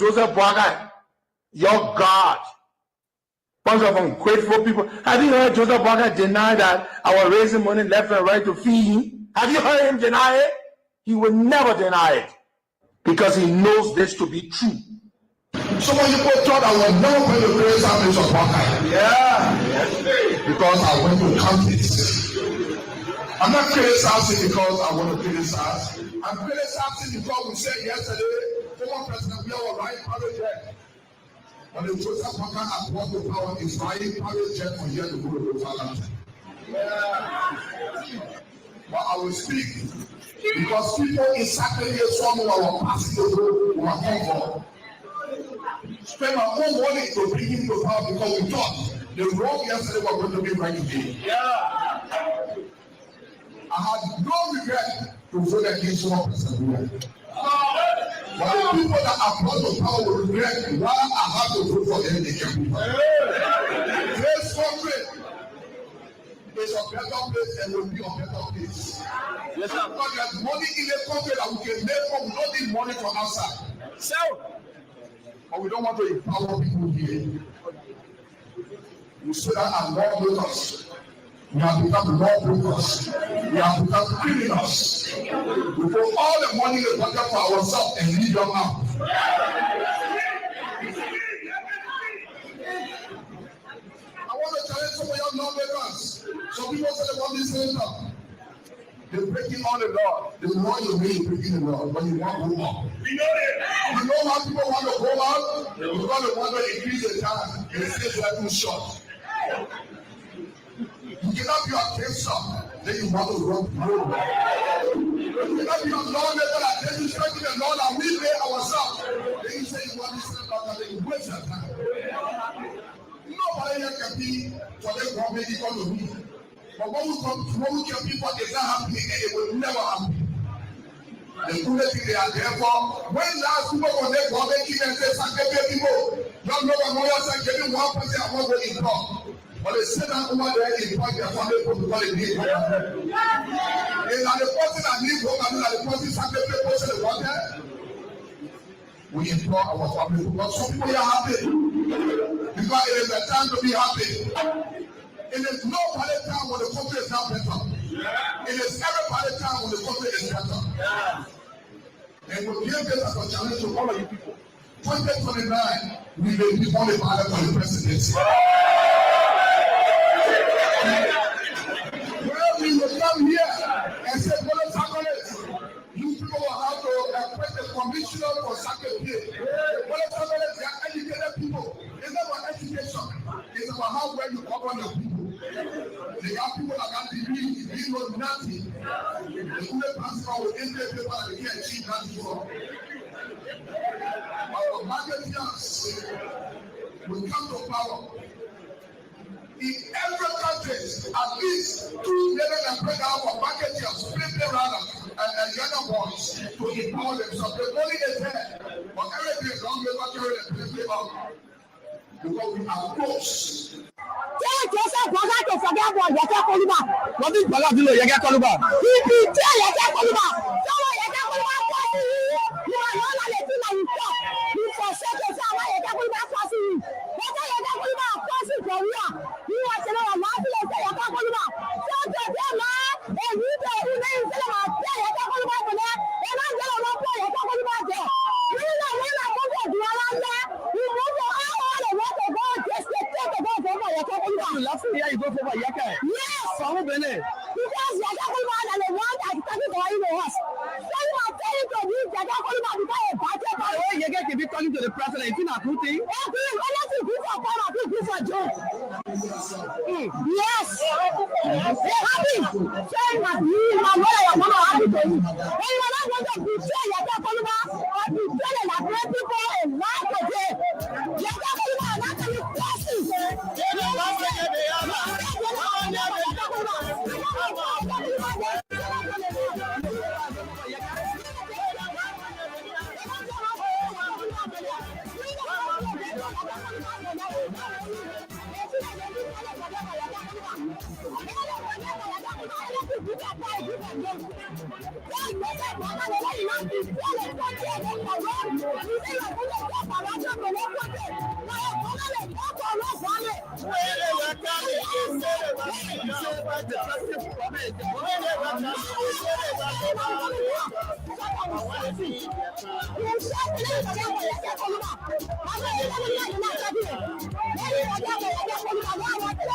Joseph Boakai, your God. Bunch of ungrateful people. Have you heard Joseph Boakai deny that I was raising money left and right to feed him? Have you heard him deny it? He will never deny it because he knows this to be true. So when people thought I was never going to raise families of Boakai. Yeah. Because I went to countries. I'm not criticizing because I want to criticize. I'm criticizing because we said yesterday, former President we are right private jet. But the Joseph Boakai at what the power is flying private jet from here to go to Southampton. But I will speak because people in Saturday saw me while I'm passing the road who are comfortable. Spend my own money to bring him to power because we thought the road yesterday was going to be right today. I had no regret to vote against one person. But the people that are brought to power will regret why I have to vote for them. They can be. This country is a better place and will be a better place. Yes, sir. But there's money in the country that we can make from. We don't need money from outside. So, but we don't want to empower people here. We say that our lawmakers. We have become lawbreakers. We have become criminals. We put all the money in the pocket for ourselves and leave them out. I want to challenge some of your lawmakers. Some people say they want this later. They're breaking all the law. The law you mean breaking the law, but you want to go out. You know how people want to go out? Because they want to increase the time. They say they're too short. You cannot be a cancer, then you want to run the road. You cannot be a lawmaker that then you strengthen the law that we made ourselves. Then you say you want this law, then you waste your time. Nobody here can be for them government economy. But when we kill people, it's not happening and it will never happen. The only thing they are there for, when last people were there, government keep and say, "Sanctify people." Don't know what lawyers are giving 1% of what we income. But they sit down over there in fact their family people because they need hope. And the person that needs hope and the person sacrifice person they want there. We implore our family because some people are happy. Because it is a time to be happy. It is no party time when the country is not better. It is every party time when the country is better. And we give this as a challenge to all of you people. 2029, we may be only party for the presidency. Well, we will come here and say, you people will have to appoint a commissioner for sacrifice. They are educated people. It's not about education. It's about how well you govern the people. They are people that can degree, they know nothing. The only person with Indian paper that they can't achieve nothing for. Our marketeers will come to power. In every country, at least 2 million and break out for marketeers, people rather, and younger boys to empower themselves. The money is there, but everything is wrong with carrying the out. Because we are close. Tell Joseph Boakai to forget about Yaka Koluba. What is Boakai Yaka Koluba? He tell Yaka Koluba. Someone Yaka Koluba forcing you. You are not allowed to like you talk. You forsake yourself while Yaka Koluba forcing you. Whether Yaka Koluba forcing for you, you are saying a lot of Yaka Koluba. So to them, and you know who they say about Yaka Koluba for that, and I'm going to put Yaka Koluba there. You know when I go to Dualan there, you move to all the way to go just to take a go for Yaka Koluba. Last year you go for Yaka. Yes. For who benefit? Because Yaka Koluba is the one that is talking for you us. So you are telling to me Yaka Koluba because a budget. Oh, Yaka can be talking to the president. It's not a good thing. Anything good for power, good for Joe. Yes. They're happy. Saying that you, my mother, your mama are happy to you. And you are not going to betray Yaka Koluba or betray the Liberian people and lie to them. Yaka Koluba are not going to be blessing. Yes.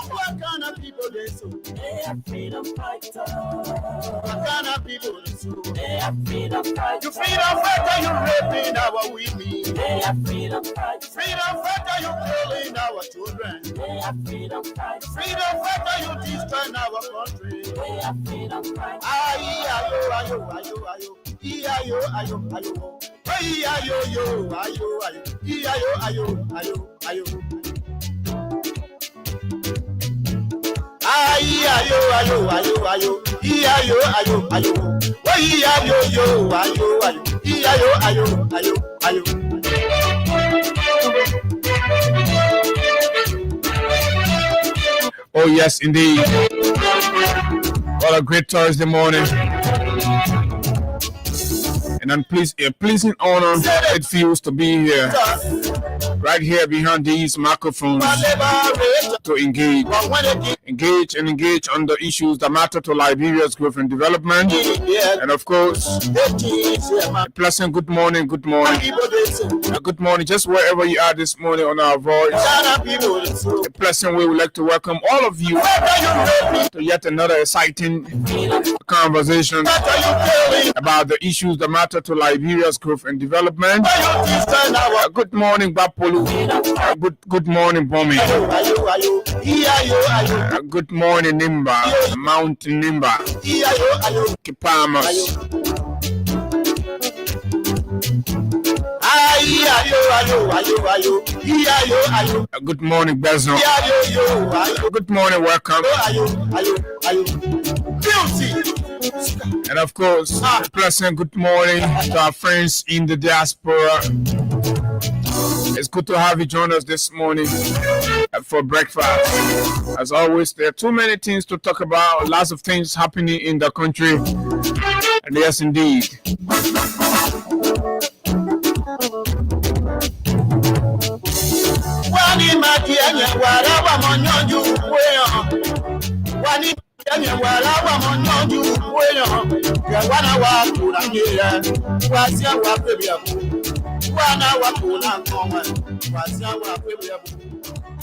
What kind of people they so? They are freedom fighters. What kind of people they so? They are freedom fighters. You freedom fighter, you raping our women. They are freedom fighters. Freedom fighter, you killing our children. They are freedom fighters. Freedom fighter, you destroying our country. They are freedom fighters. Ayo, ayo, ayo, ayo. Ayo, ayo, ayo. Ayo, ayo, ayo, ayo. Ayo, ayo, ayo, ayo. Ayo, ayo, ayo, ayo, ayo. Ayo, ayo, ayo. Ayo, ayo, ayo, ayo. Ayo, ayo, ayo, ayo. Oh, yes, indeed. What a great Thursday morning. And a pleasing honor it feels to be here, right here behind these microphones, to engage on the issues that matter to Liberia's growth and development. And of course, a pleasant good morning, good morning, just wherever you are this morning on our voice. A pleasant way we'd like to welcome all of you to yet another exciting conversation about the issues that matter to Liberia's growth and development. Good morning, Bapolu. Good morning, Bomi. Good morning, Nimba. Mountain Nimba. Kipamas. Good morning, Bezo. Good morning, welcome. And of course, a pleasant good morning to our friends in the diaspora. It's good to have you join us this morning for breakfast. As always, there are too many things to talk about, lots of things happening in the country. And yes, indeed.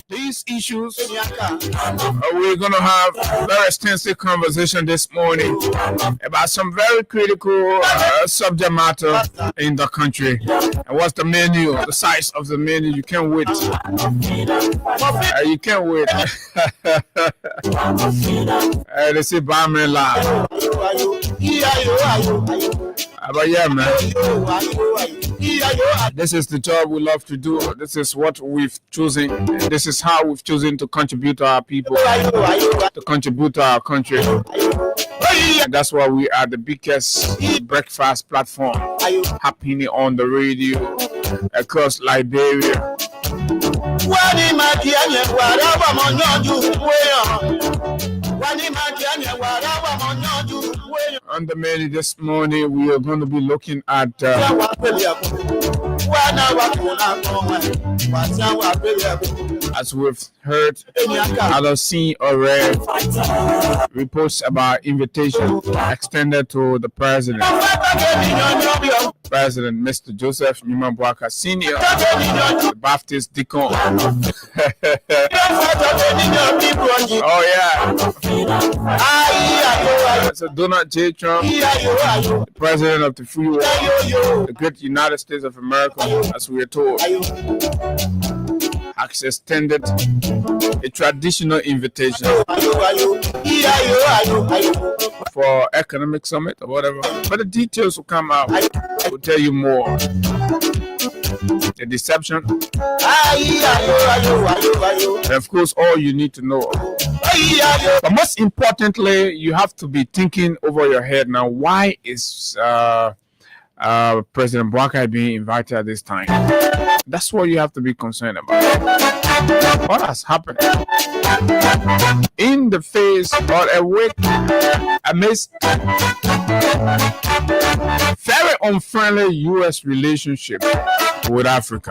These issues, we're going to have a very extensive conversation this morning about some very critical subject matter in the country. And what's the menu, the size of the menu? You can't wait. You can't wait. They say, Barman Lab. But yeah, man. This is the job we love to do. This is what we've chosen. This is how we've chosen to contribute to our people, to contribute to our country. And that's why we are the biggest breakfast platform happening on the radio across Liberia. On the menu this morning, we are going to be looking at as we've heard, I've seen or read reports about invitation extended to the president, Mr. Joseph Nyumabwaka Sr., the Baptist deacon. Oh yeah. So Donald J. Trump, the president of the free world, the great United States of America, as we are told, has extended a traditional invitation for economic summit or whatever. But the details will come out. We'll tell you more. The deception. And of course, all you need to know. But most importantly, you have to be thinking over your head now, why is President Bwaka being invited at this time? That's what you have to be concerned about. What has happened? In the face or amidst very unfriendly U.S. relationship with Africa,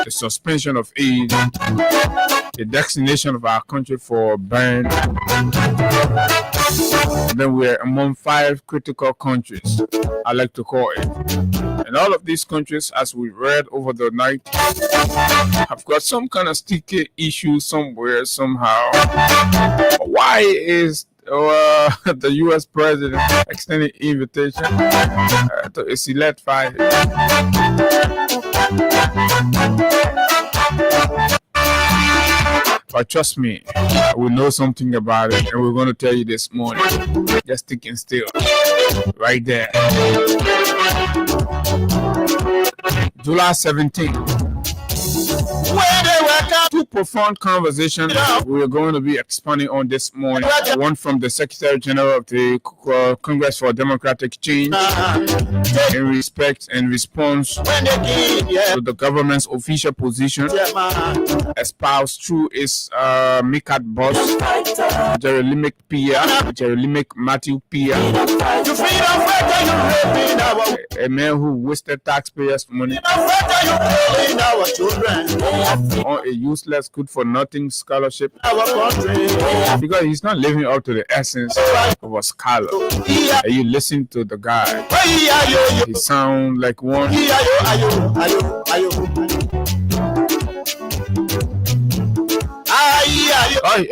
the suspension of aid, the designation of our country for banned And then we're among 5 critical countries, I like to call it. And all of these countries, as we read over the night, have got some kind of sticky issue somewhere, somehow. Why is the U.S. president extending invitation to a select 5? But trust me, we know something about it, and we're going to tell you this morning. Just sticking still, right there. July 17th. Two profound conversations we are going to be expanding on this morning. One from the Secretary General of the Congress for Democratic Change in respect and response to the government's official position espoused through its MICAT boss, Jeremy Matthew Pia, a man who wasted taxpayers' money on a useless, good-for-nothing scholarship because he's not living up to the essence of a scholar. And you listen to the guy, he sounds like one.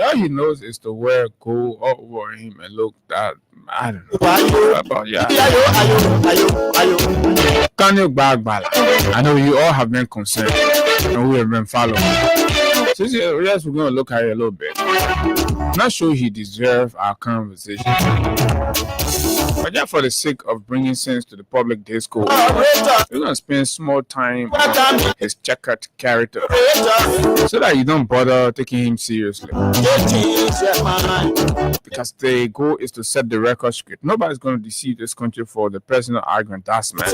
All he knows is to wear gold all over him and look that. I don't know about I know you all have been concerned and we have been following. So yes, we're going to look at it a little bit. I'm not sure he deserves our conversation, but just for the sake of bringing sense to the public discourse, we're going to spend small time on his checkered character so that you don't bother taking him seriously. Because the goal is to set the record straight. Nobody's going to deceive this country for the personal argument. That's man.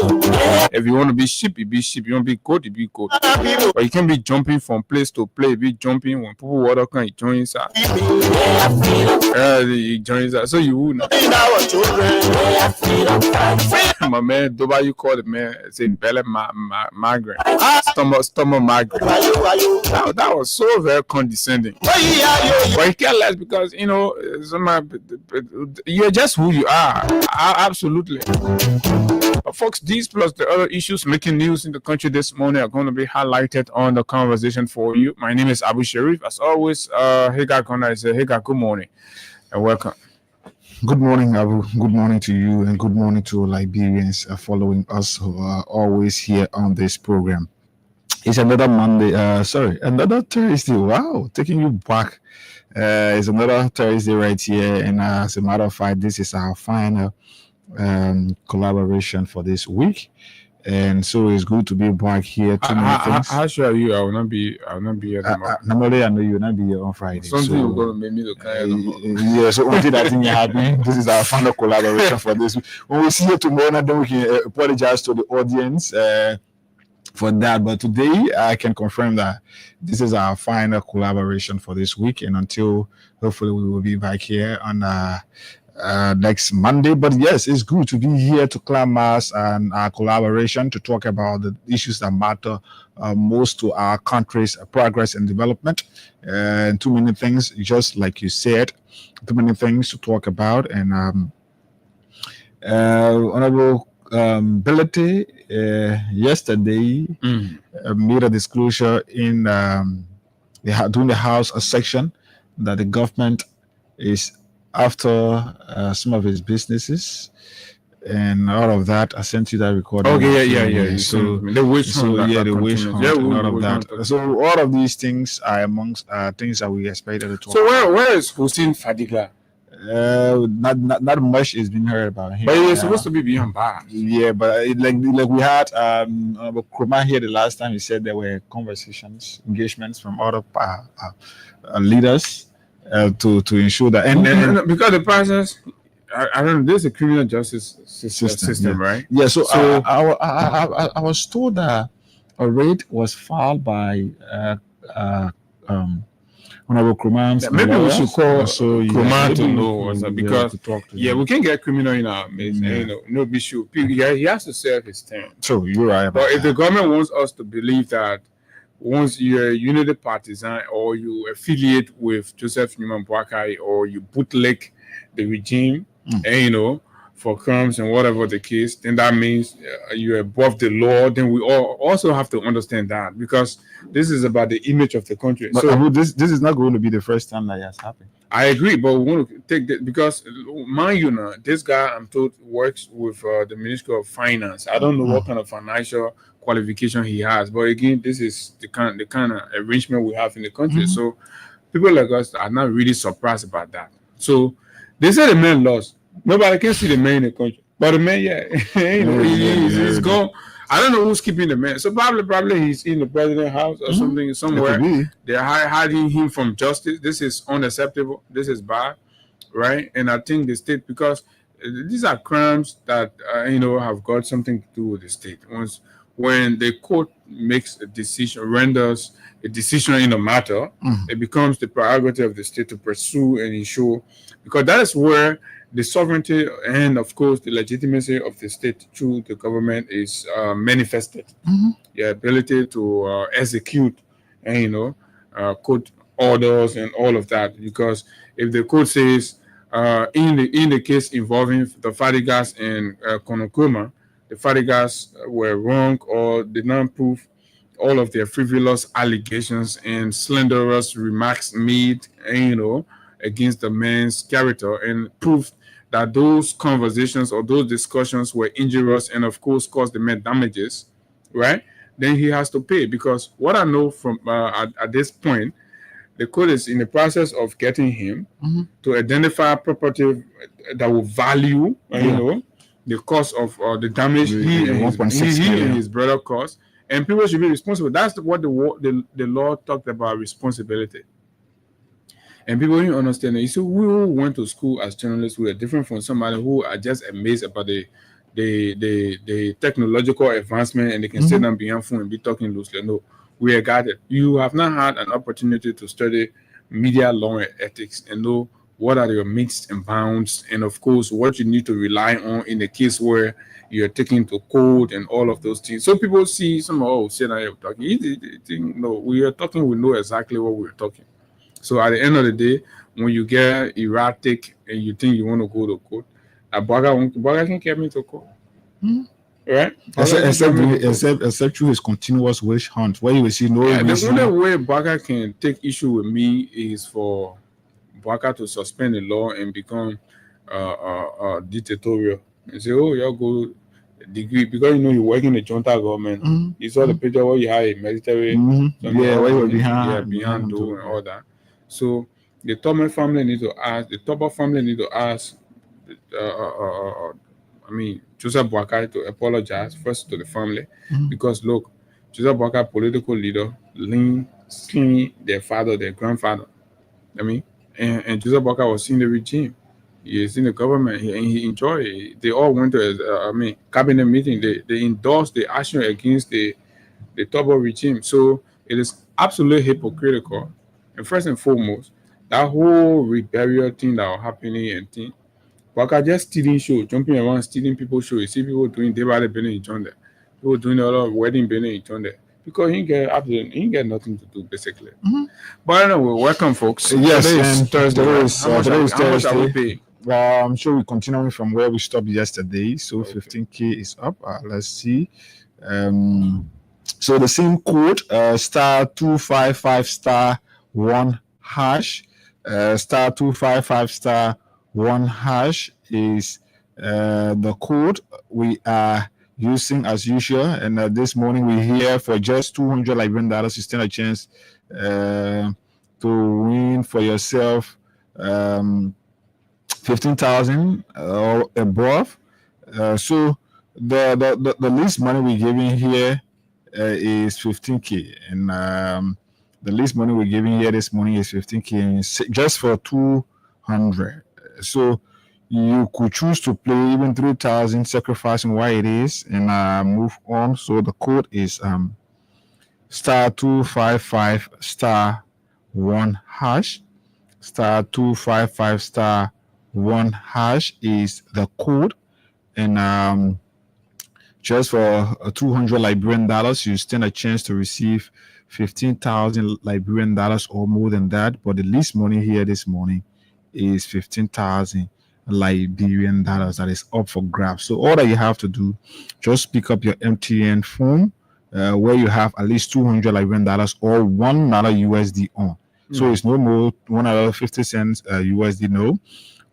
If you want to be sheep, you be sheep. You want to be goat, you be goat. But you can't be jumping from place to place. Be jumping when people water can join inside. He joins us, so you wouldn't. My man, Dubai, you call the man, say Bella Margaret, stomach Margaret. That was so very condescending. But you care less because you're just who you are. Absolutely. But folks, these plus the other issues making news in the country this morning are going to be highlighted on the conversation for you. My name is Abu Sharif. As always, Higa Kona is Higa. Good morning and welcome. Good morning, Abu. Good morning to you, and good morning to Liberians following us who are always here on this program. It's another Monday. Another Thursday. Wow, taking you back. It's another Thursday right here, and as a matter of fact, this is our final collaboration for this week. And so it's good to be back here. How sure are you? I will not be here tomorrow. Normally, I know you will not be here on Friday. Something you're going to make me look yeah, so until that thing happening, this is our final collaboration for this week. When we see you tomorrow, then we can apologize to the audience for that. But today, I can confirm that this is our final collaboration for this week. And until hopefully we will be back here on next Monday. But yes, it's good to be here to climax and our collaboration to talk about the issues that matter most to our country's progress and development. And too many things, just like you said, too many things to talk about. And Honorable Belete yesterday made a disclosure in during the House section that the government is after some of his businesses and all of that. I sent you that recording. Okay, yeah. So the witch hunt, and all of that. So all of these things are amongst things that we expected to talk. So where is Hussein Fadigga? Not much is being heard about him. But he was supposed to be beyond bars. Yeah, but like we had Kroma here the last time. He said there were engagements from other leaders. To ensure that, and because the process, I don't know, there's a criminal justice system, right? Yeah. So I was told that a raid was filed by Honorable Kroma. Maybe we should call Kroma to know what's up, because we can get criminal in our midst. No issue. He has to serve his term. So you're right. But if the government wants us to believe that once you're a unity partisan or you affiliate with Joseph Newman Boakai or you bootleg the regime, and for crimes and whatever the case, then that means you're above the law. Then we all also have to understand that, because this is about the image of the country. But So this is not going to be the first time that has happened. I agree, but we want to take that because, mind you, now this guy I'm told works with the Ministry of Finance. I don't know what kind of financial qualification he has, but again, this is the kind of arrangement we have in the country. So people like us are not really surprised about that. So they say the man lost. Nobody can see the man in the country, but the man, he's gone. I don't know who's keeping the man. So probably he's in the president's house or something somewhere. They're hiding him from justice. This is unacceptable. This is bad, right? And I think the state, because these are crimes that have got something to do with the state. When the court makes a decision, renders a decision in a matter, it becomes the prerogative of the state to pursue and ensure, because that is where the sovereignty and, of course, the legitimacy of the state through the government is manifested. The ability to execute and, court orders and all of that. Because if the court says, in the case involving the Fadiggas and Konokoma, the Fadiggas were wrong or did not prove all of their frivolous allegations and slanderous remarks made, against the man's character, and proved that those conversations or those discussions were injurious and, of course, caused the man damages, right? Then he has to pay. Because what I know from at this point, the court is in the process of getting him to identify property that will value, the cost of the damage he and his brother caused, and people should be responsible. That's what the law talked about, responsibility. And people don't understand it. You see, we who went to school as journalists, we are different from somebody who are just amazed about the technological advancement, and they can sit down behind phone and be talking loosely. No, we are guided. You have not had an opportunity to study media law and ethics and know what are your means and bounds, and of course what you need to rely on in the case where you're taking to court and all of those things. So people see sit down here talking. No, we are talking. We know exactly what we're talking. So at the end of the day, when you get erratic and you think you want to go to court, a Baga can get me to court. Right? Except through his continuous witch hunt, where you will see no reason. The only way Baga can take issue with me is for Baga to suspend the law and become dictatorial. And say, you'll go degree, because you work in the junta government. You saw the picture where you had a military, where you were behind door and all that. So the Thomas family need to ask, Joseph Boakai to apologize first to the family, because look, Joseph Boakai, political leader, slain their father, their grandfather. And Joseph Boakai was in the regime. He is in the government, and he enjoyed it. They all went to cabinet meeting. They endorsed the action against the Tobo regime. So it is absolutely hypocritical. And first and foremost, that whole rebellion thing that was happening and thing, Waka just stealing show, jumping around, stealing people's show. You see people doing day by day in each other. People doing a lot of wedding in each other. Because he ain't get nothing to do, basically. But anyway, welcome, folks. Yes, today is Thursday. Today is How much are we Thursday. paying? I'm sure we're continuing from where we stopped yesterday. So 15K is up. Let's see. So the same code, *255*1#, *255*1# is the code we are using as usual. And this morning we're here for just $200 Liberian. You stand a chance to win for yourself 15,000 or above. So the least money we're giving here is 15K, and the least money we're giving here this morning is 15K, just for 200. So you could choose to play even 3,000, sacrificing what it is, and move on. So the code is *255*1#, *255*1# is the code, and just for 200 Liberian dollars, you stand a chance to receive 15,000 Liberian dollars or more than that. But the least money here this morning is 15,000 Liberian dollars that is up for grabs. So all that you have to do, just pick up your MTN phone where you have at least 200 Liberian dollars or $1 USD on. So it's no more $1.50 USD, no.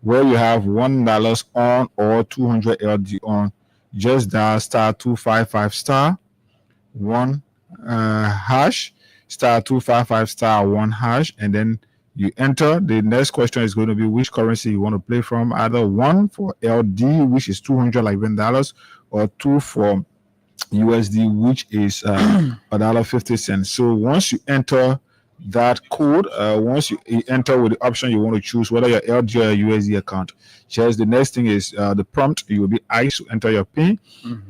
Where you have $1 on or 200 LD on, just dial *255*1 hash, *255*1 and then you enter. The next question is going to be which currency you want to play from, either 1 for LD, which is 200 Liberian dollars, or 2 for USD, which is $1.50. So once you enter that code, once you enter with the option you want to choose, whether your LD or your USD account, just the next thing is the prompt. You will be asked to enter your PIN,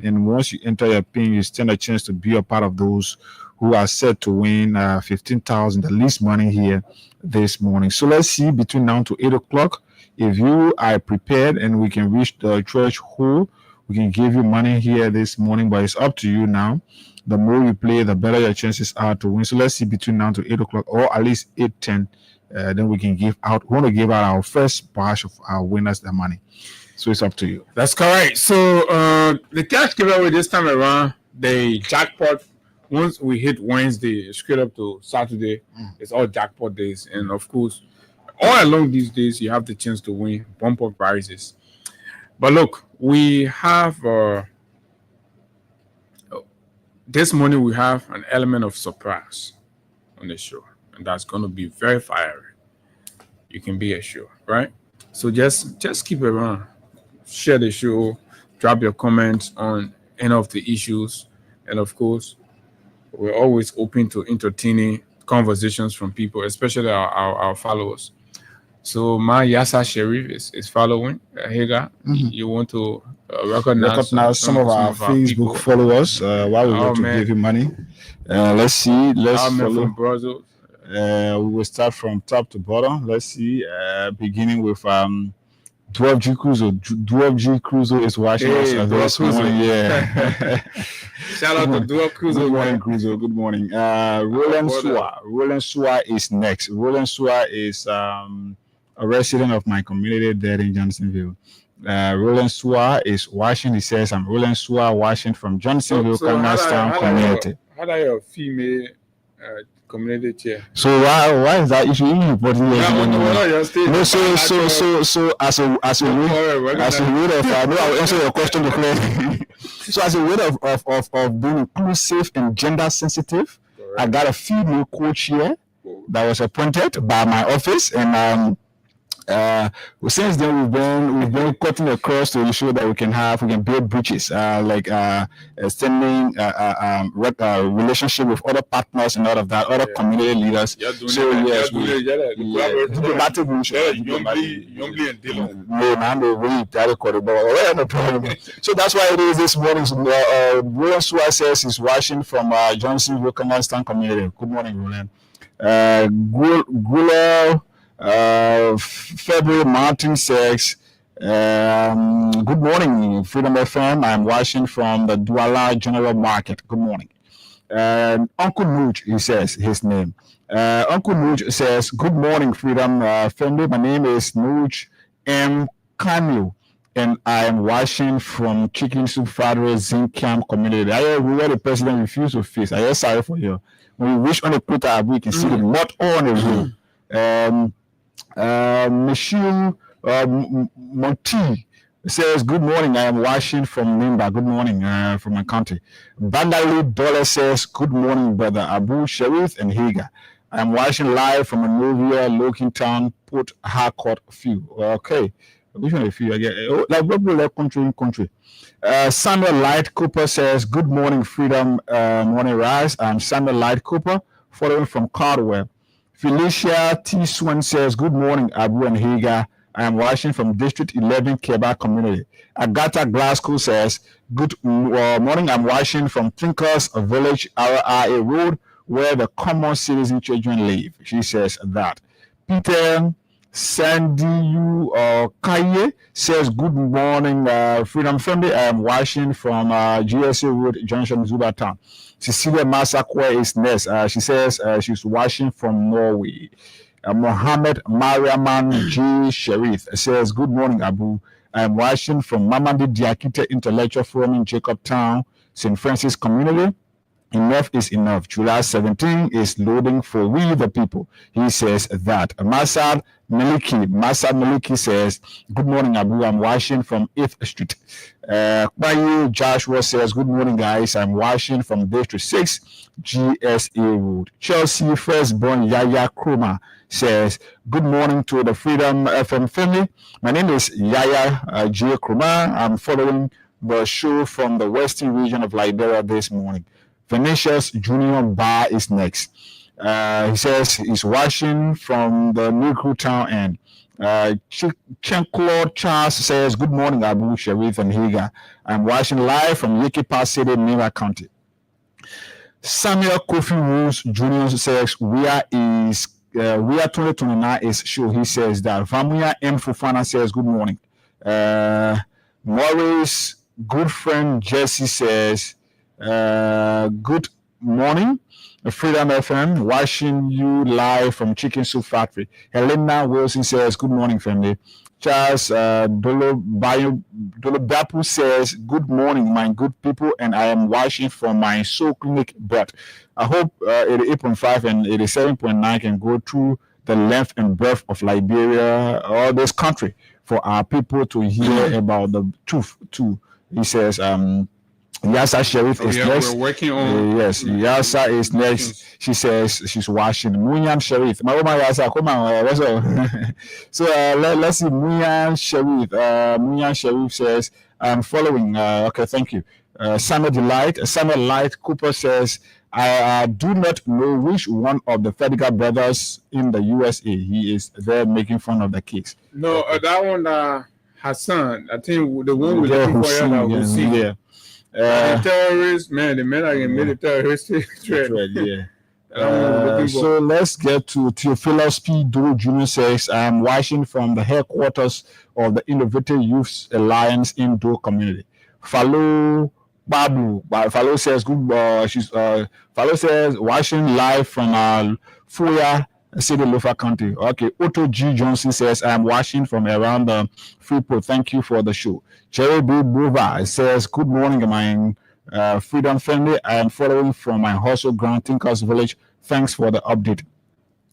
and once you enter your PIN, you stand a chance to be a part of those who are set to win 15,000 the least money here this morning. So let's see between now to 8 o'clock if you are prepared and we can reach the threshold. We can give you money here this morning, but it's up to you now. The more you play, the better your chances are to win. So let's see between now to 8 o'clock or at least 8:10. Then we can give out. We want to give out our first batch of our winners the money. So it's up to you. That's correct. So the cash giveaway this time around, the jackpot. Once we hit Wednesday, straight up to Saturday, it's all jackpot days, and of course, all along these days, you have the chance to win bumper prizes. But look, we have this morning we have an element of surprise on the show, and that's going to be very fiery. You can be assured, right? So just keep it around, share the show, drop your comments on any of the issues, and of course, we're always open to entertaining conversations from people, especially our followers. So my Yasa Sharif is following. Hagar, you want to recognize some of our Facebook people. Followers while we want to give you money. Let's see. Let's follow. From Brazil. We will start from top to bottom. Let's see. Beginning with 12G Cruzo. 12G Cruzo is watching us this morning. Yeah. Shout out to Duo Cruzo. Good morning, Cruzo. Good morning. Roland Sua. Roland Sua is next. Roland Sua is a resident of my community there in Johnsonville. Roland Sua is watching. He says, I'm Roland Sua watching from Johnsonville, Canaston community. How are your female community chair? So why is that issue? So as a way of I know I'll answer your question before. So as a way of being inclusive and gender sensitive, correct. I got a female coach here that was appointed by my office, and since then we've been cutting across to ensure that we can build bridges, extending relationship with other partners and all of that, other community leaders. So yes, diplomatic mission. So that's why it is this morning. Roland Sua says he's watching from Johnsonville, Canaston community. Good morning, Roland. February Martin says, good morning, Freedom FM. I'm watching from the Douala General Market. Good morning. Uncle Nuj, he says his name. Uncle Nuj says, good morning, Freedom family. My name is Nuj M. Kanu, and I am watching from Chicken Soup Factory Zinc Camp community. I hear where the president refused to face. I hear sorry for you. When we wish on the Twitter, we can see the not on the road. Michelle Monti says, good morning, I am watching from Nimba. Good morning from my country. Bandali Dollar says, good morning, brother Abu Sharif and Higa. I am watching live from Monrovia, Lokintown, Port Harcourt Few. Okay. Which one of you? I get like country. Samuel Light Cooper says, good morning, Freedom Morning Rise. I'm Samuel Light Cooper, following from Cardwell. Felicia T. Swan says, good morning, Abu and Higa. I am watching from District 11, Quebec community. Agatha Glasgow says, good morning, I'm watching from Thinkers Village, RRA Road, where the common citizen children live. She says that. Peter Sandiu Kaye says, good morning, Freedom Family. I am watching from GSA Road, Junction, Zuba Town. Cecilia Masakwe is next. She says she's watching from Norway. Mohammed Mariaman G. Sharif says, good morning, Abu. I'm watching from Mamadi Diakite Intellectual Forum in Jacobtown, St. Francis Community. Enough is enough. July 17 is loading for we the people. He says that. Masad Maliki says, good morning, Abu. I'm watching from 8th Street. Bayu Joshua says, good morning, guys. I'm watching from District 6, GSA Road. Chelsea Firstborn Yaya Kruma says, good morning to the Freedom FM family. My name is Yaya J. Kruma. I'm following the show from the western region of Liberia this morning. Venetia's Junior Bar is next. He says he's watching from the Negro Town end. Claude Charles says, good morning, Abu, Sharif, and Higa. I'm watching live from Yekipa City, Neva County. Samuel Kofi Rose Jr. says, we are 2029 is show. He says that. Vamuya M. Fufana says, good morning. Maurice, good friend Jesse says, good morning, Freedom FM, watching you live from Chicken Soup Factory. Helena Wilson says, good morning, family. Charles Dolobapu says, good morning, my good people, and I am watching from my Soul Clinic bed. I hope 88.5 and 87.9 can go through the length and breadth of Liberia or this country for our people to hear about the truth too. He says, Yasa Sharif is next. We're working on. Yes, Yasa is next. She says she's watching. Munyan Sharif. My Yasa, come on. So let's see. Munyan Sharif. Munyan Sharif says, I'm following. Okay, thank you. Summer Light Cooper says, I do not know which one of the Fadigga brothers in the USA. He is there making fun of the kids. No, that one, Hassan. I think the one we're looking for here, we'll see. Yeah. The terrorists, man, the men are in military threat. Yeah. So let's get to Theophilus P. Duro Jr. says, I'm watching from the headquarters of the Innovative Youth Alliance in Do community. Follow Babu. Follow says, Follow says, watching live from Fuya City, Lofa County. Okay. Otto G. Johnson says, I'm watching from around the Freeport. Thank you for the show. Jerry B. Bova says, good morning, my Freedom family. I am following from my hustle ground, Tinkers Village. Thanks for the update.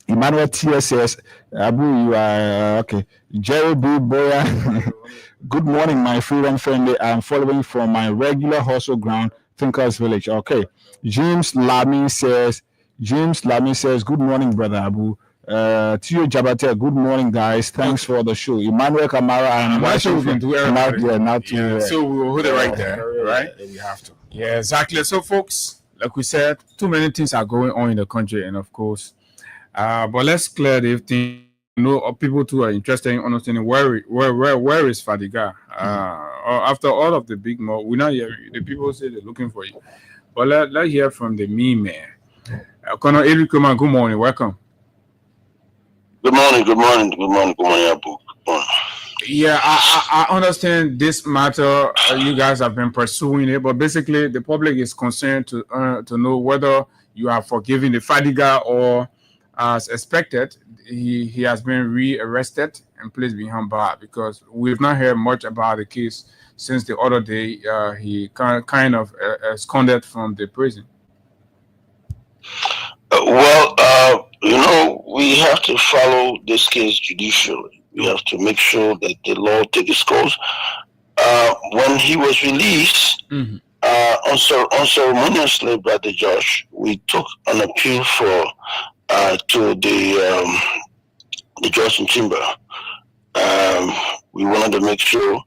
Emmanuel Tia says, Abu, you are okay. Jerry B. Boya, good morning, my Freedom family. I am following from my regular hustle ground, Tinkers Village. Okay. James Lamy says, good morning, brother Abu. Tio Jabate, good morning, guys. Thanks for the show. Emmanuel Kamara, I'm watching. We can do everything. So we will hold it right there, right? We have to. Yeah, exactly. So, folks, like we said, too many things are going on in the country, and of course, but let's clear the thing. People too are interested in understanding where is Fadigga. After all of the big mob, we now hear the people say they're looking for you. But let's hear from the man. Colonel Eric, good morning. Welcome. Good morning, Abu. Good morning. Yeah, I understand this matter. You guys have been pursuing it, but basically the public is concerned to know whether you are forgiving the Fadigga or, as expected, he has been re-arrested and placed behind bar, because we've not heard much about the case since the other day. He kind of absconded from the prison. We have to follow this case judicially. We have to make sure that the law takes its course. When he was released, unceremoniously by the judge, we took an appeal to the judge in chamber. We wanted to make sure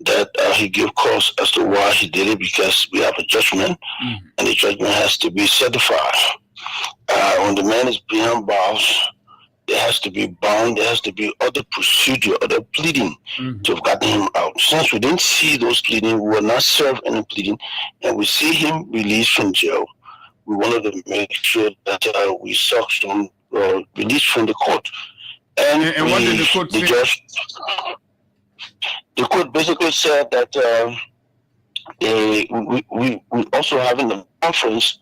that he gave cause as to why he did it, because we have a judgment, and the judgment has to be certified. When the man is behind bars, there has to be bond, there has to be other procedure, other pleading to have gotten him out. Since we didn't see those pleading, we were not served any pleading, and we see him released from jail, we wanted to make sure that we saw him released from the court. And what did the court say? The court basically said that we also having a conference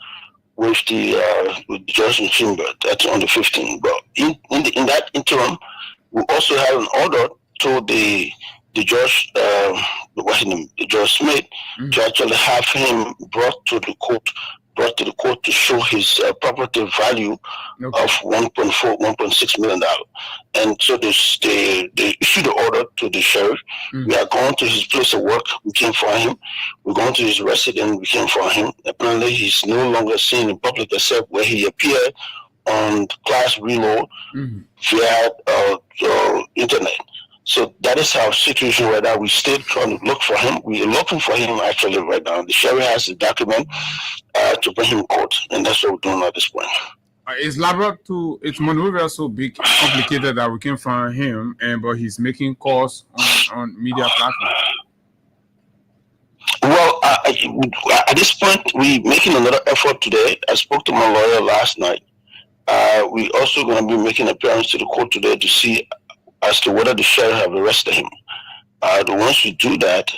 with the judge in chamber. That's on the 15th. But in that interim, we also have an order to the judge, what's his name, Judge Smith, to actually have him brought to the court to show his property value of $1.6 million. And so they issued the order to the sheriff. We are going to his place of work. We came for him. We're going to his residence. We came for him. Apparently, he's no longer seen in public except where he appeared on Class Reload via internet. So that is our situation right now. We still trying to look for him. We are looking for him actually right now. The sheriff has the document to bring him in court, and that's what we're doing at this point. Is it's Monrovia so big, complicated that we can find him, but he's making calls on media platforms? Well, at this point, we're making another effort today. I spoke to my lawyer last night. We're also going to be making an appearance to the court today to see as to whether the sheriff have arrested him. Once we do that,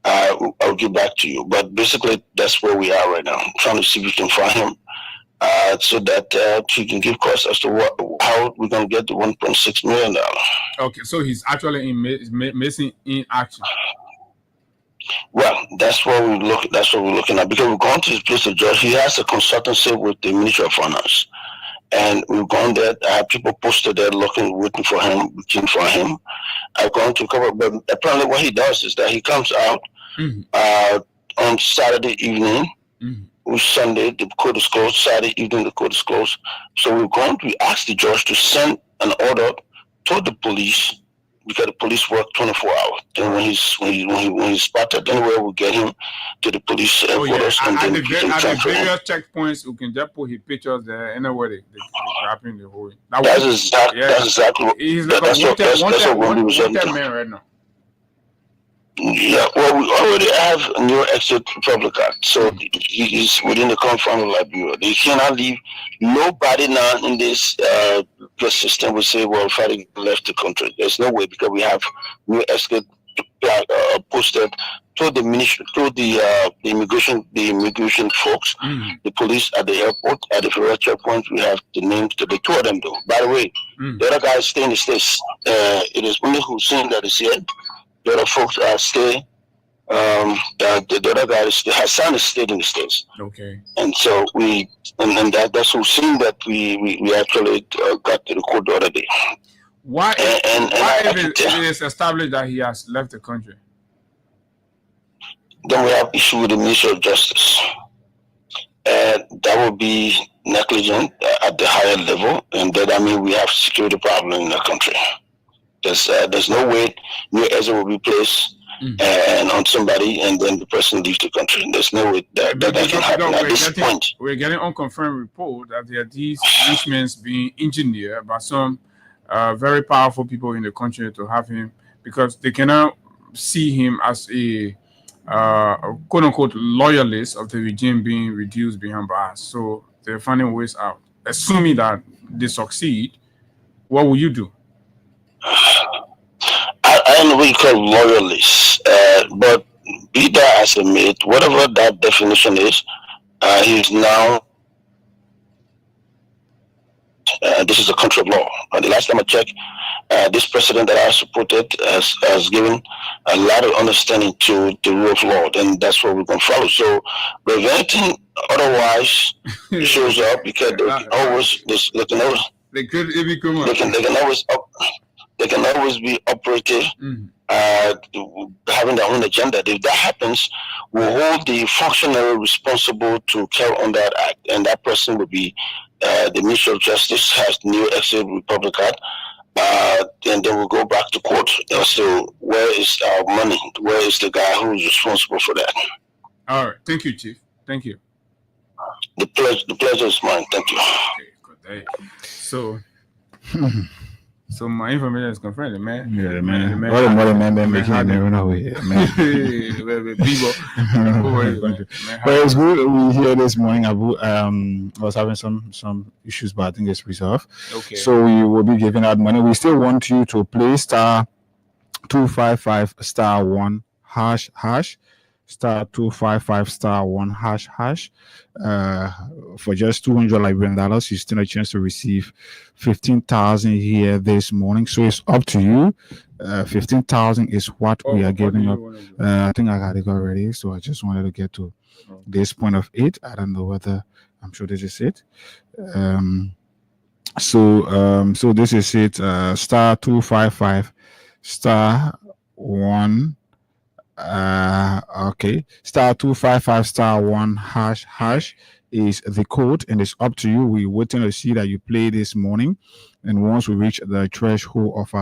I'll get back to you. But basically, that's where we are right now, trying to see if we can find him so that he can give cost as to how we're going to get the $1.6 million. Okay, so he's actually missing in action. Well, that's what we're looking at, because we're going to his place of judge. He has a consultancy with the Ministry of Finance. And we've gone there. People posted there waiting for him, looking for him. I've gone to cover, but apparently what he does is that he comes out on Saturday evening, which Sunday the court is closed. Saturday evening the court is closed. So we asked the judge to send an order to the police, because the police work 24 hours. Then when he's spotted anywhere, we'll get him to the police headquarters. And then at the various checkpoints, we can just put his pictures there anywhere they grabbing the whole. That's exactly what. He's like a wanted man right now. Yeah, well, we already have a new exit public act, so he's within the confines of Liberia. They cannot leave. Nobody now in this system will say, "Well, Fadigga left the country." There's no way, because we have new exit posted to the ministry, to the immigration folks, the police at the airport, at the federal checkpoint. We have the names to the two of them, though. By the way, the other guys stay in the States. It is only Hussein that is here. The other folks stay. The other guy Hassan is stayed in the States. Okay. And so that's who seen that we actually got to the court the other day. Why if it is established that he has left the country? Then we have issue with the Ministry of Justice. And that would be negligent at the higher level, and that we have security problem in the country. There's no way new exit will be placed and on somebody, and then the person leaves the country. There's no way that can happen at this point. We're getting unconfirmed report that there are these arrangements being engineered by some very powerful people in the country to have him, because they cannot see him as a quote-unquote loyalist of the regime being reduced behind bars. So they're finding ways out. Assuming that they succeed, what will you do? I don't know what you call loyalists, but be that as it may, whatever that definition is, he's now. This is a country of law. The last time I checked, this president that I supported has given a lot of understanding to the rule of law, and that's what we're going to follow. So, but if anything otherwise shows up, because they can always be operative, having their own agenda. If that happens, we'll hold the functionary responsible to carry on that act, and that person will be the Ministry of Justice, has new exit Republic Act, and then we'll go back to court. So where is our money? Where is the guy who is responsible for that? All right. Thank you, Chief. Thank you. The pleasure is mine. Thank you. Okay, good day. So my information is confirmed, man. Yeah, the man. What a mother man been making it run away, man. But it's good. We here this morning. Abu was having some issues, but I think it's resolved. Okay. So we will be giving out money. We still want you to play *255*1# *255*1#. For just $200 Liberian dollars, you still have a chance to receive 15,000 here this morning. So it's up to you. 15,000 is what we are giving up. I think I got it already, so I just wanted to get to this point of it. I don't know whether I'm sure this is it. So this is it. *255*1. Okay. *255*1# is the code, and it's up to you. We're waiting to see that you play this morning, and once we reach the threshold of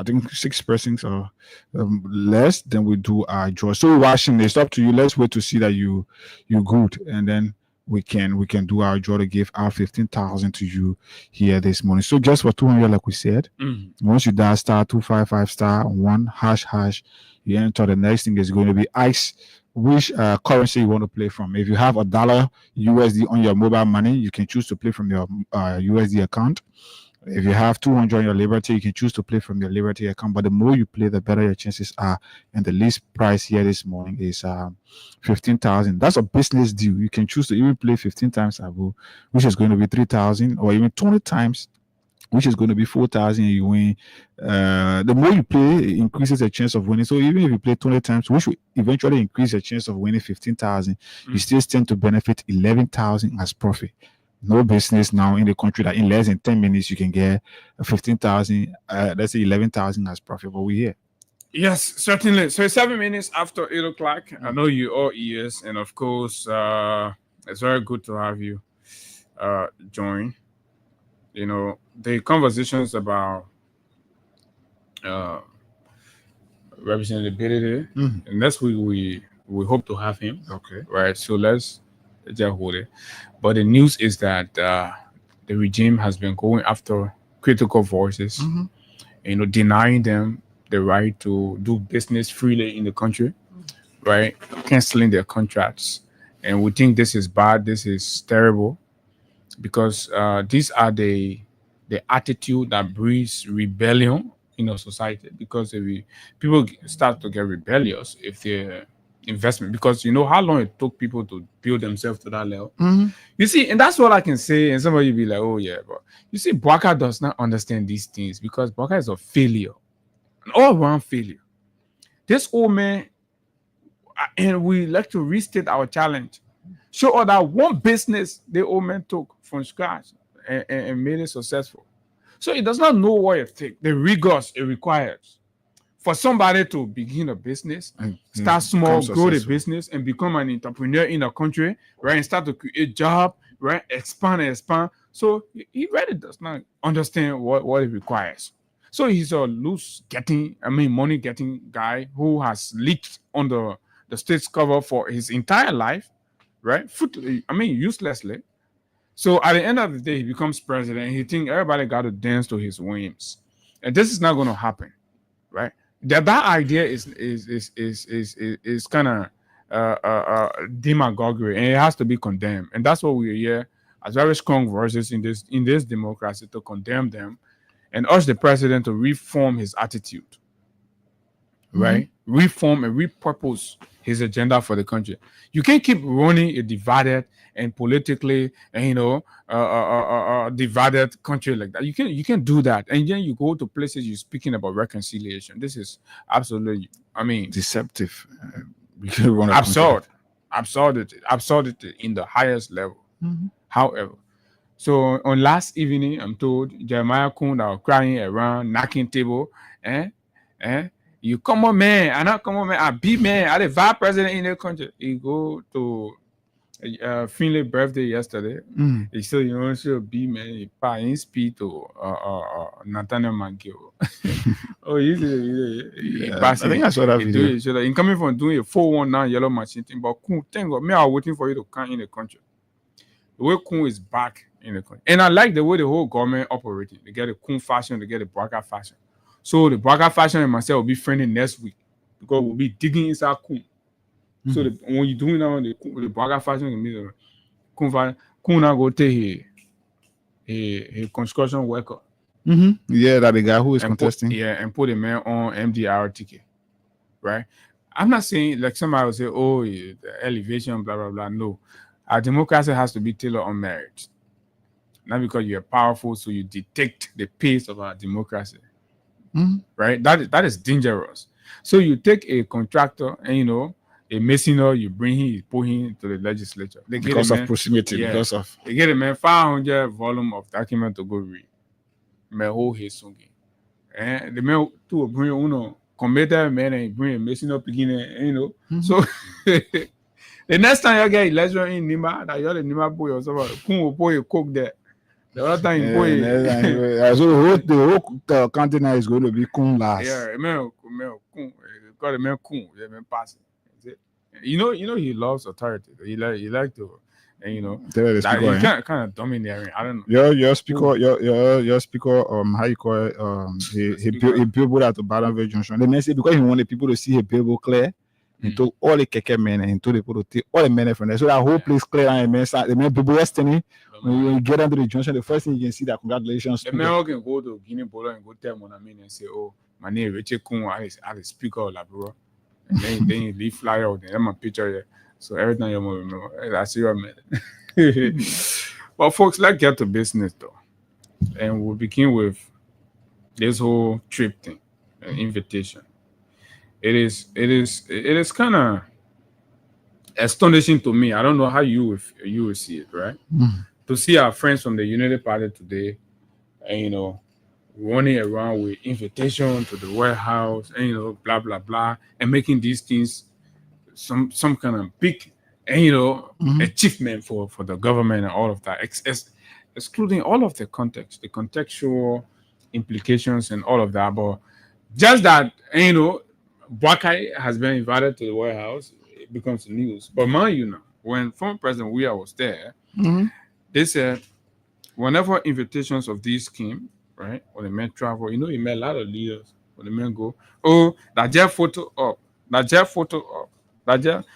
I think 6 persons or less, then we do our draw. So watching, it's up to you. Let's wait to see that you good, and then we can do our draw to give out 15,000 to you here this morning. So just for 200, like we said, once you dial *255*1#, you enter. The next thing is going to be ICE. Which currency you want to play from. If you have $1 USD on your mobile money, you can choose to play from your USD account. If you have 200 on your Liberty, you can choose to play from your Liberty account. But the more you play, the better your chances are. And the least price here this morning is 15,000. That's a business deal. You can choose to even play 15 times Abu, which is going to be 3,000, or even 20 times, which is going to be 4,000. You win. The more you play, it increases the chance of winning. So even if you play 20 times, which will eventually increase the chance of winning 15,000, you still stand to benefit 11,000 as profit. No business now in the country that in less than 10 minutes you can get 15,000, let's say 11,000 as profit. But we're here. Yes, certainly. So it's 7 minutes after 8 o'clock. I know you all ears, and of course, it's very good to have you join. You know, the conversations about representativeness, and next week we hope to have him. Okay. Right. So let's just hold it. But the news is that the regime has been going after critical voices, you know, denying them the right to do business freely in the country, right? Canceling their contracts. And we think this is bad. This is terrible, because these are the attitude that breeds rebellion in our society. Because if people start to get rebellious if they're investment, because you know how long it took people to build themselves to that level. You see, and that's what I can say. And somebody be like, oh yeah, but you see, Bwaka does not understand these things, because Bwaka is a failure, an all-round failure. This old man, and we like to restate our challenge, show us that one business the old man took from scratch and made it successful. So he does not know what it takes, the rigors it requires for somebody to begin a business, start small, grow the business, and become an entrepreneur in a country, right? And start to create job, right? Expand. So he really does not understand what it requires. So he's a money getting guy who has leaked on the state's cover for his entire life, right? Uselessly. So at the end of the day, he becomes president, and he thinks everybody got to dance to his whims, and this is not going to happen, right? That idea is kind of demagoguery, and it has to be condemned. And that's what we are here as very strong voices in this democracy, to condemn them and urge the president to reform his attitude, right? Reform and repurpose his agenda for the country. You can't keep running a divided and politically, and divided country like that. You can't do that. And then you go to places you're speaking about reconciliation. This is absolutely, deceptive. Absurdity in the highest level. However, so on last evening, I'm told Jeremiah Kun that was crying around, knocking table, you come on, man, I not come on, man, I be man, I the vice president in the country. He go to Finlay birthday yesterday. He said, you know, should be man, he probably speak to Nathaniel McGill. Oh, I think I saw that video. He coming from doing a 419 yellow machine thing, but Kun, thank God, me, I'm waiting for you to come in the country. The way Kun is back in the country. And I like the way the whole government operating. They get the Kun fashion, they get the Bwaka fashion. So the Bwaka fashion and myself will be friendly next week, because we'll be digging inside Kun. So when you're doing now the Bwaka fashion, Kun now go take a construction worker. Yeah, that the guy who is contesting. And put a man on MDR ticket, right? I'm not saying like somebody will say, oh, the elevation, blah blah blah. No, our democracy has to be tailored on merit, not because you're powerful, so you detect the pace of our democracy. Right? That is dangerous. So you take a contractor and a masoner, you bring him, you put him to the legislature. They Because get of proximity, because of they get a man 500 volume of document to go read. My whole his songing. And the man to bring commander man and bring a masoner beginning, So the next time you get election in Nima, that you're the Nima boy or something, who boy you cook there. The other time you boy. so the whole continent is going to be cool last. Yeah, man, got a man cool, yeah, man passing. You know, he loves authority. He like to, and that he kind of domineering. I don't know. Your speaker, your speaker, how you call it? He billboard at the Badenville Junction. They may say because he wanted people to see a billboard clear. He took all the keke men and he told the people to take all the men from there. So that whole place clear and the men people yesterday. When you get into the junction, the first thing you can see that congratulations. The men can go to Guinea Bolo and go tell Monami and say, "Oh, my name is Richard Kun. I the speaker of Labro." And then you leave flyer out there. I'm a picture here. So every time you remember, I see your man. But folks, let's get to business though, and we'll begin with this whole trip thing, an invitation. It is kind of astonishing to me. I don't know how you will see it, right? To see our friends from the United Party today, and running around with invitation to the White House, and blah blah blah, and making these things some kind of big, achievement for the government and all of that, excluding all of the context, the contextual implications and all of that. But just that, Buakai has been invited to the White House, it becomes news. But mind you now, when former President Weah was there, they said whenever invitations of these came, right, when the men travel, he met a lot of leaders. When the men go, oh, that jet photo up,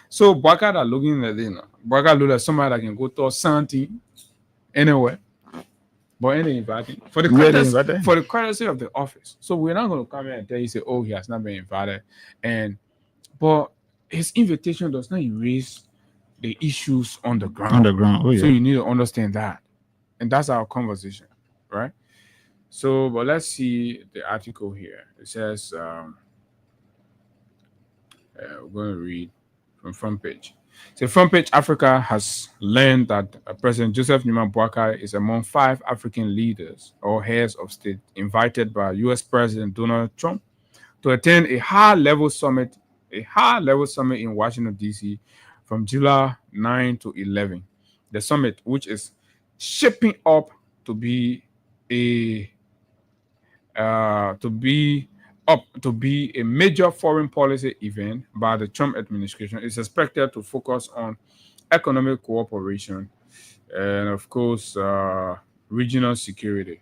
So Buakai are looking at it now. Buakai look like somebody that can go to something anywhere. But any inviting for the courtesy of the office. So we're not going to come here and tell you, say, oh, he has not been invited. But his invitation does not erase the issues on the ground. Oh, yeah. So you need to understand that. And that's our conversation, right? So, but let's see the article here. It says, we're going to read from front page. So front page Africa has learned that President Joseph Numa Boakai is among 5 African leaders or heads of state invited by U.S. President Donald Trump to attend a high-level summit in Washington, D.C. from July 9 to 11. The summit, which is shaping up to be a major foreign policy event by the Trump administration, is expected to focus on economic cooperation and, of course, regional security.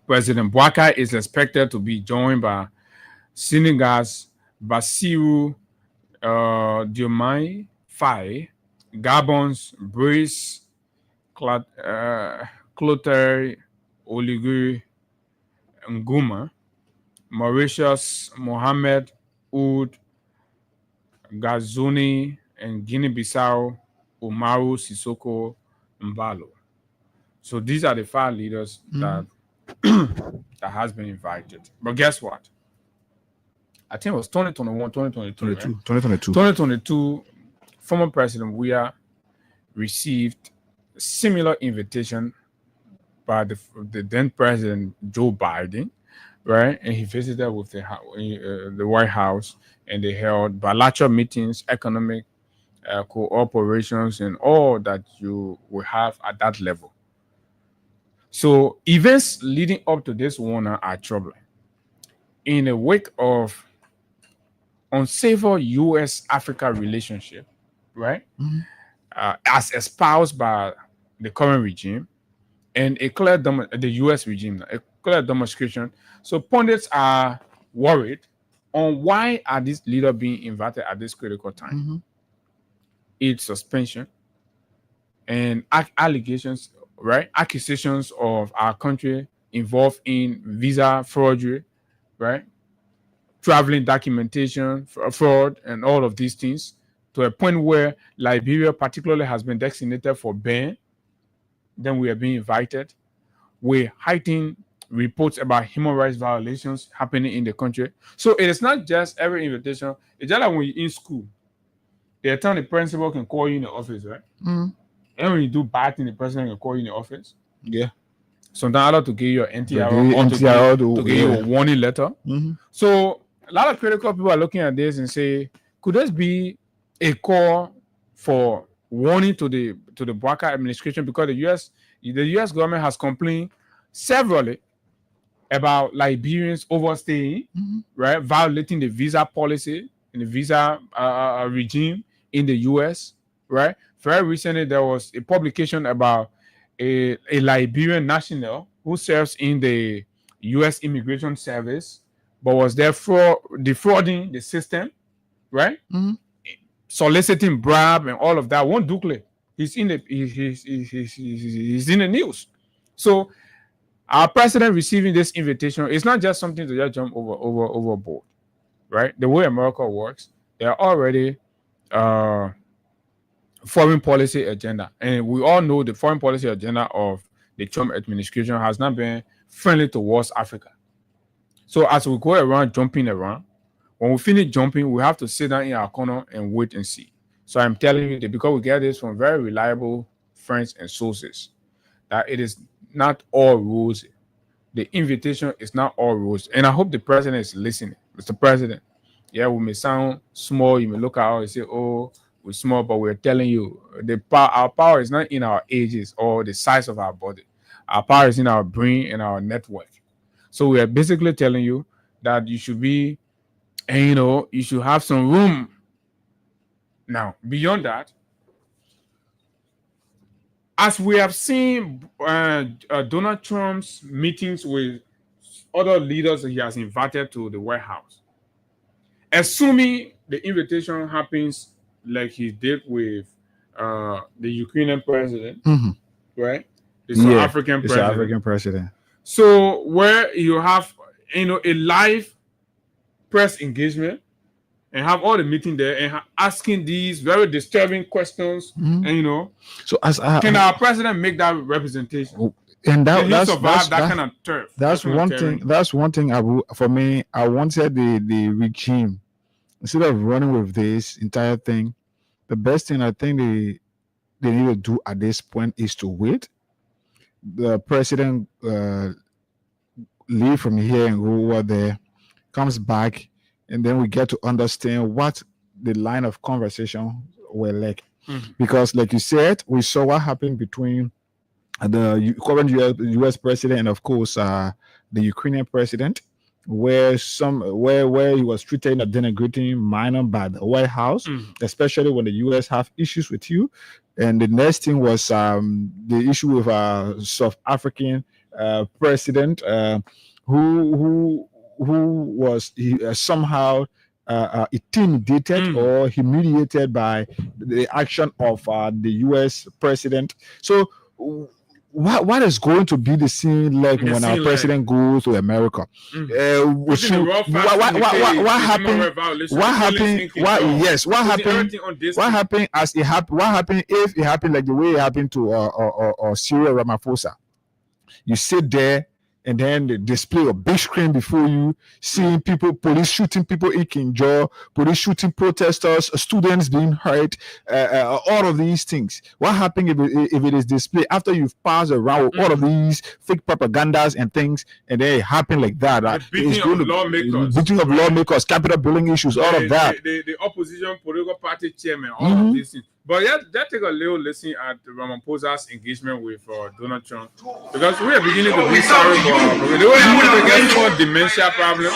President Boakai is expected to be joined by Senegal's Bassirou Diomaye Faye, Gabon's Brice Clotaire Oligui Nguema, Mauritius Mohamed Ould Ghazouani, and Guinea-Bissau Umaru Sissoko Mbalo. So these are the 5 leaders that has been invited. But guess what? I think it was 2021, 2022. 2022, former President Weah received a similar invitation by the then President Joe Biden, right? And he visited with the White House, and they held bilateral meetings, economic cooperations, and all that you will have at that level. So events leading up to this one are troubling. In a wake of unsavory U.S.-Africa relationship, right, as espoused by the current regime, and a clear the U.S. regime, a clear demonstration. So pundits are worried on why are these leaders being invited at this critical time. It's suspension and allegations, right? Accusations of our country involved in visa forgery, right? traveling documentation, fraud, and all of these things, to a point where Liberia particularly has been designated for ban. Then we are being invited. We're hiding reports about human rights violations happening in the country. So it is not just every invitation. It's just like when you're in school, the time the principal can call you in the office, right? Mm-hmm. And when you do bad thing, the president can call you in the office. Yeah. Sometimes I like to give you an NTR to give you a warning letter. Mm-hmm. So a lot of critical people are looking at this and say, could this be a call for warning to the Bouaka administration, because the US government has complained severally about Liberians overstaying, right, violating the visa policy and the visa regime in the US, right? Very recently, there was a publication about a Liberian national who serves in the US Immigration Service, but was therefore defrauding the system, right? Mm-hmm. Soliciting bribe and all of that. One Dukle, he's in the news. So our president receiving this invitation, it's not just something to just jump overboard, right? The way America works, there are already foreign policy agenda, and we all know the foreign policy agenda of the Trump administration has not been friendly towards Africa. So as we go around jumping around, when we finish jumping, we have to sit down in our corner and wait and see. So I'm telling you that, because we get this from very reliable friends and sources, that it is not all rosy. The invitation is not all rosy. And I hope the president is listening. Mr. President, yeah, we may sound small. You may look at us and say, oh, we're small, but we're telling you, our power is not in our ages or the size of our body. Our power is in our brain and our network. So we are basically telling you that you should be, and you should have some room. Now, beyond that, as we have seen Donald Trump's meetings with other leaders that he has invited to the White House, assuming the invitation happens like he did with the Ukrainian president, right? The South African president. So where you have a live press engagement and have all the meeting there and asking these very disturbing questions, and so can our president make that representation? And that's kind of turf. That's one thing. That's one thing. For me, I wanted the regime, instead of running with this entire thing, the best thing I think they need to do at this point is to wait. The president leave from here and go over there, comes back, and then we get to understand what the line of conversation were like. Because, like you said, we saw what happened between the current U.S. president and, of course, the Ukrainian president, where he was treated in a denigrating manner by the White House, especially when the U.S. have issues with you. And the next thing was the issue with South African president, who was somehow intimidated or humiliated by the action of the U.S. president. So what is going to be the scene like when our president goes to America? What happened? If it happened like the way it happened to Cyril Ramaphosa? You sit there, and then they display a big screen before you, seeing people, police shooting people in Kinjo, police shooting protesters, students being hurt, all of these things. What happens if it is displayed after you've passed around with all of these fake propagandas and things, and they happen like that? Beating of lawmakers, Capitol building issues, all of that. The opposition political party chairman, all of these things. But let's take a little listen at Ramaphosa's engagement with Donald Trump, because we are beginning to be sorry for the way we get more dementia problem.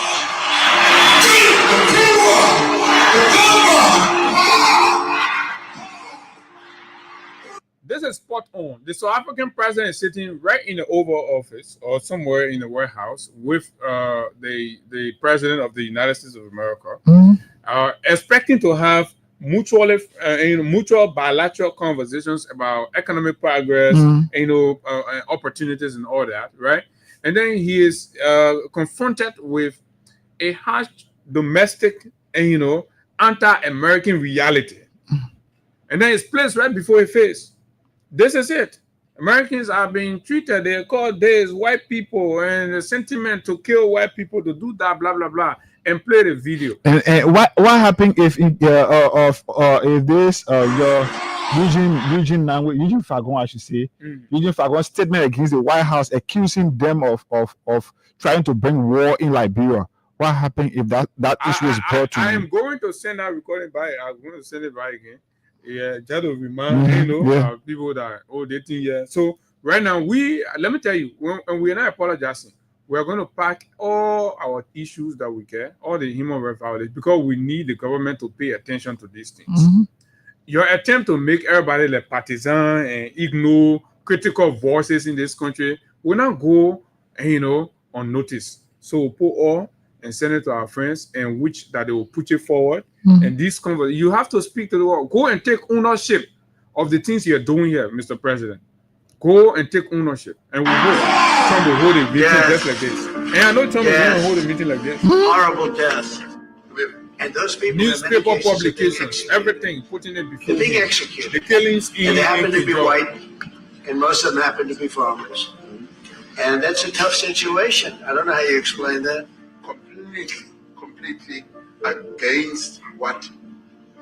This is spot on. The South African president is sitting right in the Oval Office or somewhere in the White House with the president of the United States of America, expecting to have mutual bilateral conversations about economic progress, opportunities and all that, right? And then he is confronted with a harsh domestic and anti-American reality. And then it's placed right before his face. This is it. Americans are being treated, they are called this white people, and the sentiment to kill white people, to do that, blah, blah, blah, and play the video. And what happened if this your Eugene Fagon, I should say, Eugene Fagon's statement against the White House accusing them of trying to bring war in Liberia? What happened if that issue is brought to you? I am going to send that recording by. I'm going to send it by again. Yeah, that will remind people that they think So right now let me tell you, when we're not apologizing, we're going to pack all our issues that we care, all the human rights violations, because we need the government to pay attention to these things. Your attempt to make everybody like partisan and ignore critical voices in this country will not go unnoticed. So we'll put all and send it to our friends, and which that they will put it forward. And this you have to speak to the world. Go and take ownership of the things you're doing here, Mr. President. Go and take ownership, and we hope Trump will hold a meeting just like this. And I know Trump is going to hold a meeting like this. Horrible death. And those people, newspaper publications, everything, putting it before they're being executed. The killings in and they happen to be Georgia. white, and most of them happen to be farmers. And that's a tough situation. I don't know how you explain that. Completely against what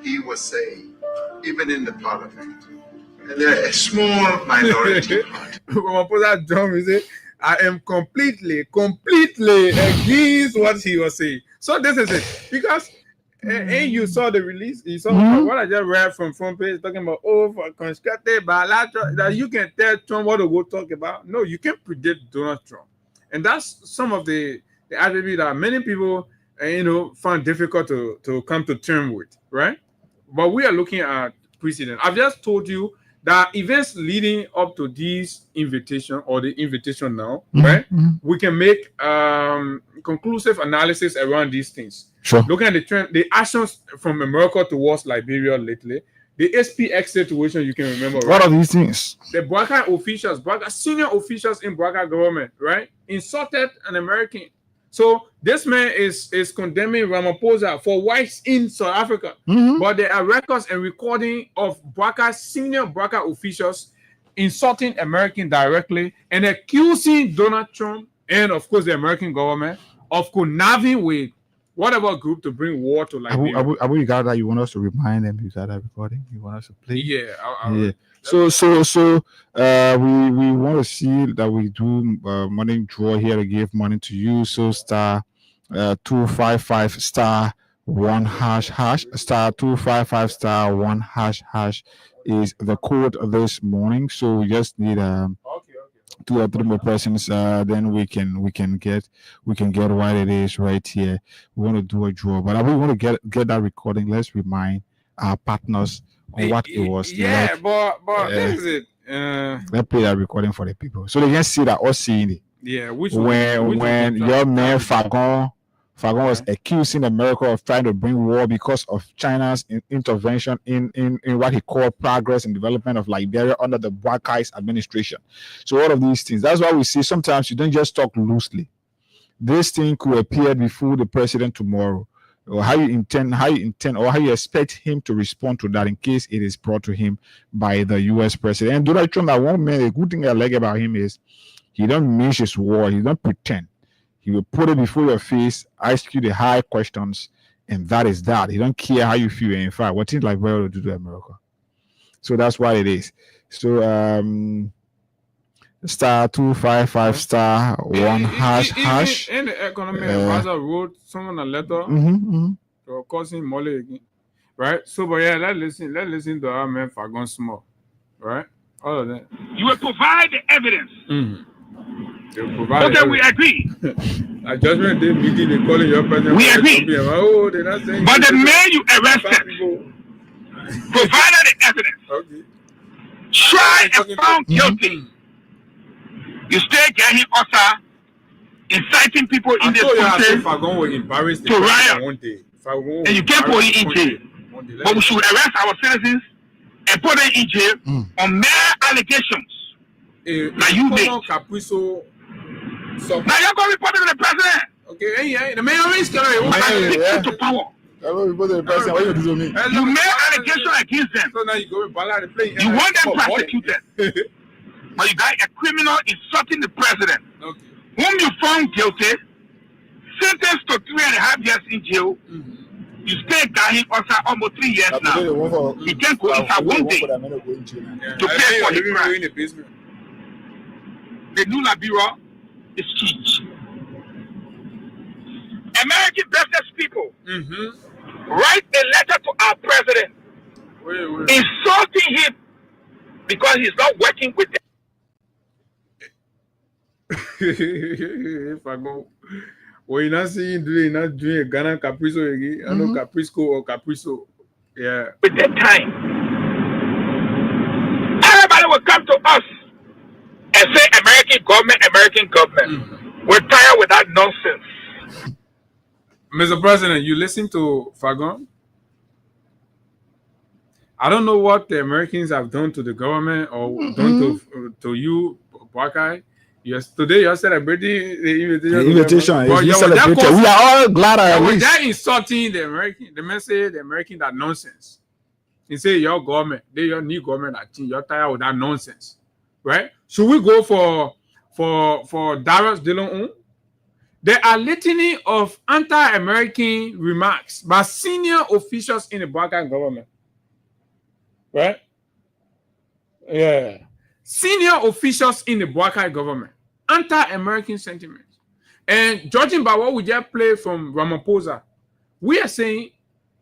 he was saying, even in the parliament. And they're a small minority. I am completely against what he was saying. So this is it. Because and you saw the release, you saw what I just read from front page talking about for constructed bilateral, that you can tell Trump what to go talk about. No, you can't predict Donald Trump. And that's some of the attribute that many people find difficult to come to terms with, right? But we are looking at precedent. I've just told you that events leading up to this invitation or the invitation now, right? We can make conclusive analysis around these things. Sure. Looking at the trend, the actions from America towards Liberia lately, the SPX situation, you can remember, right? What are these things? The BRCA officials, senior officials in BRCA government, right, insulted an American. So this man is condemning Ramaphosa for whites in South Africa. But there are records and recording of senior BRCA officials insulting American directly and accusing Donald Trump and, of course, the American government of conniving with whatever group to bring war to Liberia. Abu, you got that? You want us to remind them? You got that recording? You want us to play? Yeah. Yeah. So we want to see that we do money draw here to give money to you. So star 255 star 1 hash star 255 star 1 hash is the code this morning. So we just need 2 or 3 more persons. Then we can get what it is right here. We want to do a draw, but we want to get that recording. Let's remind our partners on what it was. Yeah, but this is it. Let's play that recording for the people so they can see that us seeing it. Yeah, when your man Fagon was accusing America of trying to bring war because of China's intervention in what he called progress and development of Liberia under the Buakai's administration. So all of these things. That's why we see sometimes you don't just talk loosely. This thing could appear before the president tomorrow. Or how you intend, or how you expect him to respond to that in case it is brought to him by the U.S. president. And Donald Trump, that one man, a good thing I like about him is he don't mince his word. He don't pretend. He will put it before your face, ask you the high questions, and that is that. He don't care how you feel. In fact, what things like will do to America. So that's what it is. So star 255 star 1 hash. And the economic advisor wrote someone a letter to cousin Molly again, right? So, but yeah, let's listen to our man Fagon small, right? All of that. You will provide the evidence. Okay, we agree. A judgment day meeting, they calling your president. We agree. Oh, they're not saying. But the man you arrested provided the evidence. Okay. Tried and found guilty. You still get him also inciting people in this country to riot. One day. And you can't put him in jail. But we should arrest our citizens and put them in jail on mere allegations. Now you make. Now you're going to report it to the president. Okay, yeah, the mayor is going to power. You made allegations against them. So now you go and play. You want them prosecuted. But you got a criminal insulting the president, whom you found guilty, sentenced to 3.5 years in jail. You stay carrying also almost 3 years now. You can go inside one day to pay for the crime. The new Bureau is huge. American business people write a letter to our president insulting him because he's not working with them. If I go, well, you're not seeing doing, not doing a Ghana Capriso again. I know Caprisco or Capriso. Yeah. With that time, everybody will come to us and say, American government. We're tired with that nonsense. Mr. President, you listen to Fagon? I don't know what the Americans have done to the government or done to you, Buckeye. Yes, today you're celebrating the invitation. We are all glad at least. They're insulting the American. The man say the American that nonsense. He say your government, your new government, you're tired with that nonsense, right? Should we go for Darius Dillon? There are litany of anti-American remarks by senior officials in the Buckeye government, right? Yeah, senior officials in the Buckeye government. Anti-American sentiments. And judging by what we just played from Ramaphosa, we are saying,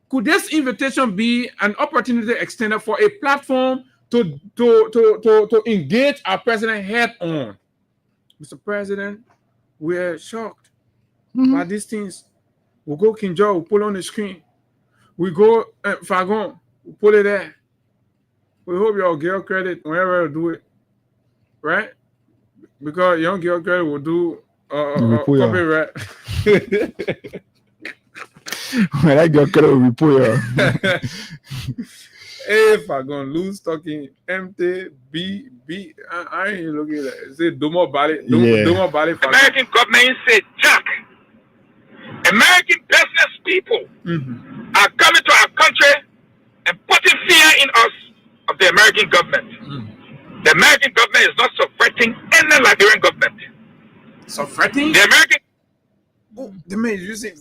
could this invitation be an opportunity extended for a platform to engage our president head on? Mr. President, we're shocked by these things. We go Kinjo, we pull on the screen. We go Fagon, we pull it there. We hope y'all give credit whenever you do it. Right? Because young girl credit will do copyright. When I get credit will pull you. If I gonna lose talking empty B, I ain't looking at that. Say Domo Bali. American government said, Jack, American business people are coming to our country and putting fear in us of the American government. The American government is not subverting any Liberian government. Subverting? The American... the man is using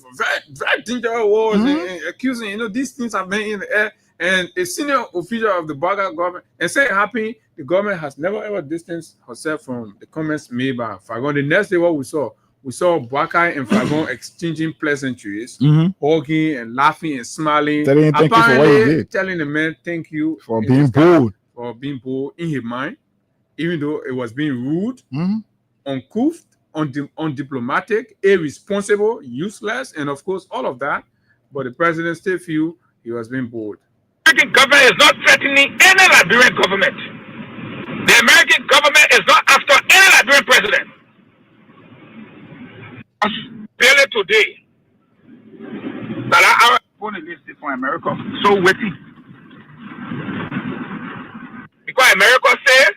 very dangerous words and accusing, these things have been in the air. And a senior official of the Buckeye government, and say happy, the government has never ever distanced herself from the comments made by Fagon. The next day, what we saw Buckeye and Fagon exchanging pleasantries, hugging and laughing and smiling. Thank you for what you did. Telling the man thank you for being bold. For being bold in his mind, even though it was being rude, uncouth, undiplomatic, irresponsible, useless, and of course all of that. But the president still feel he was being bold. The American government is not threatening any Liberian government. The American government is not after any Liberian president. Barely today, that our phone is listed for America. So waiting. Because America says,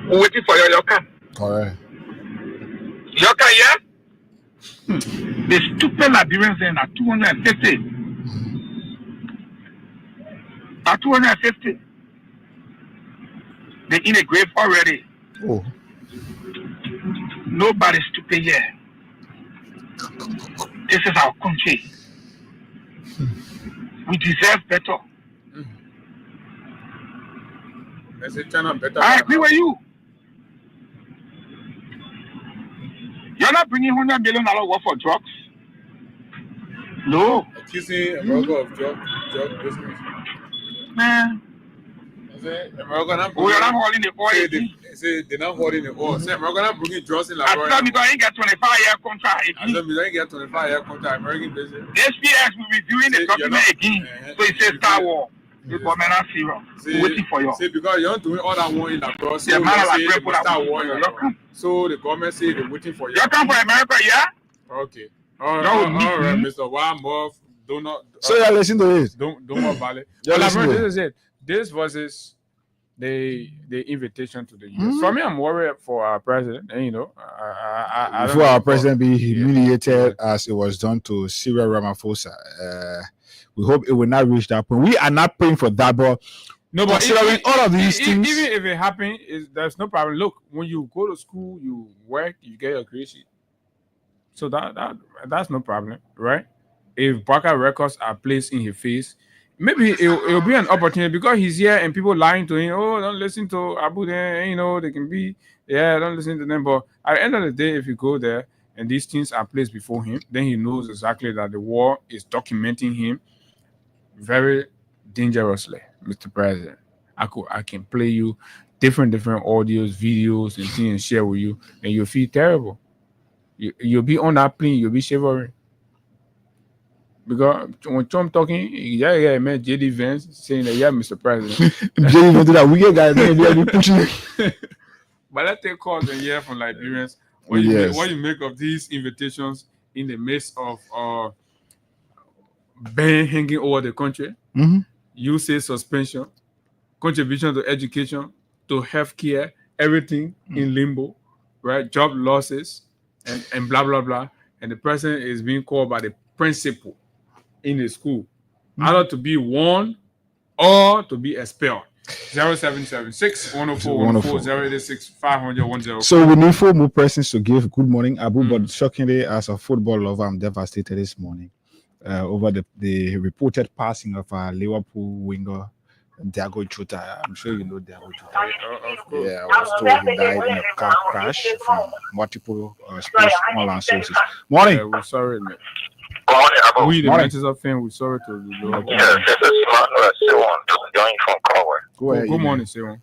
we're waiting for your come. Correct. Your come, yeah? The stupid Liberians then are 250. At 250. They're in a grave already. Oh. Nobody's stupid here. This is our country. We deserve better. I agree with you. You're not bringing $100 million worth of drugs. No. Accusing America of drug business. Man. America not you're not holding the oil. They're not holding the oil. Say America not bringing drugs in Liberia. I thought you don't get 25-year contract. I thought you don't get 25-year contract. American business. The SPS will be doing the document again. So it says Star Wars. The government are serious. Waiting for you. See, because you're not doing all that one in Liberia. So the man like put Star Wars. So the government say they're waiting for you. You come for America, yeah? Okay. All right, Mr. Wamov. Do not. So you're listening to this. Don't worry about it. This is it. This versus the invitation to the US. For me, I'm worried for our president. And, I don't Before know, our president be humiliated yeah. as it was done to Cyril Ramaphosa. We hope it will not reach that point. We are not praying for that, but no, but all of these things, even if it happens, there's no problem. Look, when you go to school, you work, you get your grade. So that's no problem, right? If Barker records are placed in his face, maybe it'll be an opportunity because he's here and people lying to him. Oh, don't listen to Abu there. They can be, don't listen to them. But at the end of the day, if you go there and these things are placed before him, then he knows exactly that the war is documenting him very dangerously, Mr. President. I can play you different audios, videos, and things and share with you, and you'll feel terrible. You'll be on that plane, you'll be shivering. Because when Trump talking, I met JD Vance saying that, Mr. President. JD Vance, that weird guy, be pushing. But let's take calls and hear from Liberians. What you make of these invitations in the midst of ban hanging over the country? Mm-hmm. You say suspension, contribution to education, to healthcare, everything in limbo, right? Job losses and blah blah blah. And the president is being called by the principal in the school, either to be warned or to be expelled. 0776 104 104 086 500 104. So we need 4 more persons to give good morning, Abu. But shockingly, as a football lover, I'm devastated this morning over the reported passing of our Liverpool winger Diago Jota. I'm sure you know Diago Jota. Of course. Yeah, I was told he died in a car crash from multiple sports online sources. Morning. We're sorry, man. Good morning, Abu. We, the Manchester fan, we're sorry to the Lord. Yes, this is Manuel Sewon, joining from Conway. Go Good morning, Sewon.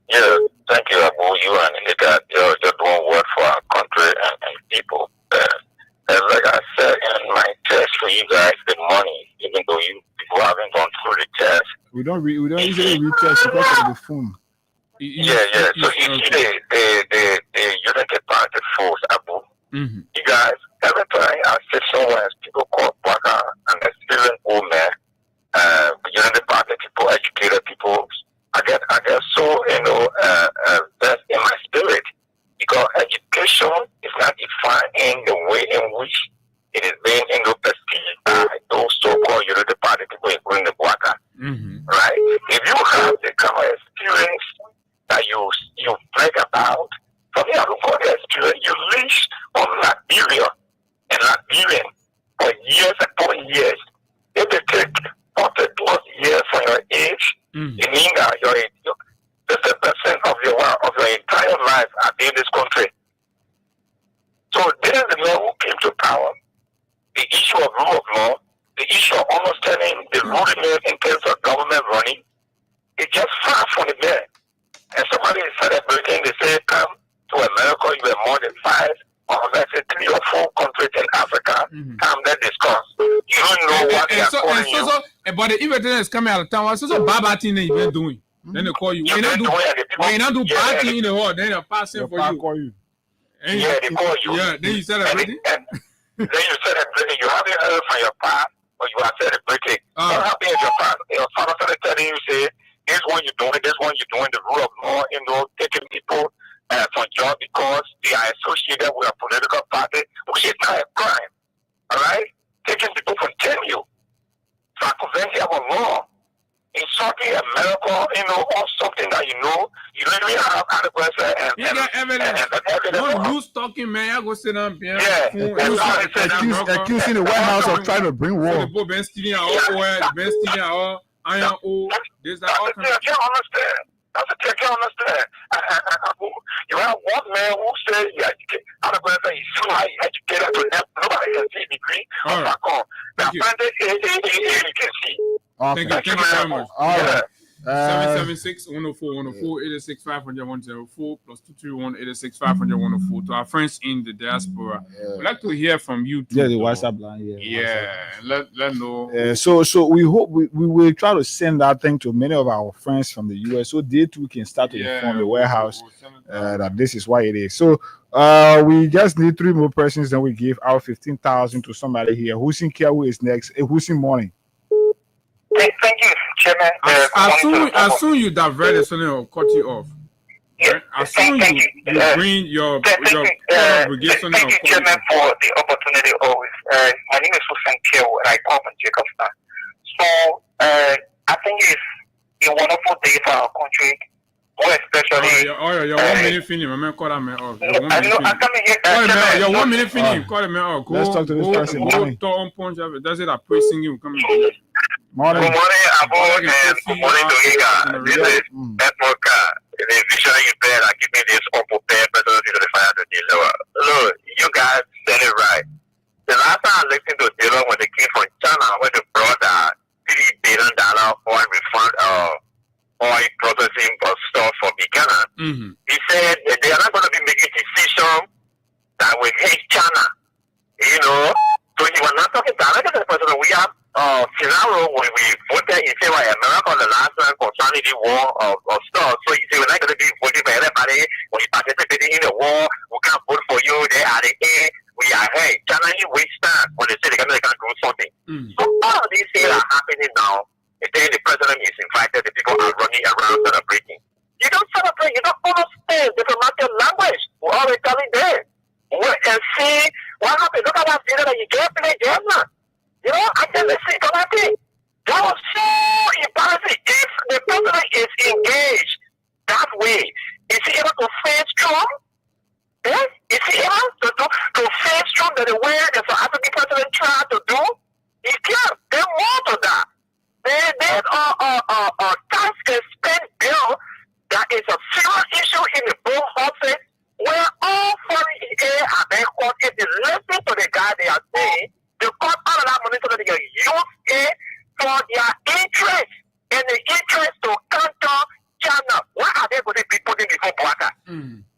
Yeah, thank you, Abu. You and Nika, you're doing work for our country and people. And like I said in my test for you guys, the money, even though you people haven't gone through the test. We don't usually read tests because of the phone. Yeah. So you see the Unity Party force, Abu. Mm-hmm. You guys, every time I see someone, people call Baka and experienced old man, Unity Party people, educated people, I get so that's in my spirit, because education is not defined in the way in which it is being perceived by those so-called Unity Party people, including the Baka. Mm-hmm. Right? If you have the kind of experience that you brag about, for me, I don't call the experience. You lived on Liberia and Liberian for years upon years. If they take 40 plus years from your age, it means that you're 50% of your entire life are in this country. So this is the man who came to power. The issue of rule of law, the issue of understanding the rudiment in terms of government running, it's just far from the man. And somebody is celebrating, they say, come to America, you have more than 5 or let's say 3 or 4 countries in Africa, come there discuss. You don't know what they are calling you. But the invitation is coming out of town. So bad thing that you've been doing. Then they call you. When you not do bad thing in the world, then they're passing for you. And they call you. Yeah, then you celebrating. Then you celebrating. You haven't heard from your past, but you are celebrating. What happened if your past? Your father started telling you, say, this one you're doing, the rule of law, taking people from job because they are associated with a political party, which is not a crime. All right? Taking people from tenure, circumventing our law, insulting America, or something that you literally have adequate and don't use talking, man. I go sit down here. Accusing the White House of trying to bring war. The Ben stealing our iron ore. This that all. I can't understand. I can't understand. You have one man who says he's so high educated to help nobody can see degree. All right. Thank you. You can see. Okay. Thank you very much. All right. 776 104 104 86 500 104 plus 231 86 500 104 to our friends in the diaspora. We'd like to hear from you too. Yeah, the WhatsApp line. Yeah. Let know. So we hope we will try to send that thing to many of our friends from the US so they too can start to inform the warehouse that this is why it is. So we just need 3 more persons, then we give our 15,000 to somebody here. Who's in care? Who is next? Who's in morning? Thank you. Chairman. As soon you divert it, something will cut you off. Right? As soon you bring your brigade, something will cut you Chairman, for the opportunity always. My name is Susan Kiel, and I come from Jacobstown. So, I think it's a wonderful day for our country. More especially. Your 1 minute finish. Remember, call that man off. Your 1 minute finish. Your 1 minute finish. Call the man off. Let's talk to this person. Go on punch. That's it. I pray singing will come in. Morning. Good morning, Abu, and good morning to Higa. This is Network. The visionary in bed are giving this unprepared person to the fire to deal. Look, you guys said it right. The last time I listened to Dylan when they came from China, when they brought $3 billion oil refund, oil processing stuff for Ghana, he said that they are not going to be making decisions that will hate China. You know, so he was not talking directly to the president. We have scenario when we voted in favor of America the last time concerning the war of stuff. So you say we're not going to be voting for everybody. When you participating in the war, we can't vote for you. They are the A. We are hey. China, you waste time when they say they can't do something. So all of these things are happening now. And then the president is invited. The people are running around celebrating. You don't celebrate. You don't understand diplomatic language. We're already telling them. Wait and see what happened. Look at that video that you can't play game now. You know, I can listen to that thing. That was so embarrassing. If the president is engaged that way, is he able to face Trump? Is he able to face Trump the way the South African president tried to do? He can't. They want to that. There's a tax and spend bill that is a serious issue in the both houses where all foreign aid are being caught. If they listen to the guy they are saying, they cut all of that money so that they can use it for their interest and the interest to counter China. Why are they going to be putting before Blacker?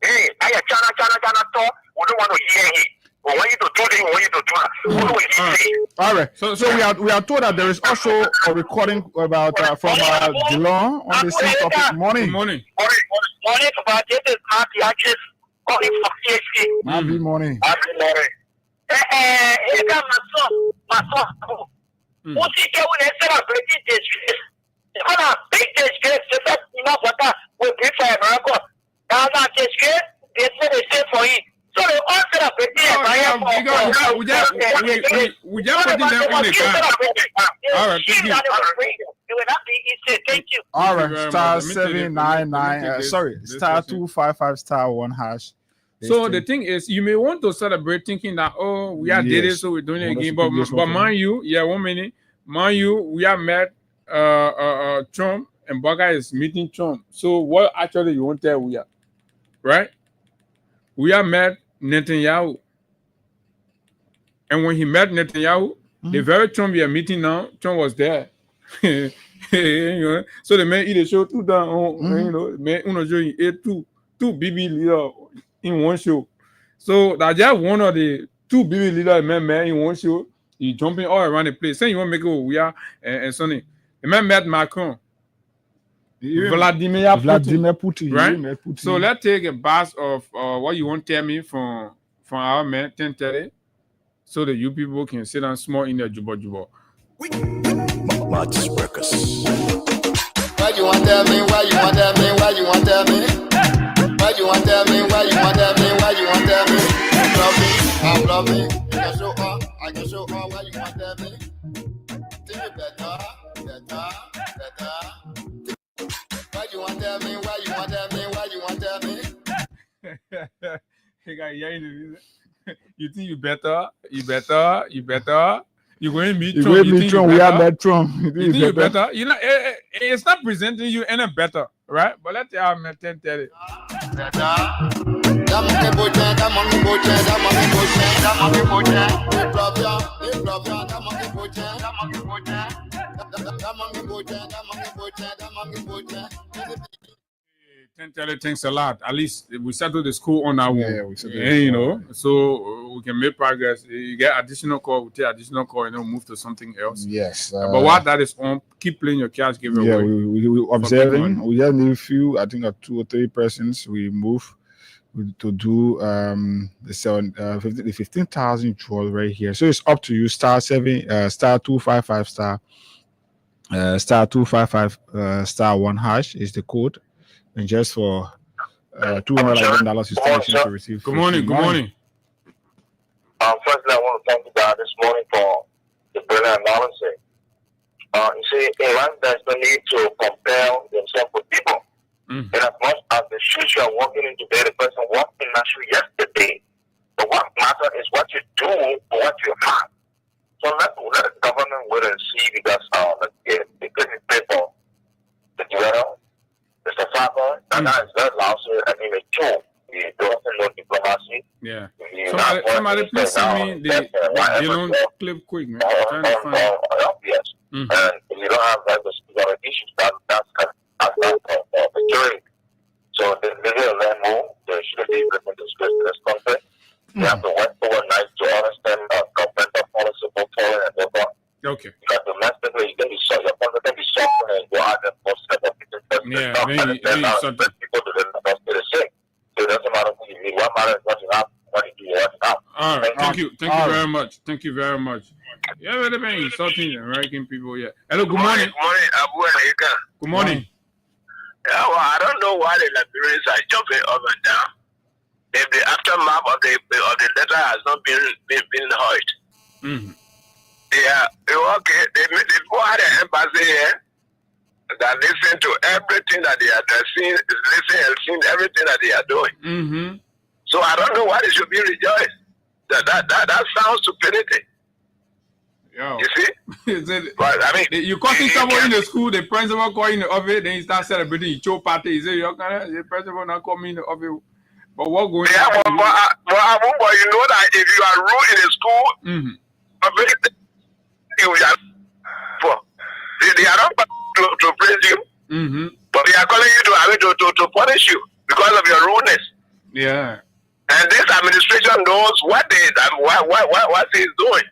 Hey, China talk. We don't want to hear it. We want you to do this. We want you to do that. What do we say? All right. So we are told that there is also a recording about from Delon on the same topic. Morning. Morning. About this is Marty Actress calling from PhD. Happy morning. Happy morning. My son. What he get when they celebrating this? They're gonna big disgrace. The best enough what that will be for America. Now that disgrace, they say they say for it. So they all celebrating. We just putting them in the car. All right, thank you. It will not be easy. Thank you. All right, star 799. Sorry, star 255 star 1 hash. So the thing is, you may want to celebrate thinking that we are did it, so we're doing it again. But mind you, 1 minute, mind you, we have met Trump and Baga is meeting Trump. So what actually you want to tell we are, right? We have met Netanyahu, and when he met Netanyahu, the very Trump we are meeting now, Trump was there. You know? So the man eat a show too down. You know, man, he ate two BB leader in one show. So that just one of the 2 BB leader man in one show. He jumping all around the place. Saying you want to make it we are and Sonny. The man met Macron. Vladimir Putin. Right? So let's take a bus of what you want to tell me from our man 10:30, so that you people can sit down small in their juba. Much workers. Why you want to tell me? Why you want to tell me? Why you want to tell me? Why you want to tell me? Why you want to tell me? Why you want to tell me? I'm loving. I can show up. I can show up. Why you want to tell me? Think it better. Why you want to tell me? Why you want to tell me? Why you want to tell me? You think you better? You going to meet Trump? You meet Trump. We have met Trump. You think you better? You know, it's not presenting you any better, right? But let's say I'm at 10:30. Thanks a lot. At least we settled the school on our own. You know, so we can make progress. You get additional call, we take additional call, and then move to something else. Yes. But while that is on, keep playing your cards. Give it away. We observing. We just need a few. I think 2 or 3 persons. We move to do the 15,000 draw right here. So it's up to you. Star 255 star star 255 star 1 hash is the code, and just for $211 you still have a chance to receive. Good morning. Good morning. Firstly, I want to thank you guys this morning for the brilliant analysis. You see, in life, there's no need to compare themselves with people. And as much as the shoes you are walking in today, the person walked in that shoe yesterday. But what matters is what you do or what you have. So let the government wait and see, because the good paper, the general, Mr. Farmer, and that is very loud. So I mean, the two, the doesn't know diplomacy. Yeah. Somebody please send me the Dylan clip quick, man. I'm trying to find it. Yes. And if you don't have that, the issues that's kind of security. So the legal level, there should be implemented this concept. You have to work overnight to understand governmental policy for foreign and local. Okay. Because domestically, you can be so your content can be softened and go out and post it. Yeah, maybe something. People do the same. So it doesn't matter who you meet. What matters is what you have, what you do, what you have. All right. Thank you. Thank you very much. Thank you very much. Yeah, really been insulting the American people. Yeah. Hello. Good morning. Good morning, Abu Fadigga. Good morning. Yeah, well, I don't know why the Liberians are jumping up and down. If the aftermath of the letter has not been heard. Yeah, okay. They go at the embassy here that listen to everything that they are seeing, listen and seeing everything that they are doing. So I don't know why they should be rejoiced. That sounds stupidity. Yo. You see? But I mean, you caught someone in the school, the principal call in the office, then you start celebrating your show party. You say, the principal not come in the office. But what going on? But you know that if you are rude in the school, they are not to praise you, but they are calling you to punish you because of your rudeness. Yeah. And this administration knows what he's doing.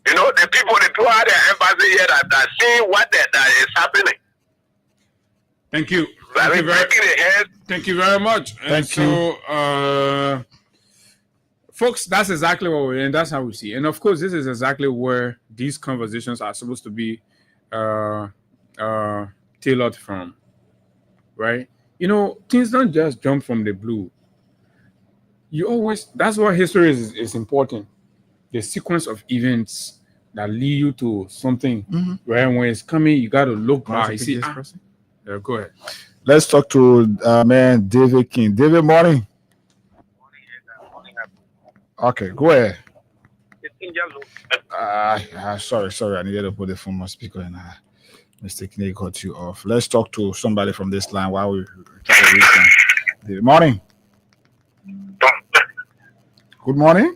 You know, the people at the embassy here that are seeing what that is happening. Thank you. Thank you very much. And so, folks, that's exactly what we're in. That's how we see. And of course, this is exactly where these conversations are supposed to be tailored from, right? You know, things don't just jump from the blue. You always, that's why history is important. The sequence of events that lead you to something, right? When it's coming, you got to look back. You see, go ahead. Let's talk to man David King. David, morning. Okay, go ahead. Sorry. I needed to put the phone on my speaker and I mistakenly cut you off. Let's talk to somebody from this line while we try to reach them. David, morning. Good morning.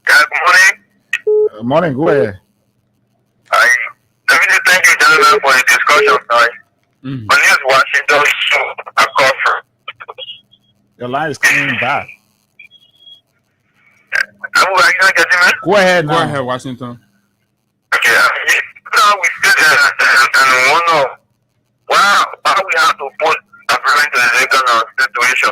Good morning. Morning, go ahead. Let me just thank you, gentlemen, for the discussion. My name is Washington. I call from. Your line is coming back. Go ahead, Washington. Okay, now we sit and wonder why we have to put a parent in a kind of situation.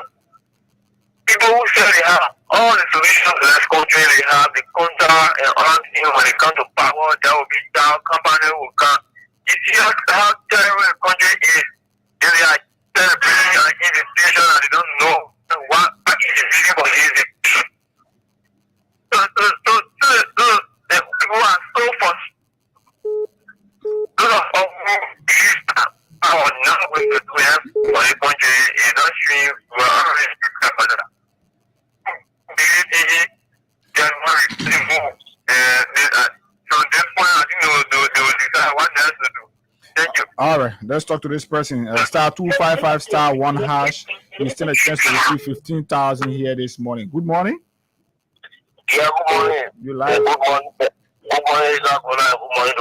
People who say they have all the solutions to this country, they have the contract and all things when it comes to power, there will be down, company will come. You see how terrible the country is. They are celebrating and in the station and they don't know what is the meaning of it. The people are so frustrated. Those of us who believe power now with the plan for the country is not showing we are already prepared for that. All right, let's talk to this person. Star 255 star 1 hash. You still a chance to receive 15,000 here this morning. Good morning. Yeah, good morning. You live. Good morning. Good morning. Good morning.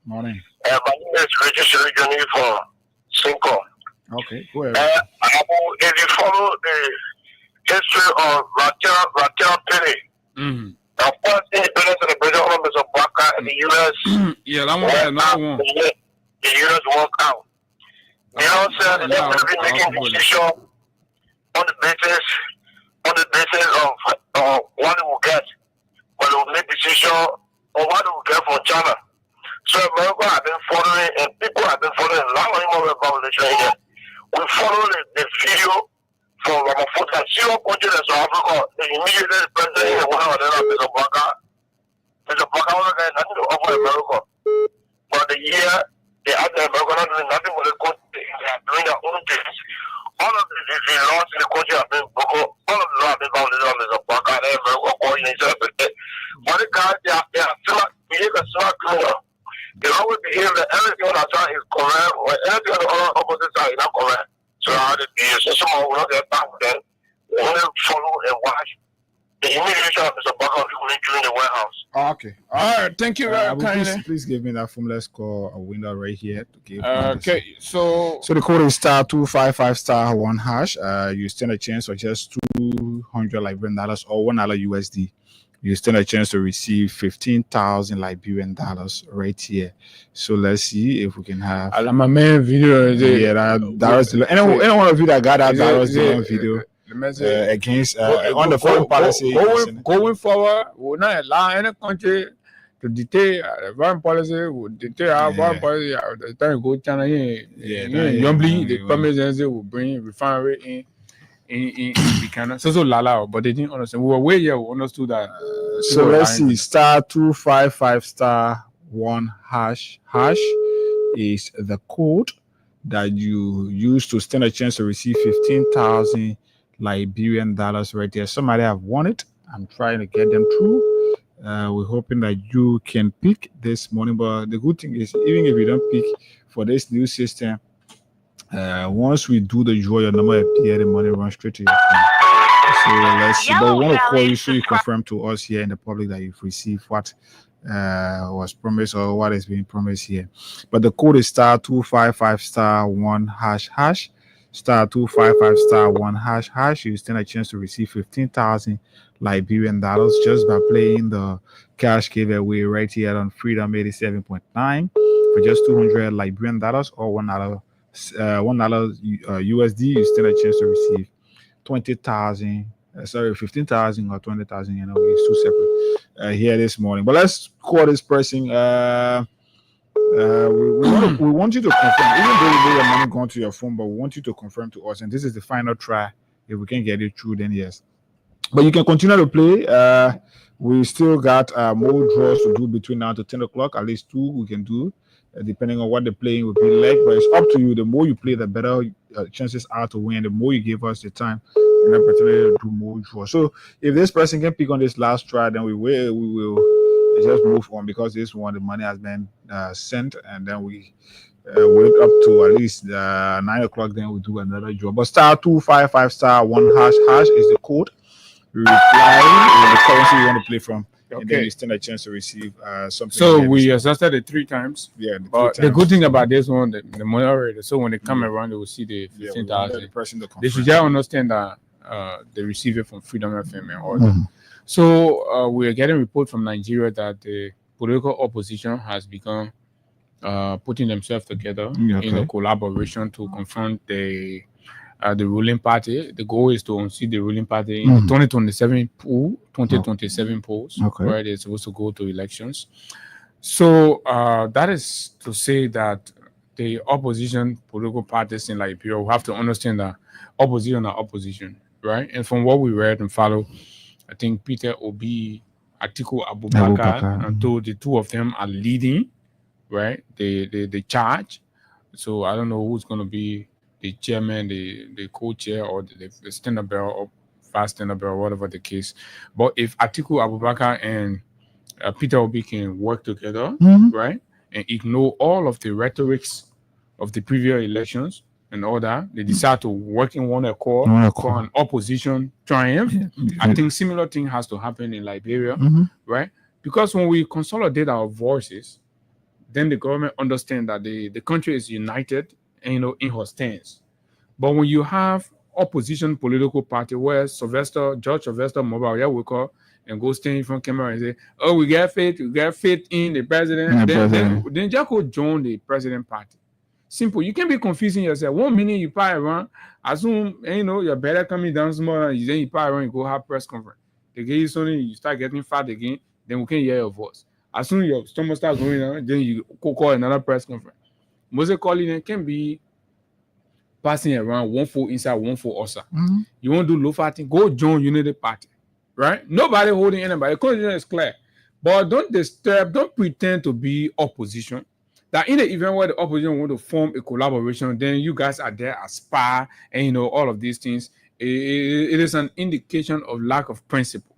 Morning. My name is Registry Journey for Cinco. Okay, go ahead. If you follow the history of Raquel Penny, of course, the independence of the British Olympics of Baka in the U.S. Yeah, that one. The U.S. walk out. They all said that they're going to be making decision on the basis of what they will get, but they will make decision on what they will get from China. So America have been following, and people have been following a lot more population here. We follow the video from Ramaphosa, zero country in South Africa. Immediately the president in one of them, Mr. Baka was nothing to offer America. But the year they had the America not doing nothing with the country, they are doing their own things. All of the laws in the country have been broken. All of the laws have been violated on Mr. Baka and America calling each other. But the guys, they are still smart criminal. They always behave that everything on our side is correct, or everything on the opposite side is not correct. So how did the system will not get back with them? We only follow and watch the immigration of Mr. Baka during the warehouse. Oh, okay. All right, thank you very much. Please give me that form. Let's call a window right here to give. Okay, so the code is *255*1#. You stand a chance for just $200 Liberian dollars or $1 USD. You stand a chance to receive 15,000 Liberian dollars right here. So let's see if we can have. My main video. That was the any one of you that got that was the video against on the foreign policy. Going forward, we'll not allow any country to dictate foreign policy. We'll dictate our foreign policy. The time go China, the promise will bring refinery in Buchanan. So Lala, but they didn't understand. We were way here. We understood that. So let's see. *255*1# is the code that you use to stand a chance to receive 15,000 Liberian dollars right there. Somebody have won it. I'm trying to get them through. We're hoping that you can pick this morning. But the good thing is, even if you don't pick for this new system, once we do the draw, your number appear, the money runs straight to your phone. So let's see. But we want to call you so you confirm to us here in the public that you've received what was promised or what is being promised here. But the code is *255*1#. *255*1#. You stand a chance to receive 15,000 Liberian dollars just by playing the cash giveaway right here on Freedom 87.9 for just $200 Liberian dollars or $1 USD. You stand a chance to receive 15,000 or 20,000. You know, it's two separate here this morning. But let's call this person. We want you to confirm, even though you know your money going to your phone, but we want you to confirm to us. And this is the final try. If we can get it through, then yes. But you can continue to play. We still got more draws to do between now to 10 o'clock. At least 2 we can do. Depending on what the playing will be like, but it's up to you. The more you play, the better chances are to win. The more you give us the time and opportunity to do more draws. So if this person can pick on this last try, then we will just move on, because this one the money has been sent, and then we wait up to at least 9 o'clock. Then we do another draw. But *255*1# is the code. We reply with the currency you want to play from. Okay. And then you stand a chance to receive something. So we adjusted it 3 times. Yeah. The good thing about this one, the money already. So when they come around, they will see the 15,000. They should just understand that they receive it from Freedom FM and all that. So we are getting report from Nigeria that the political opposition has begun putting themselves together in a collaboration to confront the ruling party. The goal is to unseat the ruling party in the 2027 polls, where they're supposed to go to elections. So that is to say that the opposition political parties in Liberia will have to understand that opposition are opposition, right? And from what we read and follow, I think Peter Obi, Atiku Abubakar, and the two of them are leading, right? The charge. So I don't know who's going to be the chairman, the co-chair, or the stand-up bearer, or fast stand-up bearer, whatever the case. But if Atiku Abubakar and Peter Obi can work together, right, and ignore all of the rhetorics of the previous elections and all that, they decide to work in one accord for an opposition triumph. I think similar thing has to happen in Liberia, right? Because when we consolidate our voices, then the government understands that the country is united and, in her stance. But when you have opposition political party where George Sylvester Mobile will call and go stand in front of camera and say, "Oh, we got faith in the president," then Jacko join the president party. Simple. You can't be confusing yourself. 1 minute you probably run, assume you're better coming down small, and then you probably run and go have press conference. They get you something, you start getting fat again, then we can hear your voice. As soon as your stomach starts going on, then you go call another press conference. Moses calling can be passing around one foot inside, one foot outside. You want to do low fighting? Go join Unity Party, right? Nobody holding anybody. The constitution is clear, but don't disturb. Don't pretend to be opposition. That in the event where the opposition want to form a collaboration, then you guys are there as spy, and all of these things. It is an indication of lack of principle.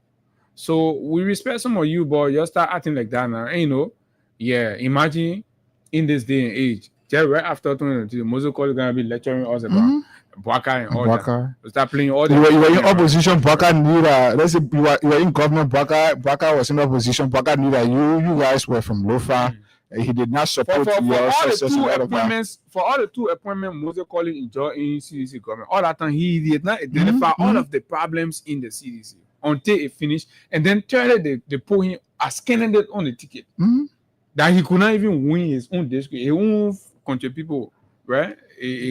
So we respect some of you, but you start acting like that now. And imagine in this day and age, just right after 2022, Moses Cole is gonna be lecturing us about Bwaka and all that. We start playing all the. You were in opposition. Bwaka knew that. Let's say you were in government. Bwaka was in opposition. Bwaka knew that you guys were from Lofa. He did not support your success. For all the two appointments, Moses Cole enjoyed in CDC government. All that time, he did not identify all of the problems in the CDC until it finished, and then thirdly, they put him as candidate on the ticket. That he could not even win his own district. He won't country people, right?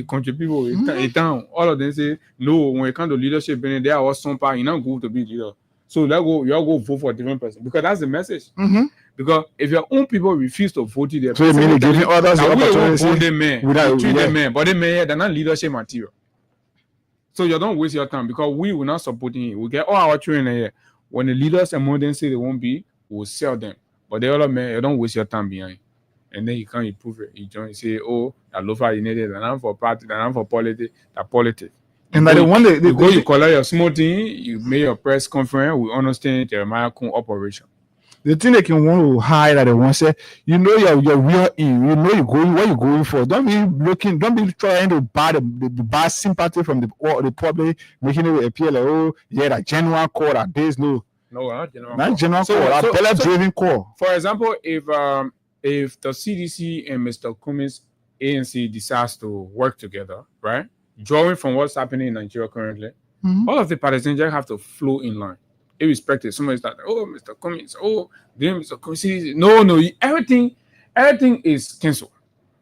Country people, a town. All of them say no. When it comes to leadership, they are all some part. You're not going to be leader. So you all go vote for a different person because that's the message. Because if your own people refuse to vote you, they're giving others the opportunity. But they they're not leadership material. So you don't waste your time because we will not support you. We get all our children here. When the leaders among them say they won't be, we'll sell them. But the other men, you don't waste your time behind. And then you can't improve it. You join, say, oh, that Lofa United, and I'm for party, and I'm for politics, that politics. And that you collect your small thing, you make your press conference, we understand Jeremiah Kun operation. The thing they can want to hide that they want to say, your real in, you're going where you're going for. Don't be trying to buy the sympathy from the public, making it appear like, oh, yeah, that genuine call that there's no. No, not general call, a ballot-driven call. For example, if the CDC and Mr. Cummings ANC decides to work together, right? Drawing from what's happening in Nigeria currently, all of the partisans just have to flow in line. Irrespective, somebody's like, oh, Mr. Cummings, oh, then Mr. Cummings. No, everything is cancelled.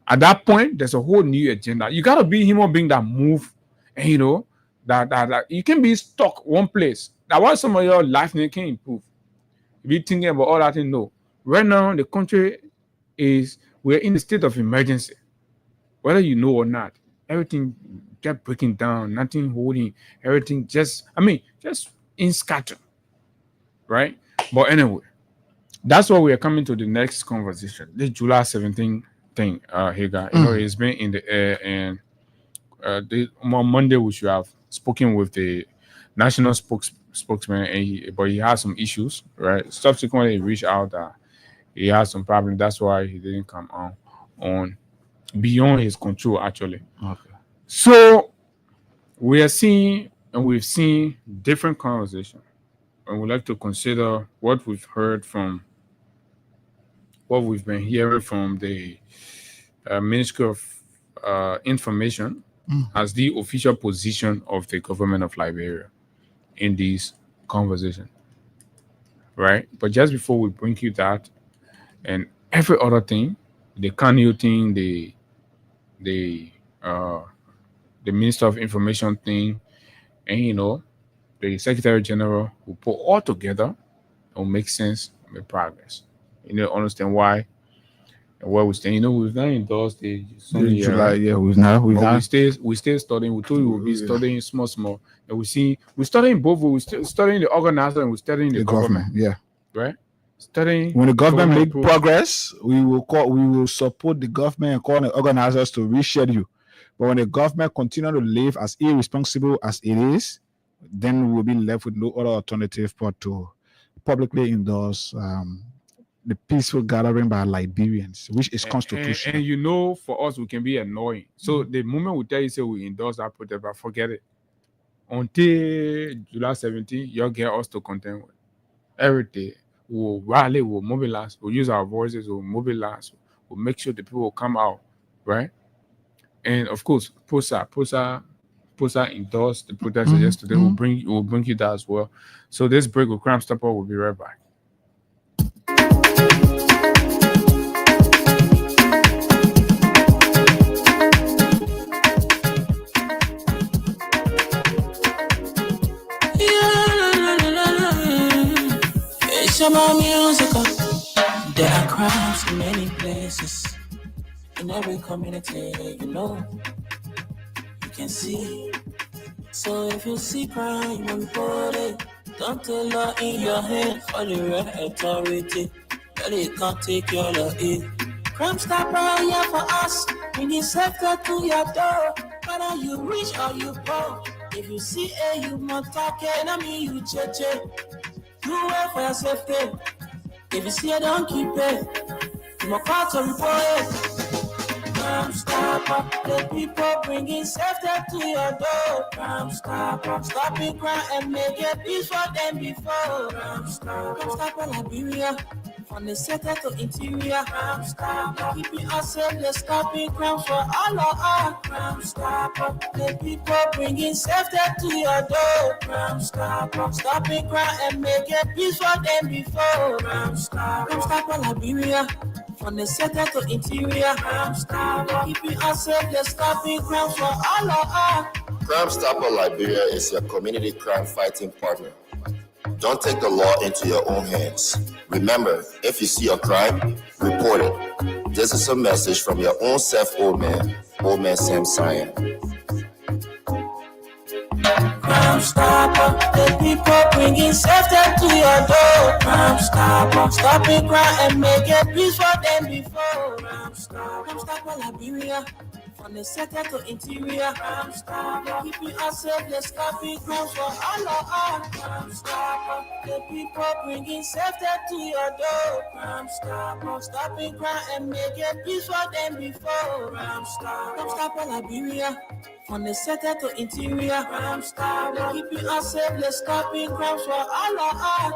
At that point, there's a whole new agenda. You gotta be human being that move, and that you can be stuck one place. That's why some of your life can improve. If you're thinking about all that, no. Right now, the country we're in a state of emergency. Whether you know or not, everything kept breaking down, nothing holding, everything just in scatter. Right? But anyway, that's why we are coming to the next conversation. This July 17th thing, Hagar. It's been in the air, and on Monday we should have spoken with the national spokesman, but he had some issues, right? Subsequently, he reached out that he had some problems. That's why he didn't come on beyond his control, actually. Okay. So we've seen different conversations, and we'd like to consider what we've heard from, what we've been hearing from the Ministry of Information as the official position of the government of Liberia in these conversations, right? But just before we bring you that and every other thing, the Kanye thing, the Minister of Information thing, and the Secretary General will put all together and will make sense and make progress. Understand why and where we stand. We've not endorsed the July. We stay studying. We told you we'll be studying small, and we're studying both. We're studying the organizer and we're studying the government. Yeah, right. Studying when the government make progress, we will support the government and call the organizers to reschedule. But when the government continue to live as irresponsible as it is, then we will be left with no other alternative but to publicly endorse the peaceful gathering by Liberians, which is constitutional. And for us, we can be annoying. So the moment we tell you, say we endorse that protest, but forget it. Until July 17th, you'll get us to contend with. Every day, we'll rally, we'll mobilize, we'll use our voices, we'll mobilize, we'll make sure the people will come out, right? And of course, POSA endorsed the protest yesterday. We'll bring you that as well. So this break with Crime Stopper will be right back. It's about music. The crimes in many places, in every community, you can see. So if you see crime, report it. Don't take law in your hand for the right authority. Really can't take your law in. Crime stopper here for us. Bring the safety to your door. Whether you rich or you poor. If you see a you must talk enemy, you cheche. Do well for your safety. If you see a don't keep it. You must call to report it. Crime stopper, the people bringing safety to your door. Crime stopper, stopping crime and make it peace for them before. Crime stopper, Liberia, from the center to interior. Crime stopper, keeping us safe, let's stopping crime for all of us. Crime stopper, the people bringing safety to your door. Crime stopper, stopping crime and make it peace for them before. Crime stopper, Liberia. From the center to interior, Crime Stopper, keeping us safe, let's stopping crime for all of us. Crime Stopper Liberia is your community crime fighting partner. Don't take the law into your own hands. Remember, if you see a crime, report it. This is a message from your own self, old man Sam Cyan. Crime Stopper, the people bringing safety to your door. Crime Stopper, stopping crime and make it peace for them before. Crime Stopper, Liberia, from the center to interior. Crime Stopper, keeping us safe, let's stopping crime for all of us. Crime Stopper, the people bringing safety to your door. Crime Stopper, stopping crime and make it peace for them before. Crime Stopper, Liberia. From the center to interior, Crime Stopper, keeping us safe, let's stopping crime for all of us.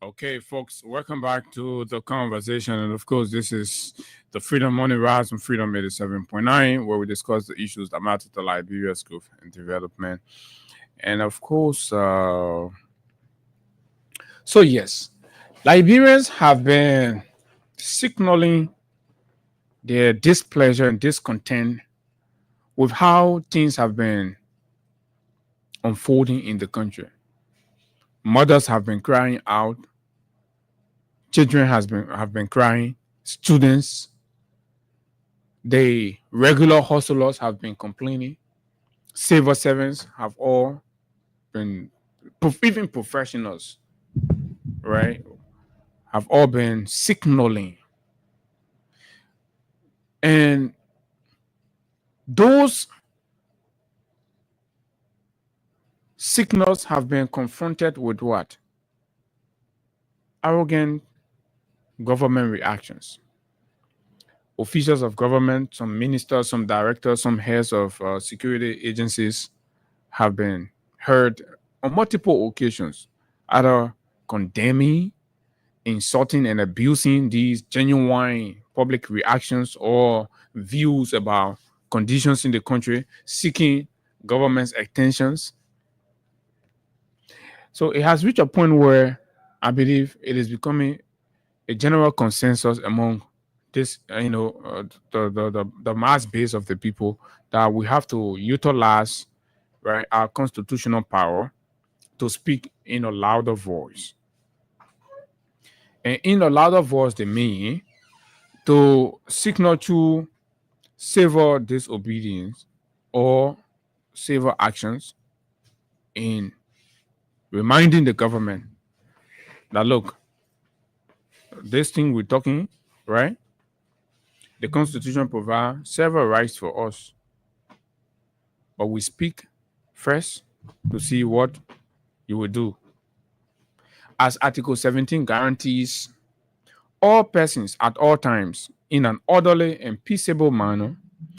Okay, folks, welcome back to the conversation. And of course, this is the Freedom Money Rise and Freedom 87.9, where we discuss the issues that matter to Liberia's growth and development. And of course, so yes, Liberians have been signaling their displeasure and discontent with how things have been unfolding in the country. Mothers have been crying out. Children have been crying. Students, the regular hustlers have been complaining. Civil servants have all been, even professionals, right, have all been signaling. And those signals have been confronted with what? Arrogant government reactions. Officials of government, some ministers, some directors, some heads of security agencies have been heard on multiple occasions, either condemning, insulting, and abusing these genuine public reactions or views about conditions in the country, seeking government's attentions. So it has reached a point where I believe it is becoming a general consensus among this, the mass base of the people, that we have to utilize, right, our constitutional power to speak in a louder voice. And in a louder voice, they mean to signal to civil disobedience or civil actions in reminding the government that, look, this thing we're talking, right? The Constitution provides several rights for us, but we speak first to see what you will do. As Article 17 guarantees, all persons at all times in an orderly and peaceable manner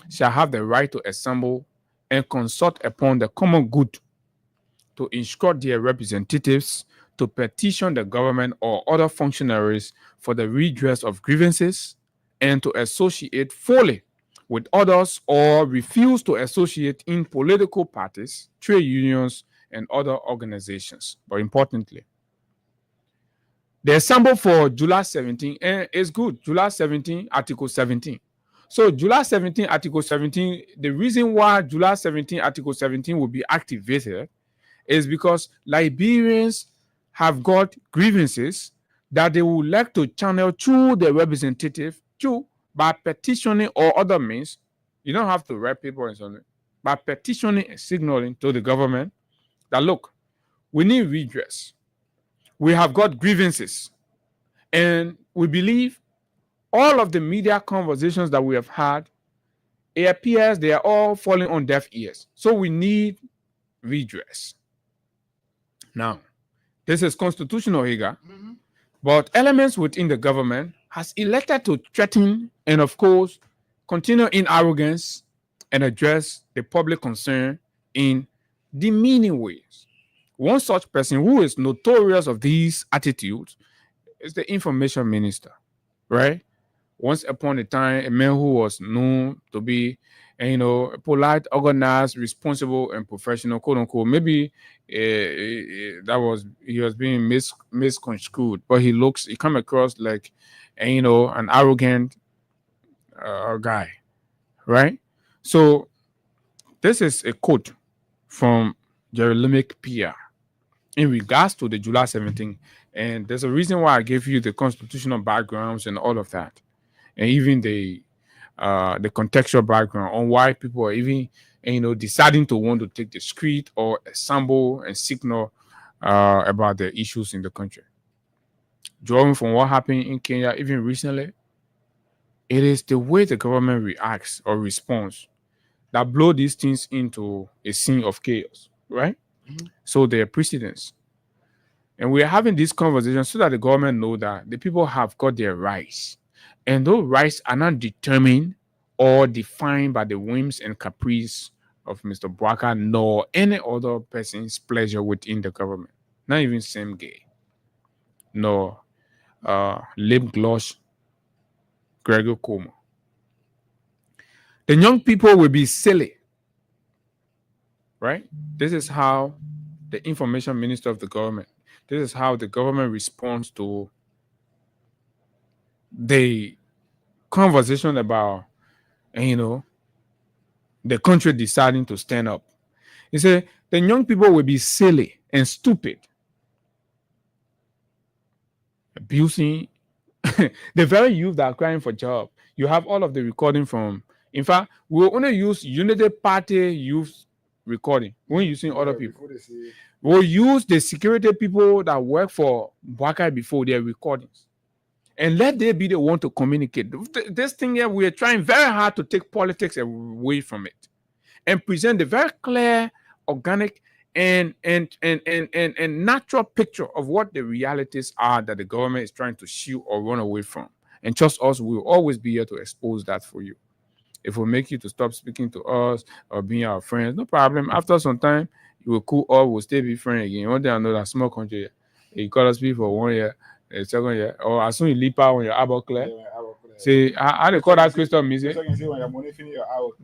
shall have the right to assemble and consult upon the common good, to instruct their representatives, to petition the government or other functionaries for the redress of grievances, and to associate fully with others or refuse to associate in political parties, trade unions, and other organizations. But importantly, the assemble for July 17 is good. July 17, Article 17. So July 17, Article 17, the reason why July 17, Article 17 will be activated is because Liberians have got grievances that they would like to channel through their representative by petitioning or other means. You don't have to write people and something. By petitioning and signaling to the government that, look, we need redress. We have got grievances. And we believe all of the media conversations that we have had, it appears they are all falling on deaf ears. So we need redress. Now, this is constitutional, Higa. But elements within the government has elected to threaten and, of course, continue in arrogance and address the public concern in demeaning ways. One such person who is notorious of these attitudes is the information minister, right? Once upon a time, a man who was known to be, polite, organized, responsible, and professional, quote unquote. Maybe he was being misconstrued, but he come across like, an arrogant guy, right? So this is a quote from Jeremic PR in regards to the July 17th. And there's a reason why I gave you the constitutional backgrounds and all of that, and even the contextual background on why people are even, deciding to want to take the street or assemble and signal about the issues in the country. Drawing from what happened in Kenya even recently, it is the way the government reacts or responds that blow these things into a scene of chaos, right? So there are precedents. And we are having this conversation so that the government know that the people have got their rights. And those rights are not determined or defined by the whims and caprice of Mr. Bwaka nor any other person's pleasure within the government. Not even same gay, nor lip gloss Gregor Como. The young people will be silly, right? This is how the information minister of the government, this is how the government responds to the conversation about, the country deciding to stand up. He said, the young people will be silly and stupid, abusing the very youth that are crying for job. You have all of the recording from, in fact, we'll only use Unity Party youth recording when using other people. We'll use the security people that work for Bwaka before their recordings. And let they be the one to communicate. This thing here, we are trying very hard to take politics away from it and present the very clear, organic, and natural picture of what the realities are that the government is trying to shield or run away from. And trust us, we will always be here to expose that for you. If we make you to stop speaking to us or being our friends, no problem. After some time, you will cool up, we'll still be friends again. One day I know that small country, you call us people for 1 year, a second year, or as soon as you leap out when you're about clear. Say, how they call that Christian music?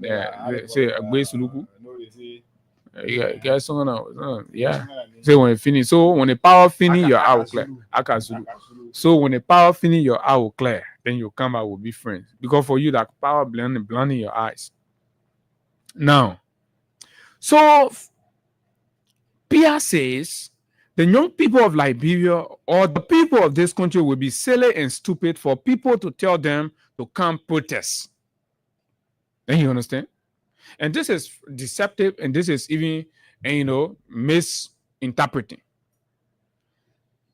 Yeah, say, a great suluku. Yeah, say when you finish. So when the power finish, your eye will clear. So when the power finish, your eye will clear. Then you come out, will be friends. Because for you, that power blinding your eyes. Now, so Pia says the young people of Liberia or the people of this country will be silly and stupid for people to tell them to come protest. Then you understand? And this is deceptive, and this is even, misinterpreting.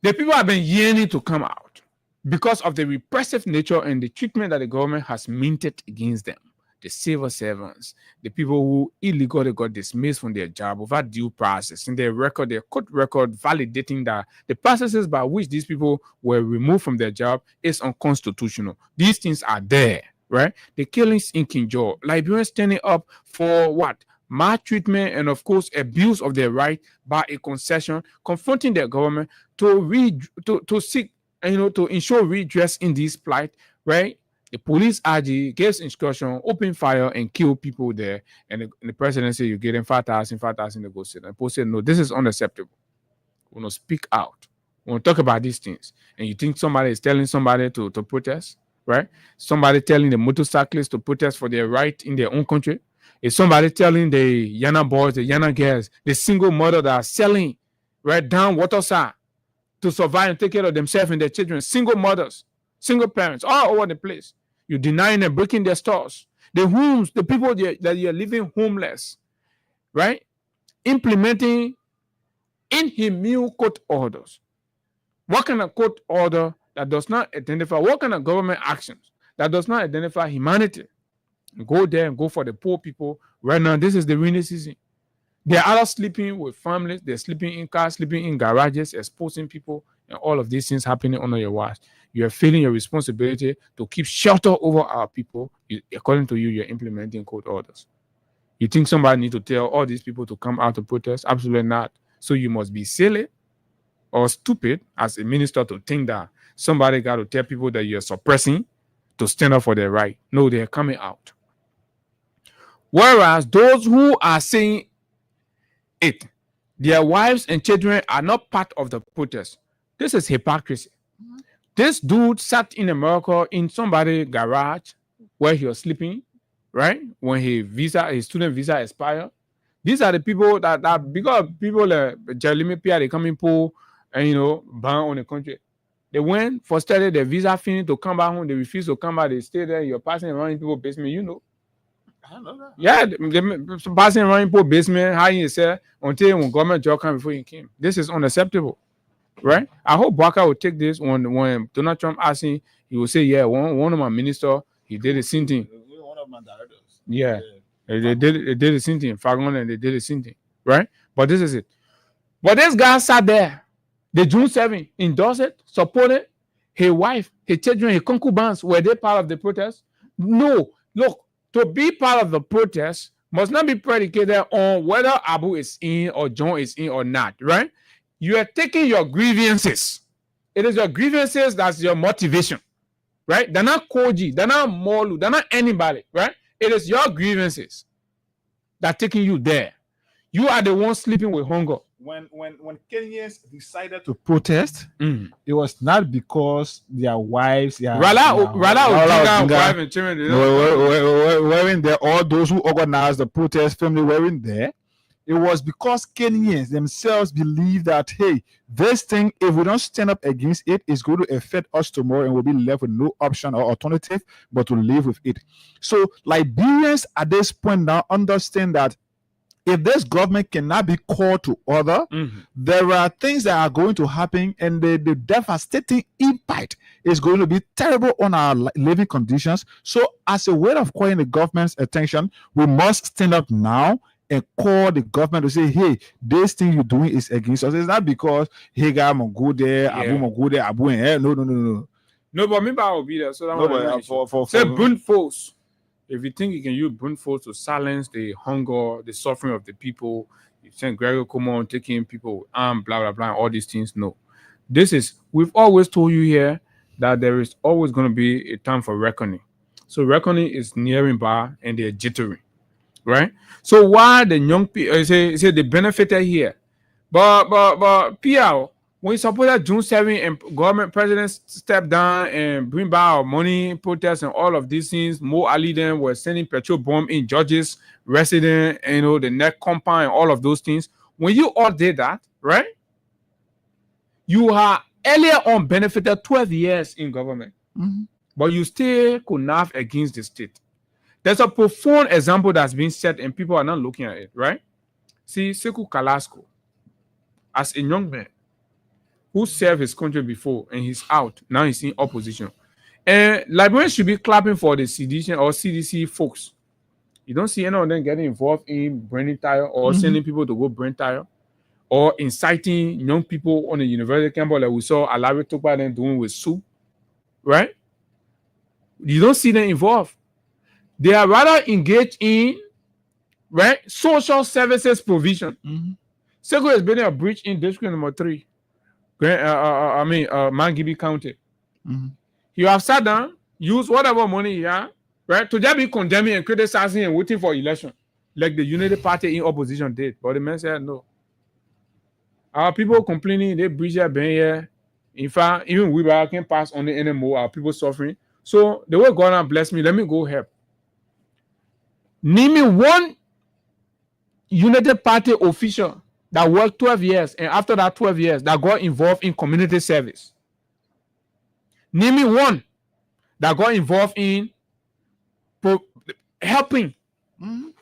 The people have been yearning to come out because of the repressive nature and the treatment that the government has minted against them. The civil servants, the people who illegally got dismissed from their job without due process, and their court record validating that the processes by which these people were removed from their job is unconstitutional. These things are there, right? The killings in Kinjo, Liberians standing up for what? Maltreatment and, of course, abuse of their right by a concession, confronting their government to seek, to ensure redress in this plight, right? The police RG gives instruction, open fire, and kill people there. And the president said, you're getting 5,000 to go sit. And people said, no, this is unacceptable. We want to speak out. We want to talk about these things. And you think somebody is telling somebody to protest, right? Somebody telling the motorcyclists to protest for their right in their own country? Is somebody telling the Yana boys, the Yana girls, the single mother that are selling right down Waterside to survive and take care of themselves and their children, single mothers, single parents, all over the place. You're denying them, breaking their stores. The homes, the people that you're living homeless, right? Implementing inhumane court orders. What kind of court order that does not identify, what kind of government actions that does not identify humanity? Go there and go for the poor people. Right now, this is the rainy season. They're either sleeping with families, they're sleeping in cars, sleeping in garages, exposing people, and all of these things happening under your watch. You are feeling your responsibility to keep shelter over our people. According to you, you're implementing court orders. You think somebody needs to tell all these people to come out to protest? Absolutely not. So you must be silly or stupid as a minister to think that somebody got to tell people that you're suppressing to stand up for their right. No, they're coming out. Whereas those who are saying it, their wives and children are not part of the protest. This is hypocrisy. This dude sat in America in somebody's garage where he was sleeping, right? When his student visa expired. These are the people that because people like Jeremy Pierre, they come in pool and ban on the country. They went for study, their visa finished to come back home, they refuse to come back, they stay there, you're passing around in people's basement, I know that. Yeah, they passing around in people's basement, how you say, until when government job come before you came. This is unacceptable, right? I hope Baka will take this when Donald Trump asked him, he will say, yeah, one of my ministers, he did the same thing. One of my directors. Yeah. They did the same thing. Fagon and they did the same thing, right? But this is it. But this guy sat there, the June 7th, endorsed it, supported his wife, his children, his concubines. Were they part of the protest? No. Look, to be part of the protest must not be predicated on whether Abu is in or John is in or not, right? You are taking your grievances. It is your grievances that's your motivation, right? They're not Koji, they're not Molu, they're not anybody, right? It is your grievances that taking you there. You are the one sleeping with hunger. When Kenyans decided to protest, it was not because their wives, wearing there, all those who organized the protest, family wearing there. It was because Kenyans themselves believe that, hey, this thing, if we don't stand up against it, it's going to affect us tomorrow and we'll be left with no option or alternative but to live with it. So Liberians at this point now understand that if this government cannot be called to order, there are things that are going to happen, and the devastating impact is going to be terrible on our living conditions. So as a way of calling the government's attention, we must stand up now and call the government to say, hey, this thing you're doing is against us. It's not because, hey, guy, I'm going to go there, Abu, I'm going to go there, Abu, no. No, but maybe I will be there. So that say brute force. If you think you can use brute force to silence the hunger, the suffering of the people, you send Gregor Common taking people with arms, blah, blah, blah, all these things. No. We've always told you here that there is always going to be a time for reckoning. So reckoning is nearing by and they're jittery, right? So why the young people say they benefited here? But PR, when you support that June 7 and government presidents step down and bring back our money, protests, and all of these things, Mo Ali then were sending petrol bomb in George's residence, the neck compound, and all of those things. When you all did that, right? You are earlier on benefited 12 years in government, but you still could not against the state. There's a profound example that's been set, and people are not looking at it, right? See, Sekou Kalasko, as a young man, who served his country before and he's out. Now he's in opposition. And Liberians should be clapping for the sedition or CDC folks. You don't see any of them getting involved in burning tire or sending people to go burn tire or inciting young people on the university campus like we saw Alawi Tokpa them doing with soup, right? You don't see them involved. They are rather engaged in, right, social services provision. Sekou is building a bridge in district number 3. Mangibi County. You have sat down, use whatever money you have, right, to just be condemning and criticizing and waiting for election, like the Unity Party in opposition did. But the man said no. Our people complaining, they breach their ban here. In fact, even we can't pass on it anymore. Our people suffering. So the way God bless me, let me go help. Name me one United Party official that worked 12 years, and after that 12 years, that got involved in community service? Name me one that got involved in helping.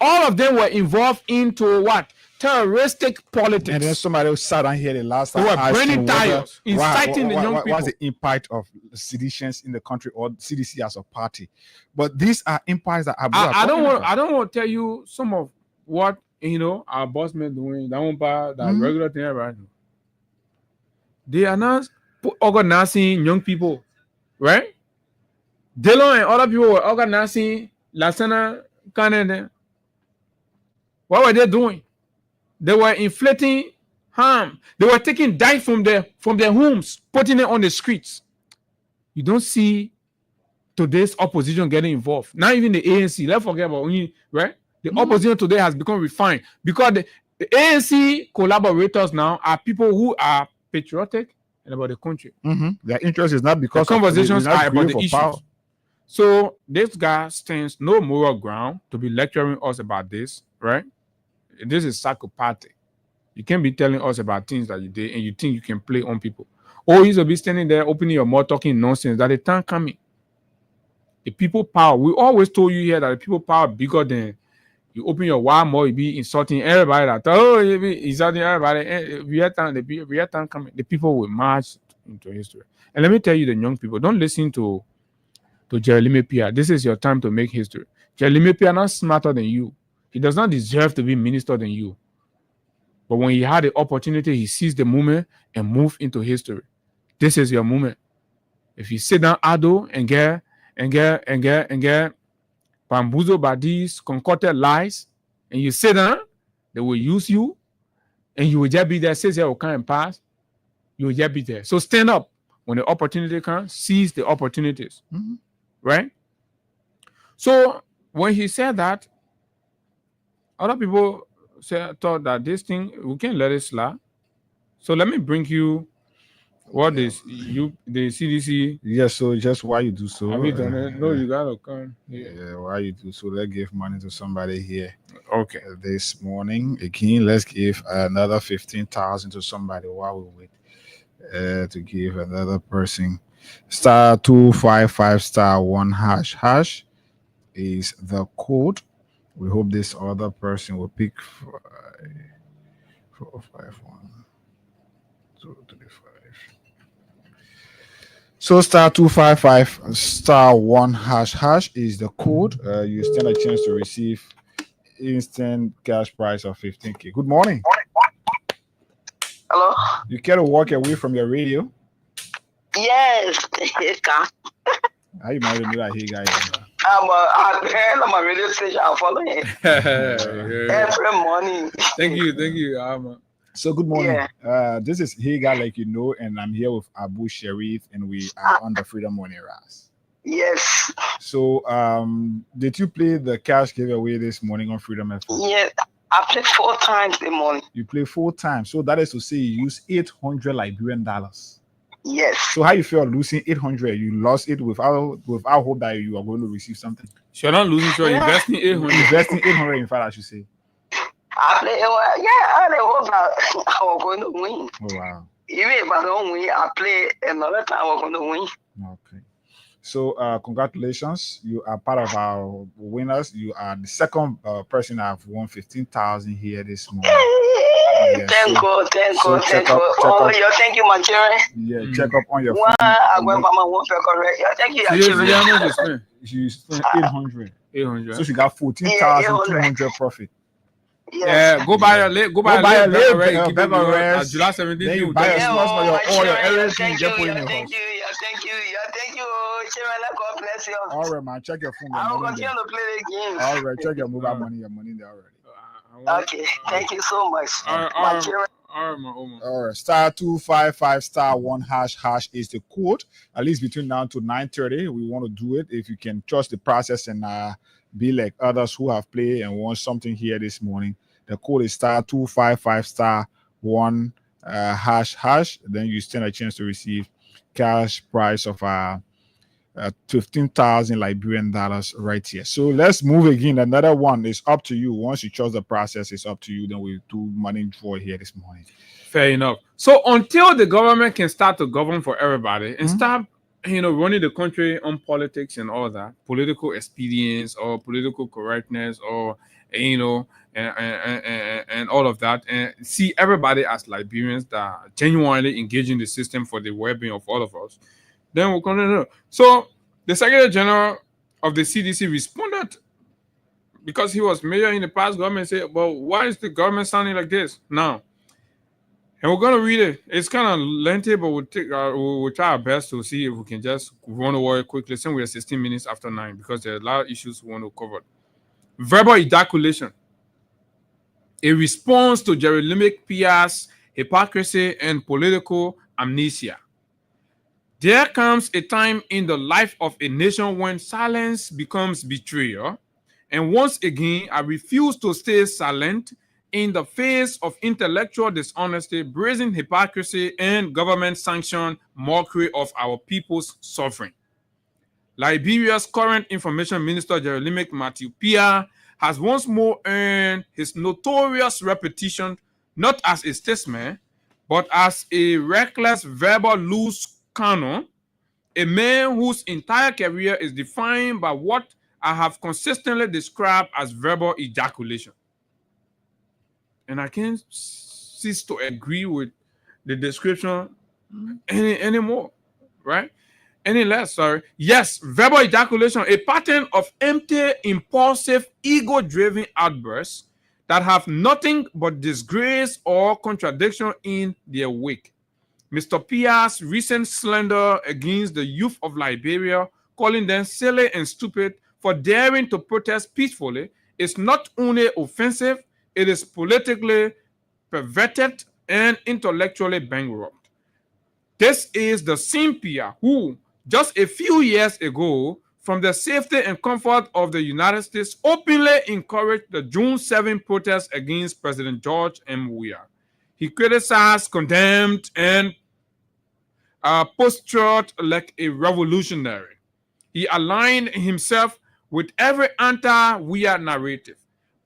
All of them were involved into what? Terroristic politics. And then somebody sat down here the last They time. were burning tires, inciting the young people. What's the impact of seditions in the country or CDC as a party? But these are impacts that I don't want to tell you some of what our boss men doing. That one part, that regular thing right now. They are not organizing young people, right? Delon and other people were organizing Lasana Canada. What were they doing? They were inflicting harm. They were taking dye from their homes, putting it on the streets. You don't see today's opposition getting involved. Not even the ANC. Let's forget about right? The opposition today has become refined because the ANC collaborators now are people who are patriotic and about the country. Their interest is not because the conversations are about the issues. Power. So this guy stands no moral ground to be lecturing us about this, right? This is psychopathic. You can't be telling us about things that you did and you think you can play on people. Or he's to be standing there opening your mouth talking nonsense that the time coming. The people power. We always told you here that the people power bigger than you open your wide mouth, you be insulting everybody. You be insulting everybody. And the time coming, the people will march into history. And let me tell you, the young people, don't listen to Jeremy Pia. This is your time to make history. Jeremy Pia not smarter than you. He does not deserve to be minister than you. But when he had the opportunity, he seized the moment and moved into history. This is your moment. If you sit down idle and get bamboozled by these concocted lies, and you sit down, they will use you, and you will just be there. Says will come and pass. You will just be there. So stand up when the opportunity comes. Seize the opportunities, right? So when he said that, other people thought that this thing we can't let it slide. So let me bring you what is the CDC. Yes, so just why you do so. Have you done it? No, you gotta come. Yeah, why you do so. Let's give money to somebody here. Okay. This morning. Again, let's give another 15,000 to somebody while we wait. To give another person. *255*1# hash is the code. We hope this other person will pick 451-235. So *255*1# is the code. You stand a chance to receive instant cash prize of 15K. Good morning. Hello. You care to walk away from your radio? Yes. How you might know that he guy? I'm a radio station. I'm following it every morning. Thank you. So good morning. Yeah. This is Higa, like you know, and I'm here with Abu Sharif, and we are on the Freedom Morning Ras. Yes. So did you play the cash giveaway this morning on Freedom FM? Yes, I played 4 times this morning. You played 4 times. So that is to say you use 800 Liberian dollars. Yes. So how you feel losing 800? You lost it without hope that you are going to receive something. So you're not losing, so you're investing 800. Investing 800 in fact, I should say. I hope that I was going to win. Oh wow. Even if I don't win, I play another time I was going to win. Okay. So congratulations. You are part of our winners. You are the second person that have won 15,000 here this morning. Yeah, thank God. Thank you, my children. Yeah, check up on your phone. I went by my one correct. Yeah, thank you, children. You spent 800. 800. So she got 14,200 profit. Yes. Yeah, go buy a late. Go buy a late. July 17th. Then you buy a small for your oil, everything. Thank you. Thank you. Children, God bless you. All right, man. Check your phone. I will continue to play the game. All right, check your mobile money. Your money there already. Okay, thank you so much. All right, *255*1# is the code. At least between now to 9:30, we want to do it. If you can trust the process and be like others who have played and won something here this morning, the code is *255*1##. Then you stand a chance to receive cash prize of $15,000 Liberian dollars right here. So let's move again. Another one is up to you. Once you trust the process, it's up to you. Then we do money draw here this morning. Fair enough. So until the government can start to govern for everybody and start, running the country on politics and all that, political expedience or political correctness or, and all of that, and see everybody as Liberians that are genuinely engaging the system for the well-being of all of us, then we'll continue. So the Secretary General of the CDC responded because he was mayor in the past government, said, well, why is the government sounding like this now? And we're going to read it. It's kind of lengthy, but we'll try our best to see if we can just run over it quickly. Since we are 16 minutes after 9, because there are a lot of issues we want to cover. Verbal ejaculation. A response to Jeremic Pia's hypocrisy and political amnesia. There comes a time in the life of a nation when silence becomes betrayal. And once again, I refuse to stay silent in the face of intellectual dishonesty, brazen hypocrisy, and government-sanctioned mockery of our people's suffering. Liberia's current information minister, Jeremic Matthew Pia, has once more earned his notorious reputation, not as a statesman, but as a reckless verbal loose cannon, a man whose entire career is defined by what I have consistently described as verbal ejaculation. And I can't cease to agree with the description anymore, right? Any less, sorry. Yes, verbal ejaculation, a pattern of empty, impulsive, ego-driven outbursts that have nothing but disgrace or contradiction in their wake. Mr. Pia's recent slander against the youth of Liberia, calling them silly and stupid for daring to protest peacefully, is not only offensive, it is politically perverted and intellectually bankrupt. This is the same Pia who, just a few years ago, from the safety and comfort of the United States, openly encouraged the June 7 protests against President George M. Weah. He criticized, condemned, and postured like a revolutionary. He aligned himself with every anti-Weah narrative,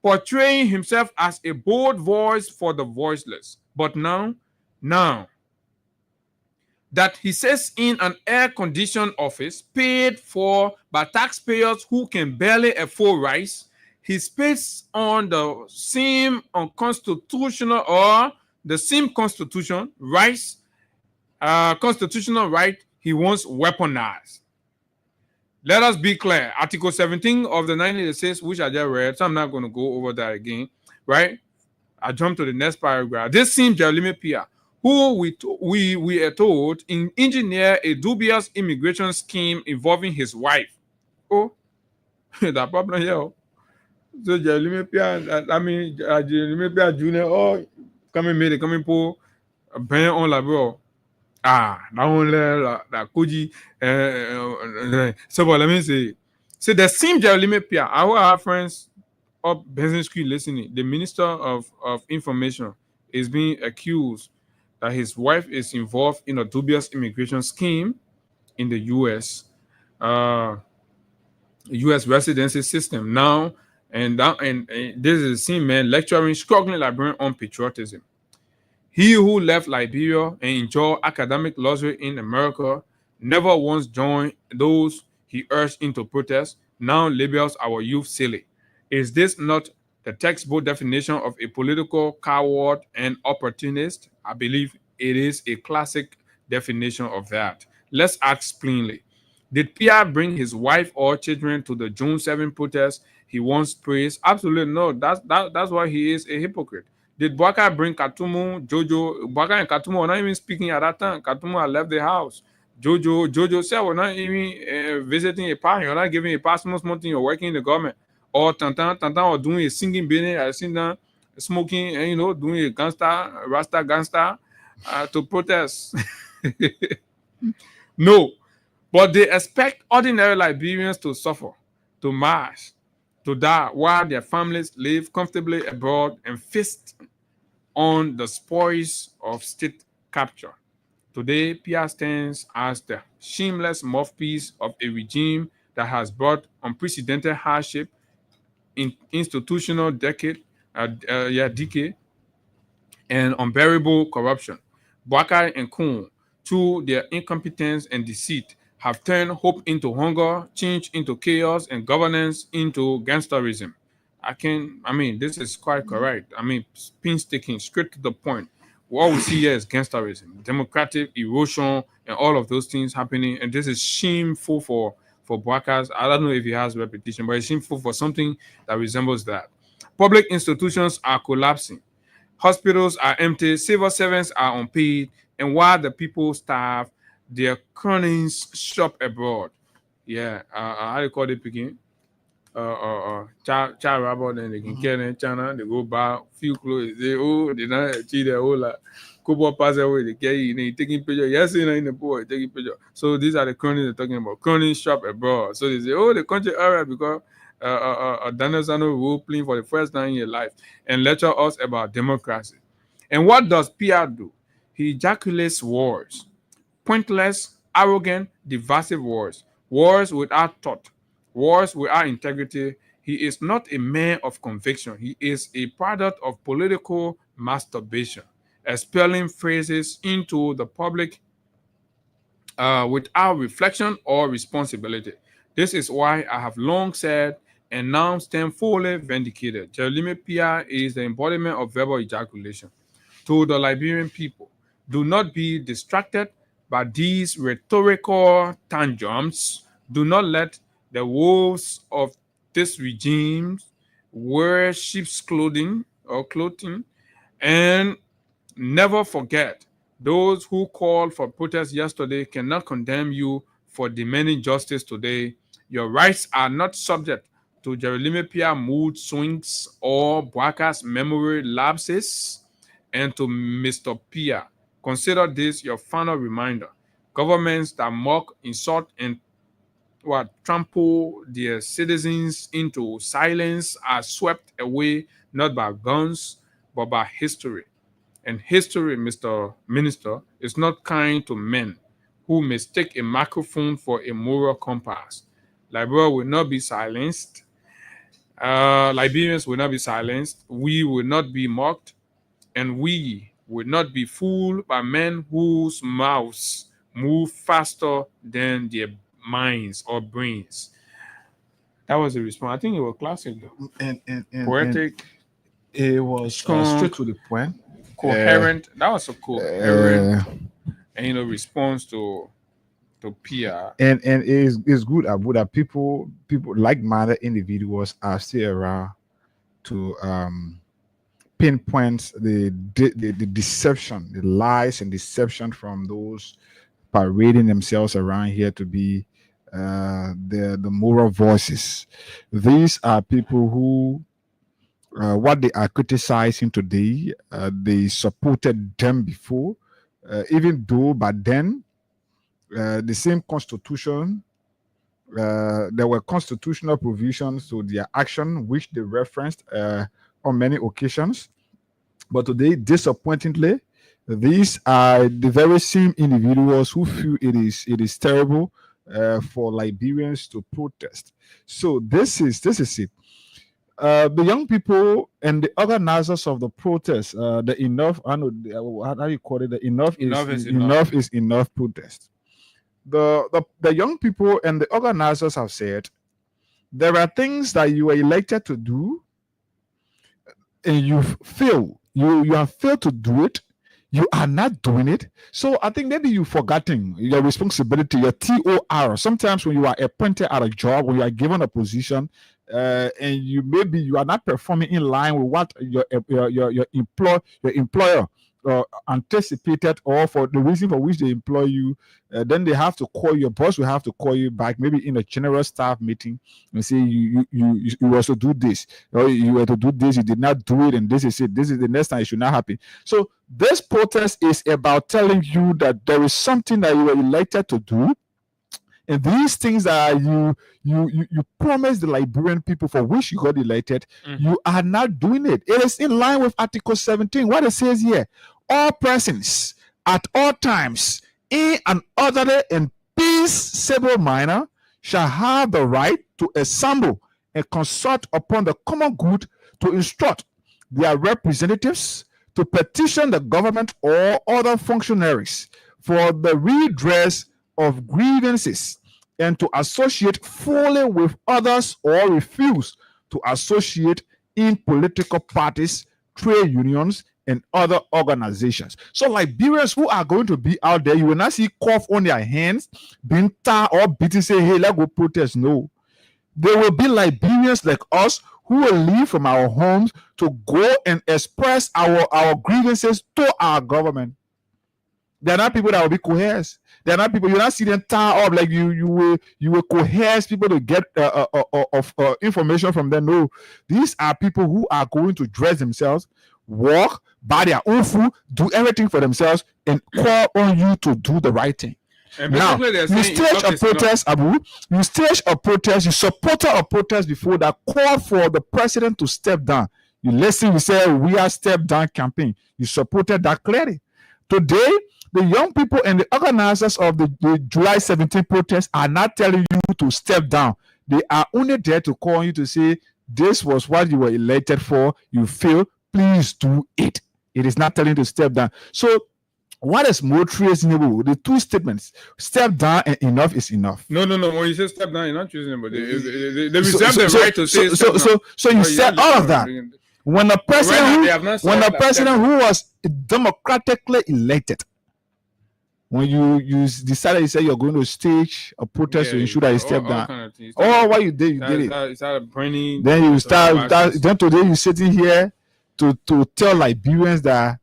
portraying himself as a bold voice for the voiceless. But now that he sits in an air-conditioned office paid for by taxpayers who can barely afford rice, he spits on the same unconstitutional or the same constitutional right he wants weaponized. Let us be clear. Article 17 of the 1986, which I just read, so I'm not going to go over that again, right? I jump to the next paragraph. This same Jeremic Pia, who we are told engineered a dubious immigration scheme involving his wife. Oh, that problem here. So Jeremic Pia, Jeremic Pia Jr., oh, coming pour a ban on la bro. That one that Koji. So, but let me say, the same Jeremic Pia, our friends up Benson Street listening, the Minister of Information is being accused that his wife is involved in a dubious immigration scheme in the U.S. U.S. residency system now, and this is the same man lecturing struggling Liberian on patriotism. He who left Liberia and enjoyed academic luxury in America never once joined those he urged into protest, now labels our youth silly. Is this not the textbook definition of a political coward and opportunist? I believe it is a classic definition of that. Let's ask plainly. Did Pierre bring his wife or children to the June 7 protest he once praised? Absolutely no. That's why he is a hypocrite. Did Bwaka bring Katumu, Jojo? Bwaka and Katumu were not even speaking at that time. Katumu had left the house. Jojo said we're not even visiting a party. You're not giving a personal something. You're working in the government. Or Tantan or doing a singing business. I seen them smoking and doing a Rasta gangster to protest. No, but they expect ordinary Liberians to suffer, to march, to die, while their families live comfortably abroad and feast on the spoils of state capture. Today, PR stands as the shameless mouthpiece of a regime that has brought unprecedented hardship, institutional decay, and unbearable corruption. Bwaka and Kun, through their incompetence and deceit, have turned hope into hunger, change into chaos, and governance into gangsterism. This is quite correct. Painstaking, straight to the point. What we see here is gangsterism, democratic erosion, and all of those things happening. And this is shameful for Bwakas. I don't know if he has repetition, but it's shameful for something that resembles that. Public institutions are collapsing. Hospitals are empty, civil servants are unpaid, and while the people starve, their cronies shop abroad. Yeah, how do you call it again? Child robber, then they can get in China, they go buy few clothes, they not achieve their whole lot. Couple pass away, they get you, taking picture. Yes, in the boy, taking picture. So these are the cronies they're talking about. Cronies shop abroad. So they say, the country alright because Daniel Sano role playing for the first time in your life and lecture us about democracy. And what does PR do? He ejaculates wars. Pointless, arrogant, divisive wars. Wars without thought. Wars without integrity. He is not a man of conviction. He is a product of political masturbation, expelling phrases into the public without reflection or responsibility. This is why I have long said and now stand fully vindicated. Jeremy PR is the embodiment of verbal ejaculation. To the Liberian people, do not be distracted by these rhetorical tantrums. Do not let the wolves of this regime wear sheep's clothing, and never forget those who called for protest yesterday cannot condemn you for demanding justice today. Your rights are not subject to Jeremy PR mood swings or Bwaka's memory lapses. And to Mr. PR, consider this your final reminder. Governments that mock, insult, and trample their citizens into silence are swept away not by guns, but by history. And history, Mr. Minister, is not kind to men who mistake a microphone for a moral compass. Liberia will not be silenced. Liberians will not be silenced. We will not be mocked. And we will not be fooled by men whose mouths move faster than their minds or brains. That was the response. I think it was classic, though. And Poetic. It was straight to the point. Coherent. That was a coherent response to PR. And it's good, Abu, that people like-minded individuals are still around to pinpoint the deception, the lies and deception from those parading themselves around here to be the moral voices. These are people who what they are criticizing today, they supported them before, even though by then the same constitution, there were constitutional provisions to their action which they referenced on many occasions. But today, disappointingly, these are the very same individuals who feel it is terrible for Liberians to protest. So this is it. The young people and the organizers of the protest, the enough, I know how do you call it? The enough is enough protest. The young people and the organizers have said there are things that you are elected to do, and you fail. You have failed to do it. You are not doing it. So I think maybe you've forgotten your responsibility, your TOR. Sometimes when you are appointed at a job, when you are given a position, and you are not performing in line with what your employer anticipated, or for the reason for which they employ you, then they have to call your boss will have to call you back, maybe in a general staff meeting, and say you also do this, or you were to do this, you did not do it, and this is it. This is the next time it should not happen. So this protest is about telling you that there is something that you were elected to do, and these things that you promised the Liberian people for which you got elected, you are not doing it. It is in line with Article 17, what it says here. All persons at all times, in an orderly and peaceable manner, shall have the right to assemble and consult upon the common good, to instruct their representatives, to petition the government or other functionaries for the redress of grievances, and to associate fully with others or refuse to associate in political parties, trade unions, and other organizations. So Liberians who are going to be out there, you will not see cough on their hands, being tired or beaten, say, hey, let's go protest. No. There will be Liberians like us who will leave from our homes to go and express our grievances to our government. They're not people that will be coerced. They're not people, you're not see them tie up like you will coerce people to get information from them. No, these are people who are going to dress themselves, walk, buy their own food, do everything for themselves, and call on you to do the right thing. And now, you stage a protest, Abu. You stage a protest. You supported a protest before that called for the president to step down. You listen. You say we are step down campaign. You supported that clearly. Today, the young people and the organizers of the July 17 protest are not telling you to step down. They are only there to call you to say this was what you were elected for. You failed. Please do it. It is not telling you to step down. So, what is more reasonable? The two statements: step down and enough is enough. No. When you say step down, you're not choosing, but they reserve the right to say. So you said all of that. When the president who was democratically elected, when you decided, you said you're going to stage a protest to ensure that he step down. Kind of What you did it. You started burning. Then you then today you're sitting here to tell Liberians that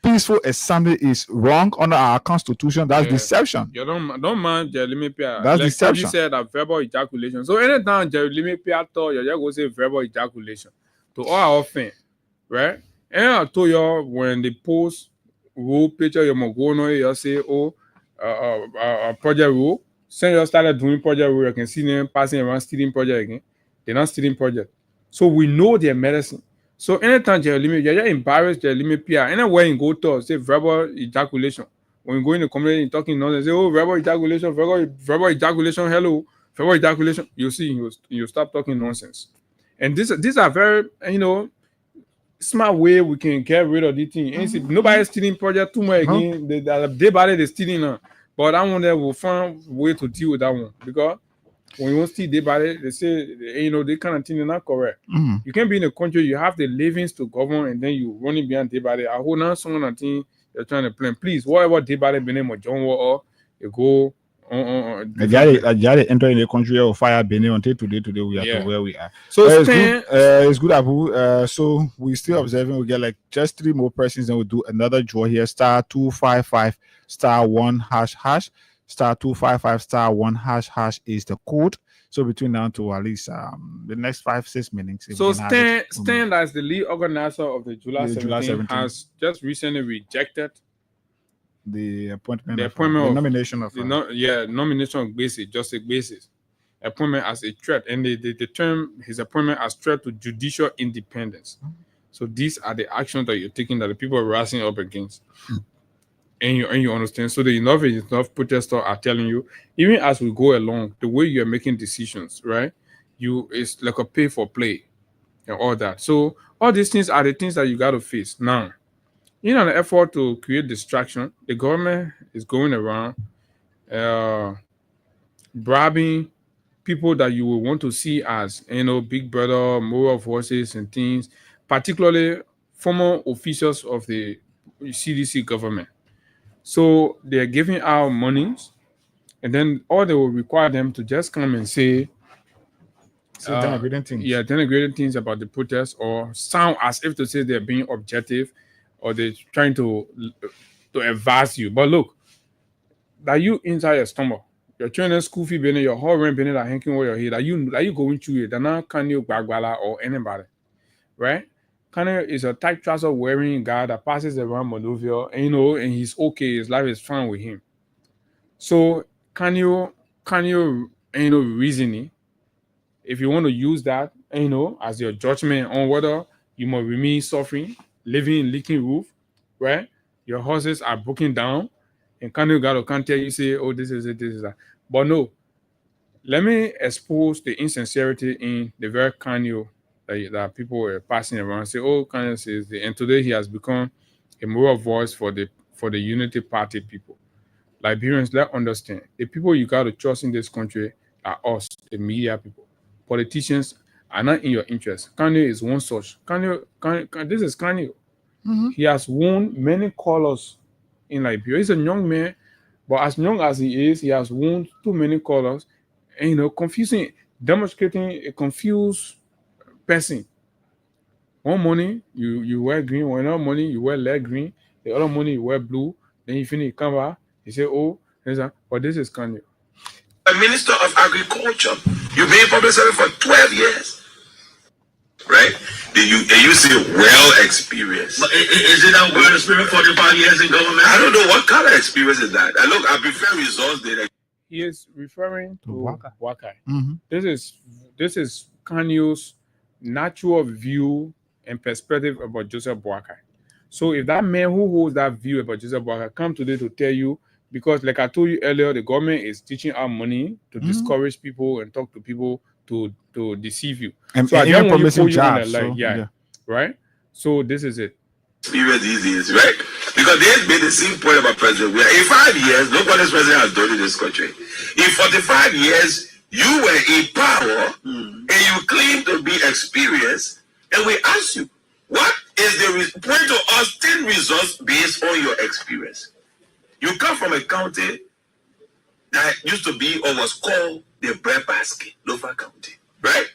peaceful assembly is wrong under our constitution. That's deception. You don't mind Jeremy Pierre. That's deception. You said that verbal ejaculation. So anytime Jeremy Pierre thought you're just going to say verbal ejaculation to all offense, right? And I told you when they post rule picture, you're going on, you say, project rule. Since you started doing project rule, you can see them passing around stealing project again. They're not stealing project. So we know their medicine. So anytime you're embarrassed, you're PR. Anywhere you go to, say verbal ejaculation. When you go in the community and talking nonsense, say, verbal ejaculation, verbal ejaculation, hello, verbal ejaculation. You see, you stop talking nonsense. And these are very, smart way we can get rid of the thing. And nobody's stealing project too much again. They body they're stealing now. But I want that will find a way to deal with that one. Because when you want to steal their body, they say, they kind of think they're not correct. Mm-hmm. You can't be in a country, you have the livings to govern, and then you running behind their body. I hold on someone and think you're trying to plan. Please, whatever their body be named John War, you go on. I got enter in the country of fire Benin until today we are to where we are. So it's good, Abu. So we still observing. We get like just 3 more persons, then we'll do another draw here. *255 *1 ##. *255 *1 # is the code. So between now to at least the next 5-6 minutes. So Stan, as the lead organizer of the July 17, has just recently rejected the appointment, nomination of nomination of basis, just a basis, appointment as a threat, and they term his appointment as threat to judicial independence. So these are the actions that you're taking that the people are rising up against. And you understand. So the enough protesters are telling you, even as we go along, the way you're making decisions, right? It's like a pay for play and all that. So all these things are the things that you got to face. Now, in an effort to create distraction, the government is going around bribing people that you will want to see as, big brother, moral forces and things, particularly former officials of the CDC government. So they're giving out monies, and then all they will require them to just come and say denigrating things. Yeah, denigrating things about the protest, or sound as if to say they're being objective, or they're trying to advise you. But look, that you inside your stomach, your children's school fee, your whole rent, that hanging over your head, are you going through it? They're not Kanye Gbagbala or anybody, right? Kanye is a tight trouser wearing guy that passes around Monrovia, and he's okay. His life is fine with him. So Kanye, reasoning, if you want to use that, as your judgment on whether you must remain suffering, living in leaking roof, right? your horses are broken down, and Kanye can't tell you, say, oh, this is it, this is that. But no, let me expose the insincerity in the very Kanye that people were passing around. Say, oh, Kanye says, and today he has become a moral voice for the Unity Party people. Liberians, let's understand, the people you got to trust in this country are us, the media people. Politicians are not in your interest. Kanye is one such. Kanye, this is Kanye. Mm-hmm. He has won many colors in Liberia. He's a young man, but as young as he is, he has won too many colors, and confusing, demonstrating a confused person. One morning you wear green, one other morning you wear leg green, the other morning you wear blue. Then you finish, come back, you say, oh, but this is Kanye. A Minister of Agriculture. You've been in public service for 12 years. Right? You say well experienced. But is it that well experienced 45 years in government? I don't know what kind of experience is that. I prefer results data. He is referring to Wakai. Mm-hmm. This is Kanye's natural view and perspective about Joseph Boakai. So if that man who holds that view about Joseph Boakai come today to tell you, because like I told you earlier, the government is teaching out money to discourage people and talk to people to deceive you. And so I don't want to put you on jobs, that line. Right? So this is it. Experience is right? Because they've made the same point about President. In 5 years, nobody's president has done in this country. In 45 years, you were in power and you claim to be experienced, and we ask you, what is the point to us 10 results based on your experience? You come from a county that used to be or was called the breadbasket, Lofa County, right?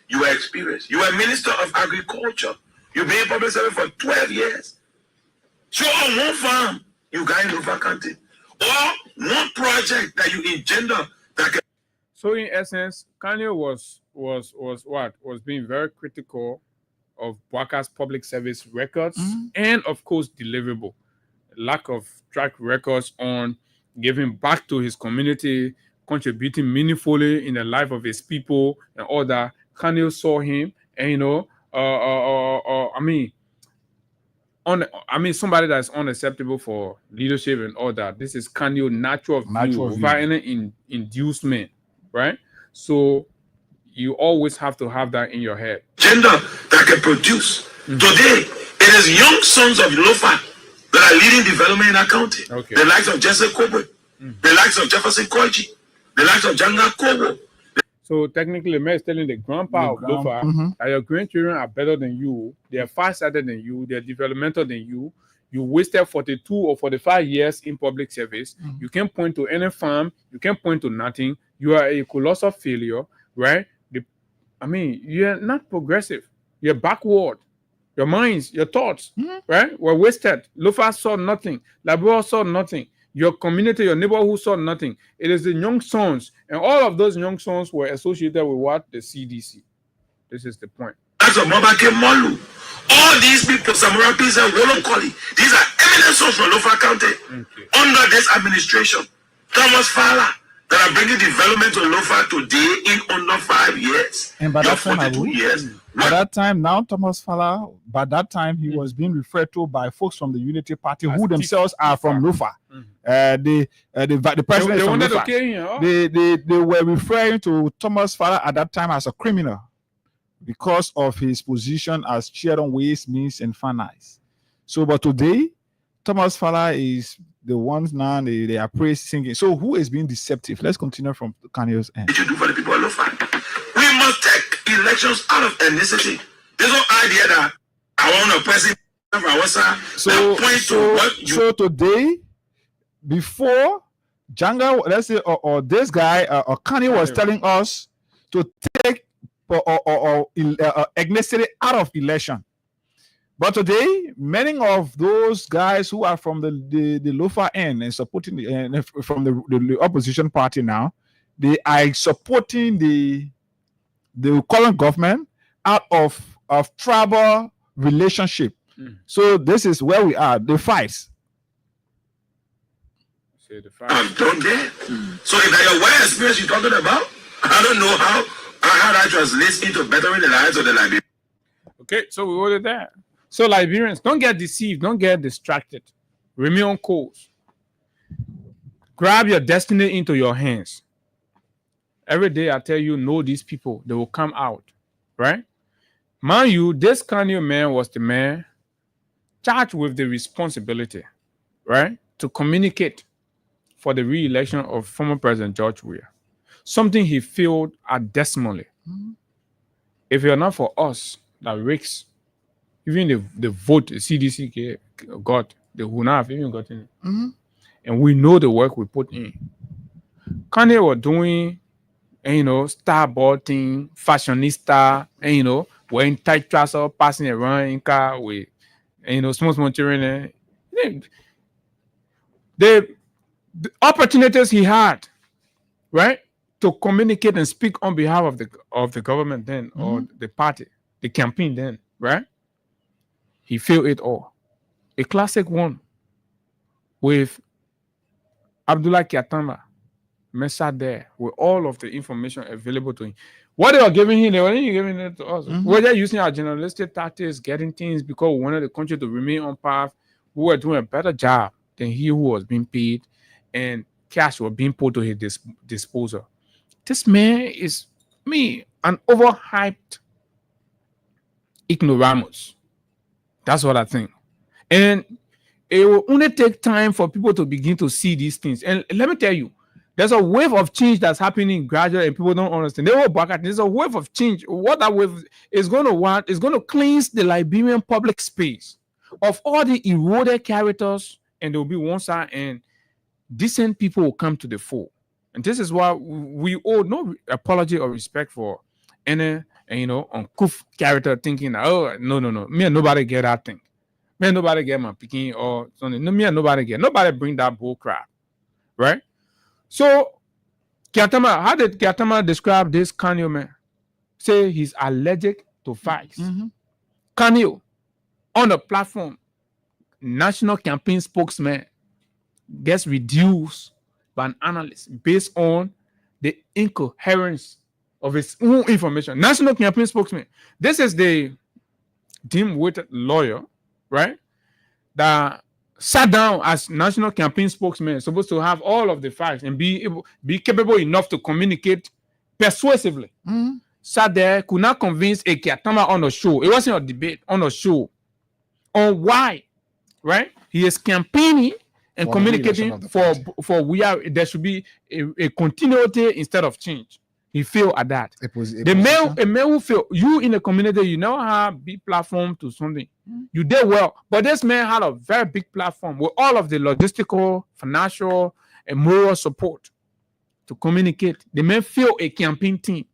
You were experienced. You were Minister of Agriculture. You've been in public service for 12 years. So on one farm, you got in Lofa County. Or one project that you engender that can... So in essence, Kanye was being very critical of Boakai's public service records and of course deliverable. Lack of track records on giving back to his community, contributing meaningfully in the life of his people and all that. Kanye saw him, and somebody that's unacceptable for leadership and all that. This is Kanye's natural view without any inducement, right? So you always have to have that in your head. Gender that can produce. Today, it is young sons of Lofa that are leading development in our county. Okay. The likes of Jesse Kobe, the likes of Jefferson Koichi, the likes of Janga Kobo. So technically, the man is telling the grandpa of Lofa that your grandchildren are better than you, they are far-sighted than you, they are developmental than you. You wasted 42 or 45 years in public service. You can't point to any farm. You can't point to nothing. You are a colossal failure, right? You're not progressive. You're backward. Your minds, your thoughts, right, were wasted. Lofa saw nothing. Labrador saw nothing. Your community, your neighborhood saw nothing. It is the young sons, and all of those young sons were associated with what? The CDC. This is the point. That's a Mobake Molu. All these people, Samura Pisa, Wolokoli, these are eminent sons from Lofa County under this administration. Thomas Fala, that are bringing development to Lofa today in under 5 years. And by that time, 42 years. By that time, now Thomas Fala, by that time, he was being referred to by folks from the Unity Party who themselves are from Lofa. The president is from Lofa. They were referring to Thomas Fala at that time as a criminal because of his position as chair on Ways, Means, and Finance. So, but today, Thomas Fala is the ones now they are praising, singing. So, who is being deceptive? Let's continue from Kanye's end. What you do for the people of Lofa? We must take elections out of ethnicity. There's no idea that I want a president. So today, before Janga, let's say, or this guy, or Kanye was telling us to take ethnicity out of election. But today, many of those guys who are from the Lofa end and supporting from the opposition party now, they are supporting the current government out of tribal relationship. So this is where we are. The fights. I've done that. So if that your wild experience you're talking about, I don't know how that translates into bettering the lives of the Liberians. Okay, so we ordered that. So Liberians, don't get deceived, don't get distracted. Remain on course. Grab your destiny into your hands. Every day I tell you, know these people. They will come out. Right? Mind you, this Kanye man was the man charged with the responsibility, right, to communicate for the re-election of former President George Weah. Something he failed abysmally. If you're not for us, that risks, even the vote the CDC got, they would not have even gotten it. And we know the work we put in. Kanye was doing, starboard thing, fashionista, and, wearing tight trousers, passing around in car with, small children. The opportunities he had, right, to communicate and speak on behalf of the government then, or the party, the campaign then, right? He failed it all. A classic one with Abdullah Kyatama, sat there with all of the information available to him. What they were giving him, they weren't giving it to us. We were just using our journalistic tactics, getting things because we wanted the country to remain on path. We were doing a better job than he who was being paid, and cash was being put to his disposal. This man is an overhyped ignoramus. That's what I think. And it will only take time for people to begin to see these things. And let me tell you, there's a wave of change that's happening gradually, and people don't understand. There's a wave of change. What that wave is going to want is going to cleanse the Liberian public space of all the eroded characters, and there will be one side, and decent people will come to the fore. And this is why we owe no apology or respect for any, uncouth character thinking, oh, no. Me and nobody get that thing. Me and nobody get my picking or something. No, me and nobody bring that bull crap. Right? So, Kyatama, how did Kyatama describe this Kanye man? Say he's allergic to facts. Kanye, on the platform, national campaign spokesman gets reduced by an analyst based on the incoherence of his own information. National campaign spokesman. This is the dim-witted lawyer, right, that sat down as national campaign spokesman, supposed to have all of the facts and be capable enough to communicate persuasively. Sat there, could not convince a Kyatama on a show. It wasn't a debate, on a show. On why, right? He is campaigning and communicating for there should be a continuity instead of change. He failed at that. A man who failed. You in the community, you never have big platform to something. You did well, but this man had a very big platform with all of the logistical, financial, and moral support to communicate. The man failed a campaign team.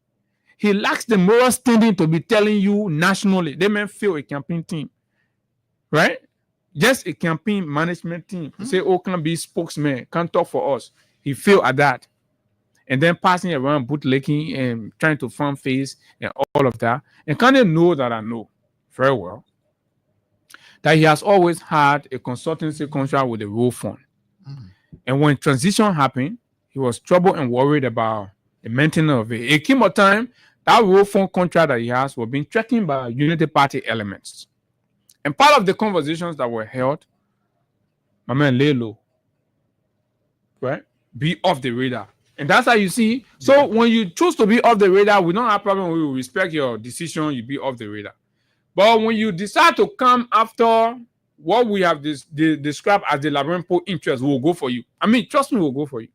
He lacks the moral standing to be telling you nationally. The man failed a campaign team, right? Just a campaign management team. Say, oh, can be spokesman, can't talk for us. He failed at that. And then passing around bootlicking and trying to farm face and all of that. And kind of know that I know very well that he has always had a consultancy contract with the Road Fund. And when transition happened, he was troubled and worried about the maintenance of it. It came a time that Road Fund contract that he has was being threatened by Unity Party elements. And part of the conversations that were held, my man, lay low, right? Be off the radar. And that's how you see. So when you choose to be off the radar, we don't have problem. We will respect your decision. You be off the radar. But when you decide to come after what we have described as the Liberian interest, we'll go for you. I mean, trust me, we'll go for you.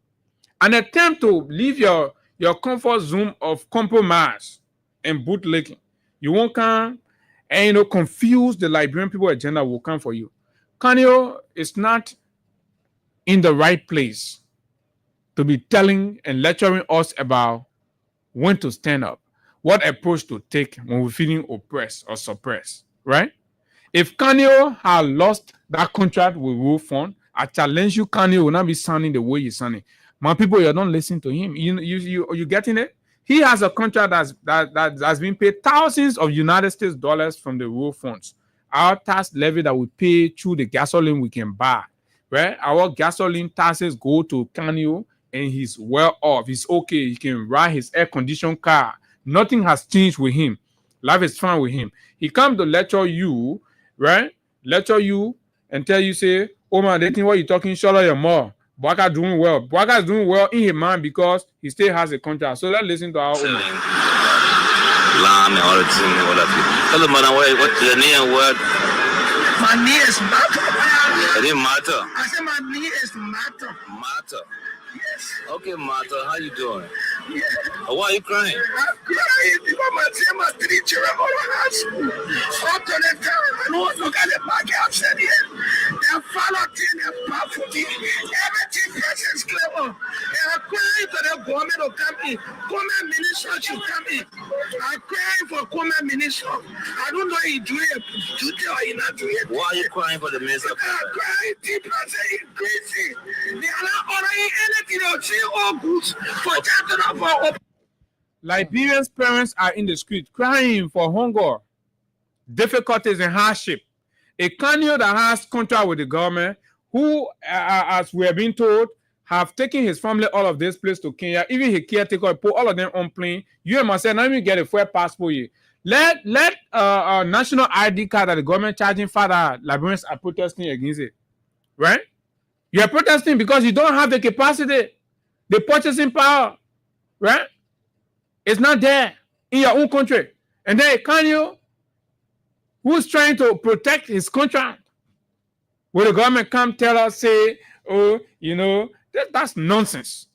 An attempt to leave your comfort zone of compromise and bootlicking, you won't come and confuse the Liberian people agenda will come for you. Kanye is not in the right place to be telling and lecturing us about when to stand up, what approach to take when we're feeling oppressed or suppressed, right? If Kanye had lost that contract with Road Fund, I challenge you, Kanye will not be sounding the way he's sounding. My people, you don't listen to him. You getting it? He has a contract that has been paid thousands of United States dollars from the Road Funds. Our tax levy that we pay through the gasoline we can buy, right? Our gasoline taxes go to Kanye, and he's well off. He's okay. He can ride his air-conditioned car. Nothing has changed with him. Life is fine with him. He comes to lecture you, right? Lecture you and tell you, say, oh man, they think what you talking, shut up your mouth. Bwaka doing well. Bwaka is doing well in his mind because he still has a contract. So let's listen to our own. Lamb and all the thing and all that. Hello, man. What the name and what? My knee is matter. It didn't matter. I said my knee is matter. Matter. Yes. Okay, Matter. How you doing? Yeah. Why are you crying? I'm crying because my 3 children go to high school. Up to the time, I don't look at the back outside here. They follow things, they pop for me. Everything is clever. And I'm crying for the government to come in. Government minister should come in. I'm crying for government minister. I don't know if he do it today or he not do it. Why are you crying for the minister? I'm crying, people are increasing. They are not ordering anything. They'll see all goods for chapter of our. Liberians' parents are in the street crying for hunger, difficulties, and hardship. A Kanye that has contract with the government, who, as we have been told, have taken his family all of this place to Kenya, even his caretaker, put all of them on plane. You and myself, let me get a full passport here. Let national ID card that the government charging for that Liberians are protesting against it. Right? You are protesting because you don't have the capacity, the purchasing power. Right? It's not there in your own country. And then Kanye, who's trying to protect his contract, will the government come tell us, say, oh, you know, that's nonsense.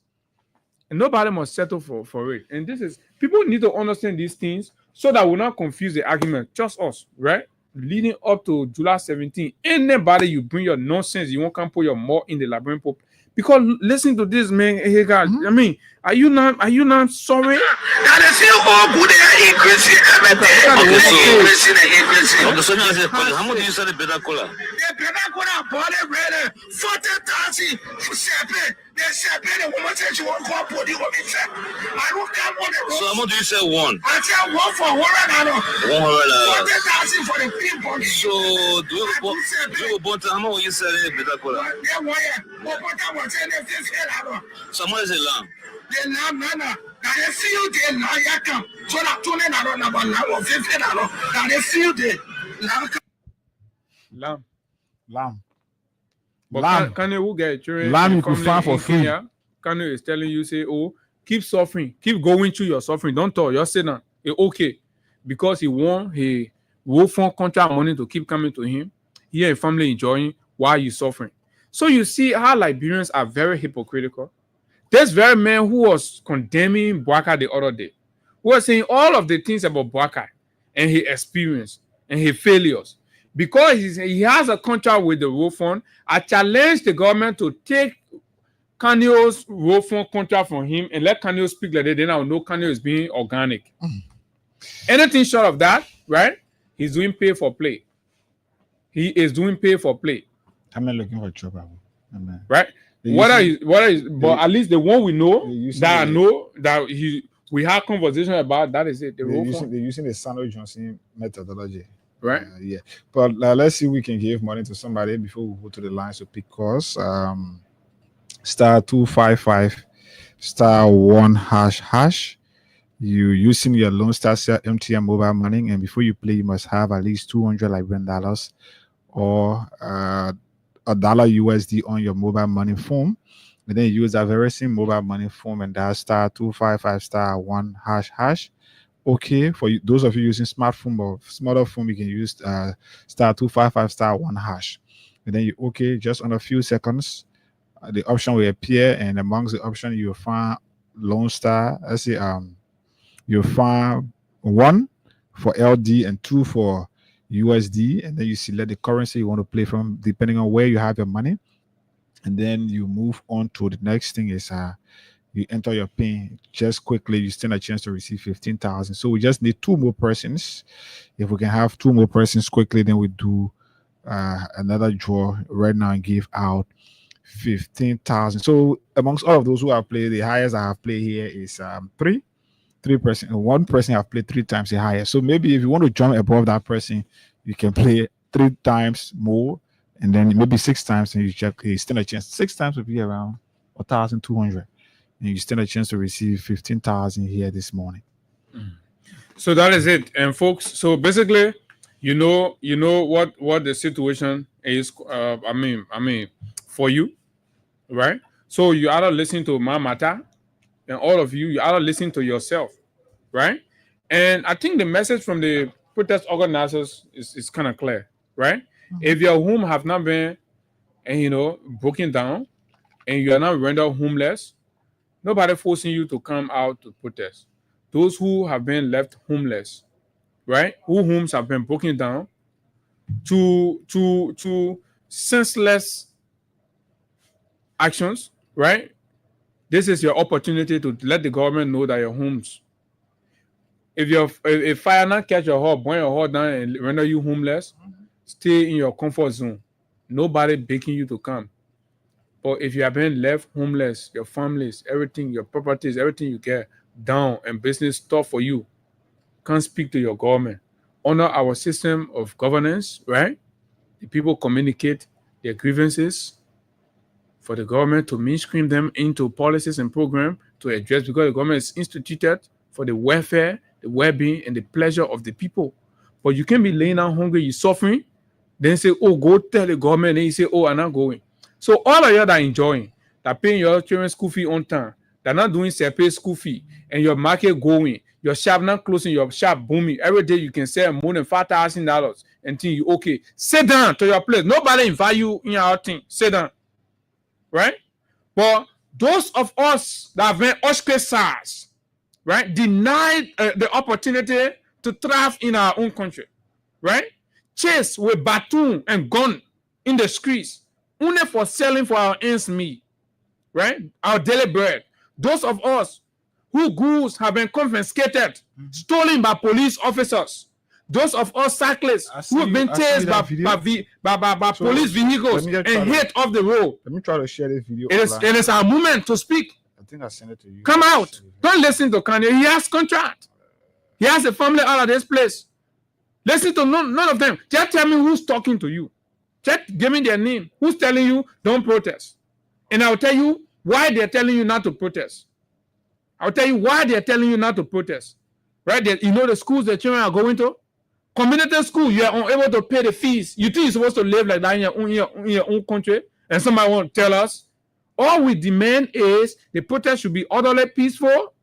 And nobody must settle for it. And this is, people need to understand these things so that we'll not confuse the argument. Just us, right? Leading up to July 17, anybody you bring your nonsense, you won't come put your mouth in the Liberian Pope. Because listen to this, man. Hey, God, I mean, are you not sorry? That is still all good and increasing increasing. Okay, so now I say, how much do you sell the better color? The better color bought it ready 40,000 for separate. They separate the woman said she won't go for the woman. I don't come on the road. So how much do you sell one? I sell one for $100. 40,000 for the people. So do you want how much will you sell the better color? So how much is a lamb? The lamb, Nana. Now they feel the lamb. So that $2 about lamb or $50. Now they feel the lamb. Lamb. But Lamb. Kanye will get children. Lamb you could find for free. Kanye is telling you, say, oh, keep suffering, keep going through your suffering. Don't talk. You're saying that it's okay. Because he won, he will fund contract money to keep coming to him. He and family enjoying while you suffering. So you see how Liberians are very hypocritical. This very man who was condemning Bwaka the other day, who was saying all of the things about Bwaka and his experience and his failures. Because he has a contract with the road fund, I challenge the government to take Kanye's road fund contract from him and let Kanye speak like that. Then I will know Kanye is being organic. Anything short of that, right? He's doing pay for play. He is doing pay for play. I'm not looking for trouble. Right? What is but at least the one we know that I know that we have conversation about, that is it. They're using the Sandro Johnson methodology. Right? Yeah. But let's see if we can give money to somebody before we go to the lines to pick calls. *255 *1##. You using your Lone Star MTN mobile money, and before you play, you must have at least $200 Liberian or $1 USD on your mobile money form. And then you use that very same mobile money form and that *255 *1##. Okay, for you, those of you using smartphone or smaller phone, you can use *255 *1#. And then you just on a few seconds, the option will appear, and amongst the options you'll find Lone Star. Let's say you'll find 1 for LD and 2 for USD, and then you select the currency you want to play from depending on where you have your money, and then you move on to the next thing is you enter your PIN. Just quickly, you stand a chance to receive 15,000. So we just need 2 more persons. If we can have 2 more persons quickly, then we do another draw right now and give out 15,000. So amongst all of those who have played, the highest I have played here is 3 person. 1 person have played 3 times the highest. So maybe if you want to jump above that person, you can play 3 times more, and then maybe 6 times, and you stand a chance. 6 times would be around 1,200. And you stand a chance to receive 15,000 here this morning. So that is it. And folks, so basically, You know what the situation is. I mean, for you, right? So you either listen to my matter, and all of you either listen to yourself, right? And I think the message from the protest organizers is kind of clear, right? If your home have not been, and broken down, and you are not rendered homeless, nobody forcing you to come out to protest. Those who have been left homeless, right? Whose homes have been broken down to senseless actions, right? This is your opportunity to let the government know that your homes, if fire not catch your home, burn your home down and render you homeless, stay in your comfort zone. Nobody begging you to come. But if you have been left homeless, your families, everything, your properties, everything you get down and business stop for you, can't speak to your government. Honor our system of governance, right? The people communicate their grievances for the government to mainstream them into policies and programs to address, because the government is instituted for the welfare, the well-being, and the pleasure of the people. But you can't be laying down hungry, you're suffering, then say, oh, go tell the government, and you say, oh, I'm not going. So all of you that are enjoying, that paying your children's school fee on time, that not doing separate school fee, and your market going, your shop not closing, your shop booming. Every day you can sell more than $5,000 and think you okay. Sit down to your place. Nobody invite you in your thing. Sit down. Right? But those of us that have been ostracized, right, denied the opportunity to thrive in our own country, right? Chased with baton and gun in the streets, only for selling for our ends meet, right? Our daily bread. Those of us whose goods have been confiscated, stolen by police officers. Those of us cyclists who have been chased by police vehicles and hit off the road. Let me try to share this video. It is our moment to speak. I think I sent it to you. Come out. Don't listen to Kanye. He has contract. He has a family out of this place. Listen to none of them. Just tell me who's talking to you. Just give me their name. Who's telling you don't protest? And I'll tell you why they're telling you not to protest. I'll tell you why they're telling you not to protest. Right? You know the schools the children are going to? Community school, you are unable to pay the fees. You think you're supposed to live like that in your own country? And somebody won't tell us? All we demand is the protest should be orderly, peaceful,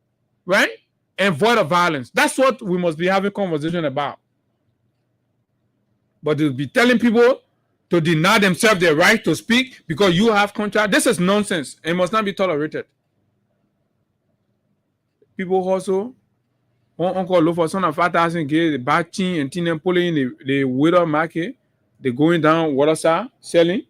right? And void of violence. That's what we must be having conversation about. But to be telling people to deny themselves their right to speak because you have contract, this is nonsense. It must not be tolerated. People also, one uncle look for some of 5,000 get the batching and tin pulling the water market. They going down water side selling.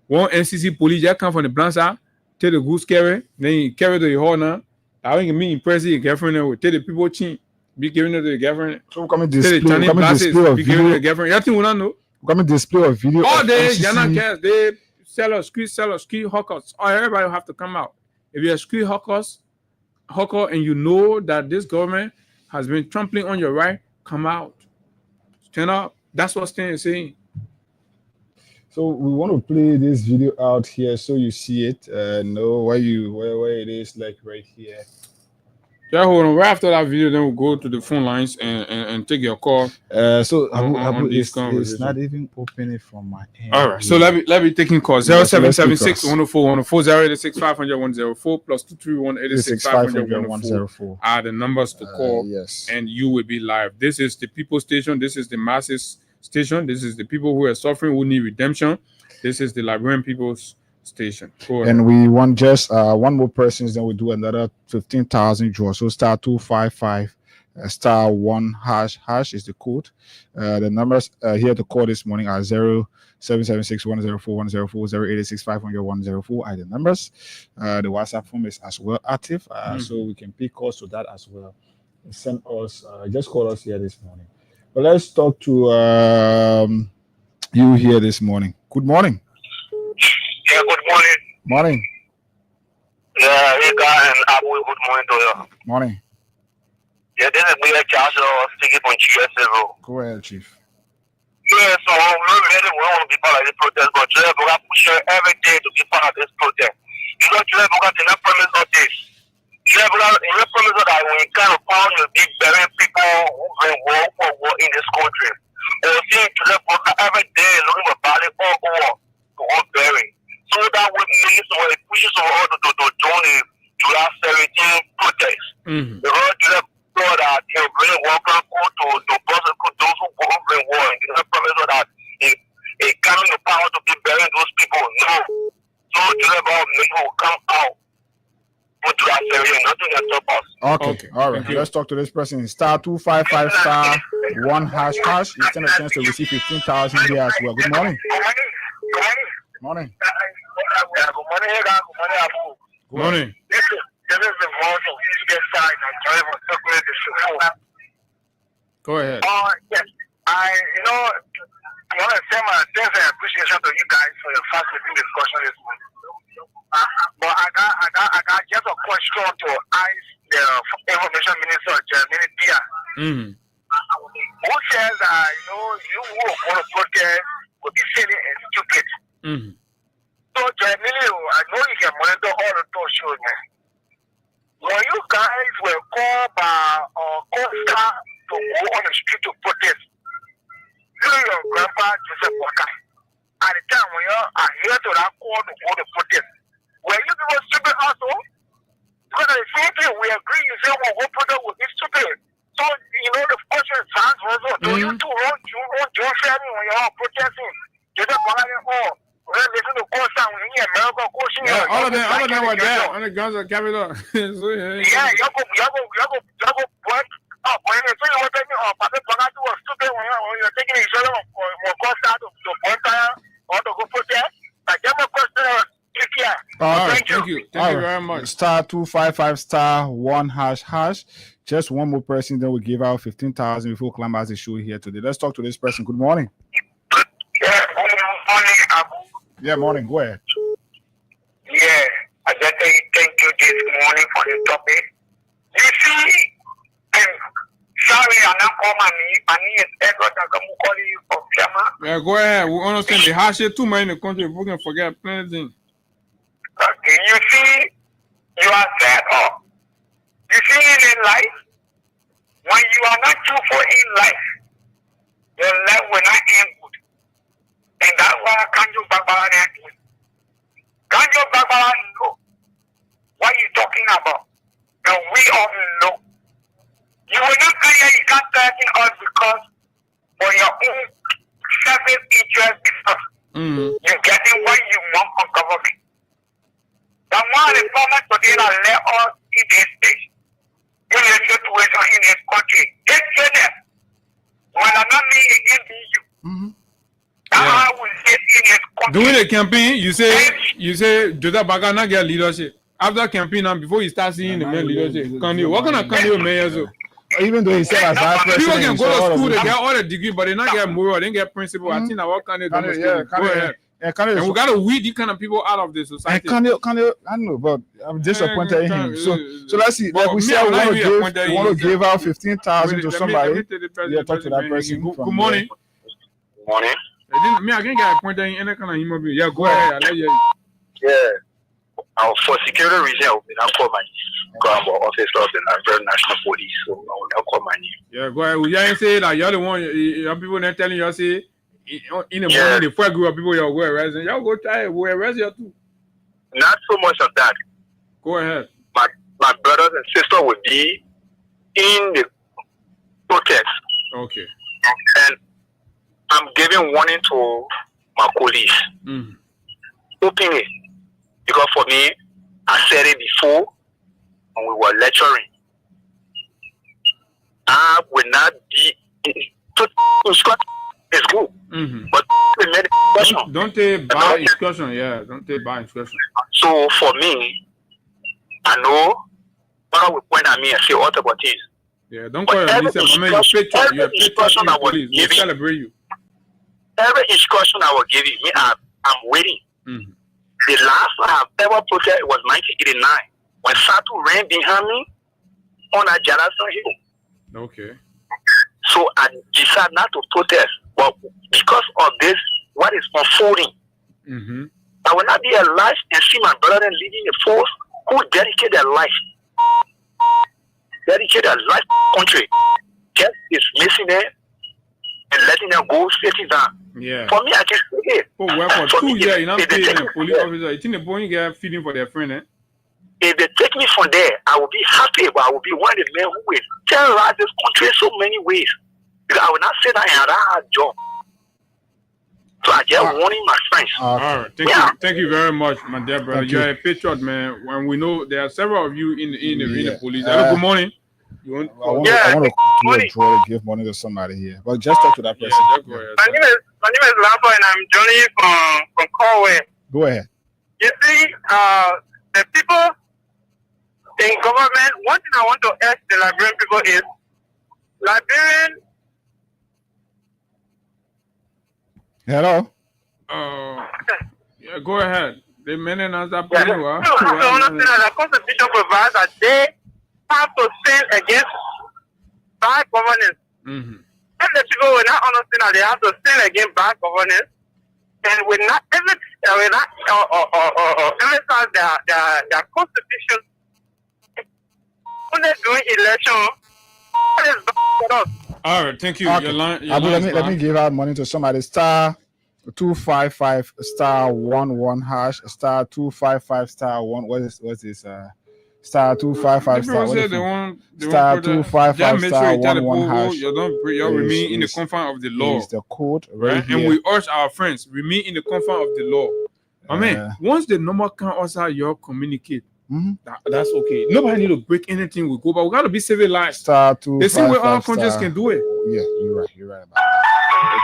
One NCC police just come from the blind side, take the goods carry, then you carry to your hall now. I think me impress your girlfriend will take the people chin, be giving it to the girlfriend. So we come and display of video. The girlfrend. You think we don't know? We come and display of video. All day, you're not cares. They sell street hawkers. Oh, everybody have to come out. If you're a street hawker, and you know that this government has been trampling on your right, come out. Stand up. That's what Stan is saying. So we want to play this video out here so you see it. Know where it is, like right here. Yeah, hold on. Right after that video, then we'll go to the phone lines and take your call. So it's not even opening from my end. All right. So let me taking calls. 0776 104 104 086 500 104 plus 231 86 500 104 are the numbers to call. Yes. And you will be live. This is the people station. This is the masses station. This is the people who are suffering, who need redemption. This is the Liberian people's station. And we want just one more person, then we do another 15,000 draw. So star 255 star 1 hash is the code. The numbers here to call this morning are 0776 104 104 086 500 104 are the numbers. The WhatsApp form is as well active, so we can pick calls to that as well. Send us, just call us here this morning. But let's talk to you here this morning. Good morning. Yeah, good morning. Morning. Yeah, Ika and Abu, good morning to you. Morning. Yeah, this is Big Charles speaking from GSL. Go ahead, Chief. Yeah, so we really want to be part of this protest, but Julebuga push every day to be part of this protest. Because Julebuga did not promise us this. Julebuga promised us that when we kind of power, you'll be burying people who been war in this country. seeing to the book every day looking for body all over to all bury. So that would mean so it pushes all to join the July 17 protest. The road to the God that he'll bring workers to prosecute those who go over war and the promise that it coming the power to be burying those people. No. So to the people will come out. Nothing can stop us. Okay. All right. Let's talk to this person. *255 *1##. You stand a chance to receive 15,000 here as well. Good morning. Morning. Morning. This is the voice of the side and driver separate the show. Go ahead. Yes. I want to say my thanks and appreciation to you guys for your fascinating discussion this morning. But I got just a question to ask the Information Minister, Ministerial. Who says that you who want to protest will be silly and stupid. So Ministerial, I know you can monitor all the talk shows, man. When you guys were called by Costa to go on the street to protest, you and your grandpa Joseph Walker, at the time when you are here to that call to go to protest, were you people stupid also? Because the same thing, we agree, you say, well, what product will be stupid? So, the question is also, do you two want to share me when you're all protesting? You just want to listen to Costa when you're in America, yeah, all of them were there on the guns of Capitol. So, yeah, you go, what? Oh, when you say what they mean, Pagatu was stupid when you're taking each other or Costa to bonfire or to go protest. Like, you have a question. All right, thank you very much. *255 *1##. Just one more person, then we give out 15,000 before climb as the show here today. Let's talk to this person. Good morning. Yeah, morning. Go ahead. Yeah, I just thank you this morning for the topic. You see, sorry, I'm not calling my name is Edward. I'm calling you from Chama. Yeah, go ahead. We understand the hardship too much in the country. We can forget plenty things. Okay, you see, you are set up. You see, in life, when you are not truthful in life, your life will not end good. And that's why Kanjo Barbara end good. Kanjo Barbara know what you're talking about. And we all know. You will not say you can't threaten us because for your own selfish interest because you're getting what you want from government. The one the government today that let us in this stage, in a situation in this country, they say that when I'm not me against you. That's how we live in this country. During the campaign, you say Joseph Baga not get leadership. After campaign and before you start seeing the main leadership, what kind of candidate mayor so? Even though he said as vice president, people can go to school, they get all the degree, but they not get moral, they get principle. I think that what candidate go ahead. And we got to weed these kind of people out of the society. I don't know, but I'm disappointed in him. So let's see. Like we said, we want to give out 15,000 to somebody. Yeah, talk to that person. Good morning. Morning. I can't get appointed in any kind of human being. Yeah, go ahead. I let you. Yeah. For security reasons, I will not call my office of the Nigerian National Police, so I will not call my name. Yeah, go ahead. You ain't say that you're the one. Your people not telling you say. In the morning, the first group of people you'll go arrest, y'all go try we'll arrest you too. Not so much of that. Go ahead. My brothers and sisters will be in the protest. Okay. And I'm giving warning to my police. Openly. Because for me, I said it before when we were lecturing. I will not be it's good. But don't take bad instruction. Yeah, don't take bad instruction. So for me, I know God will point at me and say what about this. Yeah, don't call your police. I mean, you have instruction I will give you. Celebrate you. Every instruction I will give you, I'm waiting. The last I have ever protested was 1989 when Satu ran behind me on a Jalasan Hill. Okay. So I decided not to protest. But because of this, what is unfolding, I will not be alive and see my brother leading the force who dedicated their life to country. Just is missing there and letting them go safety down. Yeah. For me, I can say it. Oh, well, for 2 years, you're not paying them. Police officer, you think the boy get feeding for their friend, eh? If they take me from there, I will be happy, but I will be one of the men who will terrorize this country in so many ways. Because I will not say that I had a hard job. So I just warning my friends. All right, thank you very much, my dear brother. You're a patriot, man. When we know there are several of you in the police. Hello, good morning. I want to do a draw to give money to somebody here, but just talk to that person. My name is Lambo, and I'm joining from Corway. Go ahead. You see, the people in government. One thing I want to ask the Liberian people is, Liberian. Hello. Yeah, go ahead. The men and us are The Constitution provides that they have to sin against bad governance. If the people will not understand that they have to sin against bad governance, and will not emphasize their constitution when they're doing election, what is bad for us? All right, thank you. Okay. Let me give out money to somebody. Star 255 star 11 hash star 255 star 1. What's this? Star 255 star. Star 255 star 11 hash. You remain in the confines of the law. Is the code right? And we urge our friends remain in the confines of the law. I mean, once the normal can also you communicate. That's okay. Nobody need to break anything we go, but we gotta be civilized. The same way all countries can do it. Yeah, you're right about that.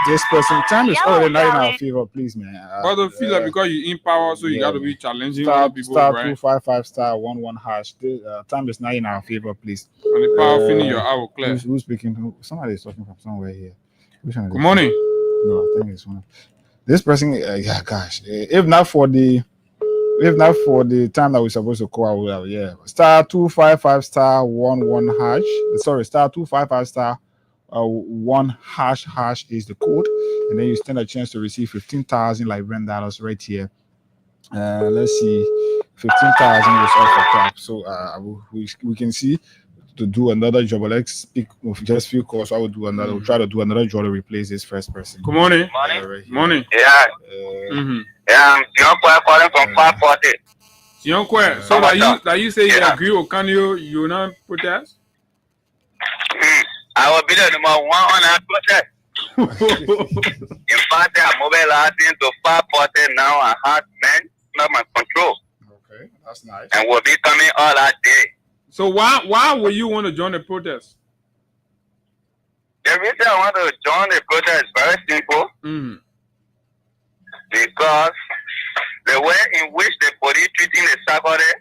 This person, time is already not in our favor, please, man. Brother, feel like because you're in power, so you gotta be challenging star, other people, star right? 255 star 11 hash. Time is not in our favor, please. And the power finish your hour clear. Who's speaking? Somebody is talking from somewhere here. Good morning. No, I think it's one. This person, yeah, gosh. If not for the time that we're supposed to call, I will have, yeah. Star 255 star 11 hash. Sorry, star 255 star 1 hash is the code, and then you stand a chance to receive 15,000 Liberian dollars right here. Let's see, 15,000 was off the top. So we can see to do another job. Let's speak with just few calls. I will do another. We'll try to do another job to replace this first person. Good morning. Right morning. Yeah. Yeah, I'm calling from 540. Sionkwe, so that you say you agree or can you not protest? I will be the number one on that protest. In fact, I'm mobilizing to 540 now. I have men under my control. Okay, that's nice. And we'll be coming all that day. So why would you want to join the protest? The reason I want to join the protest is very simple. Because the way in which the police treating the Saturday,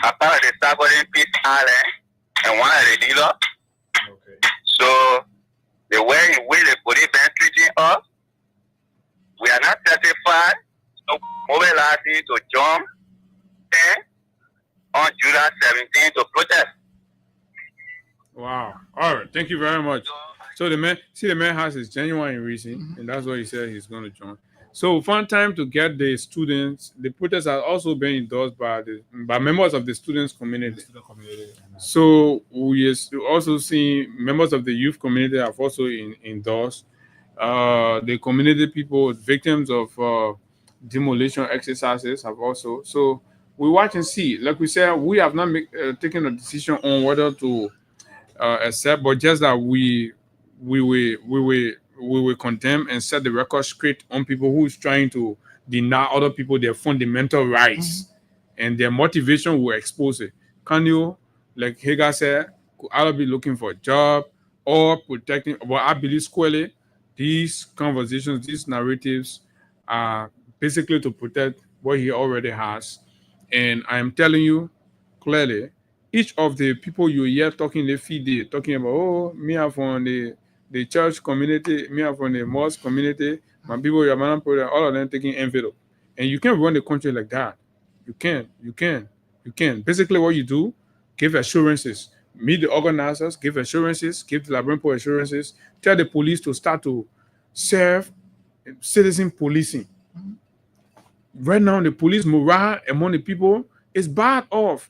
apart the Saturday Peace Island, and one of the dealers. Okay. So the way in which the police been treating us, we are not satisfied. So mobilizing to jump on July 17 to protest. Wow. All right. Thank you very much. So the man has his genuine reason, and that's why he said he's going to join. So fun time to get the students. The protest has also been endorsed by members of the students community. So we also see members of the youth community have also endorsed. The community people, victims of demolition exercises have also. So we watch and see. Like we said, we have not taken a decision on whether to accept, but just that we will condemn and set the record straight on people who is trying to deny other people their fundamental rights, and their motivation will expose it. Can you, like Hagar said, could either be looking for a job or protecting? But I believe squarely these conversations, these narratives are basically to protect what he already has. And I am telling you clearly, each of the people you hear talking the feed talking about, oh, me are from the church community, me are from the mosque community, my people, all of them taking envelope. And you can't run the country like that. You can. Basically what you do, give assurances. Meet the organizers, give assurances, give the Liberian people assurances, tell the police to start to serve citizen policing. Right now, the police morale among the people is bad off.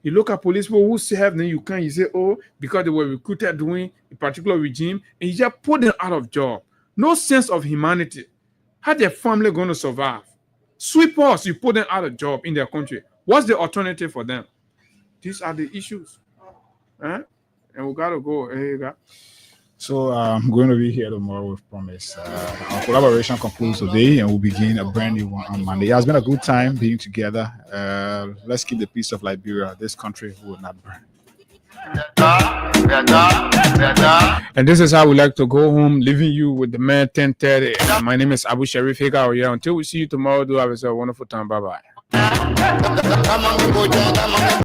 You look at police people who serve, then you can't. You say, oh, because they were recruited during a particular regime, and you just put them out of job. No sense of humanity. How their family going to survive? Sweepers, you put them out of job in their country. What's the alternative for them? These are the issues. And we got to go. So I'm going to be here tomorrow with promise. Our collaboration concludes today and we'll begin a brand new one on Monday. It has been a good time being together. Let's keep the peace of Liberia. This country will not burn. And this is how we like to go home, leaving you with the man 10:30. My name is Abu Sharif Higa. Until we see you tomorrow, do have a wonderful time. Bye-bye.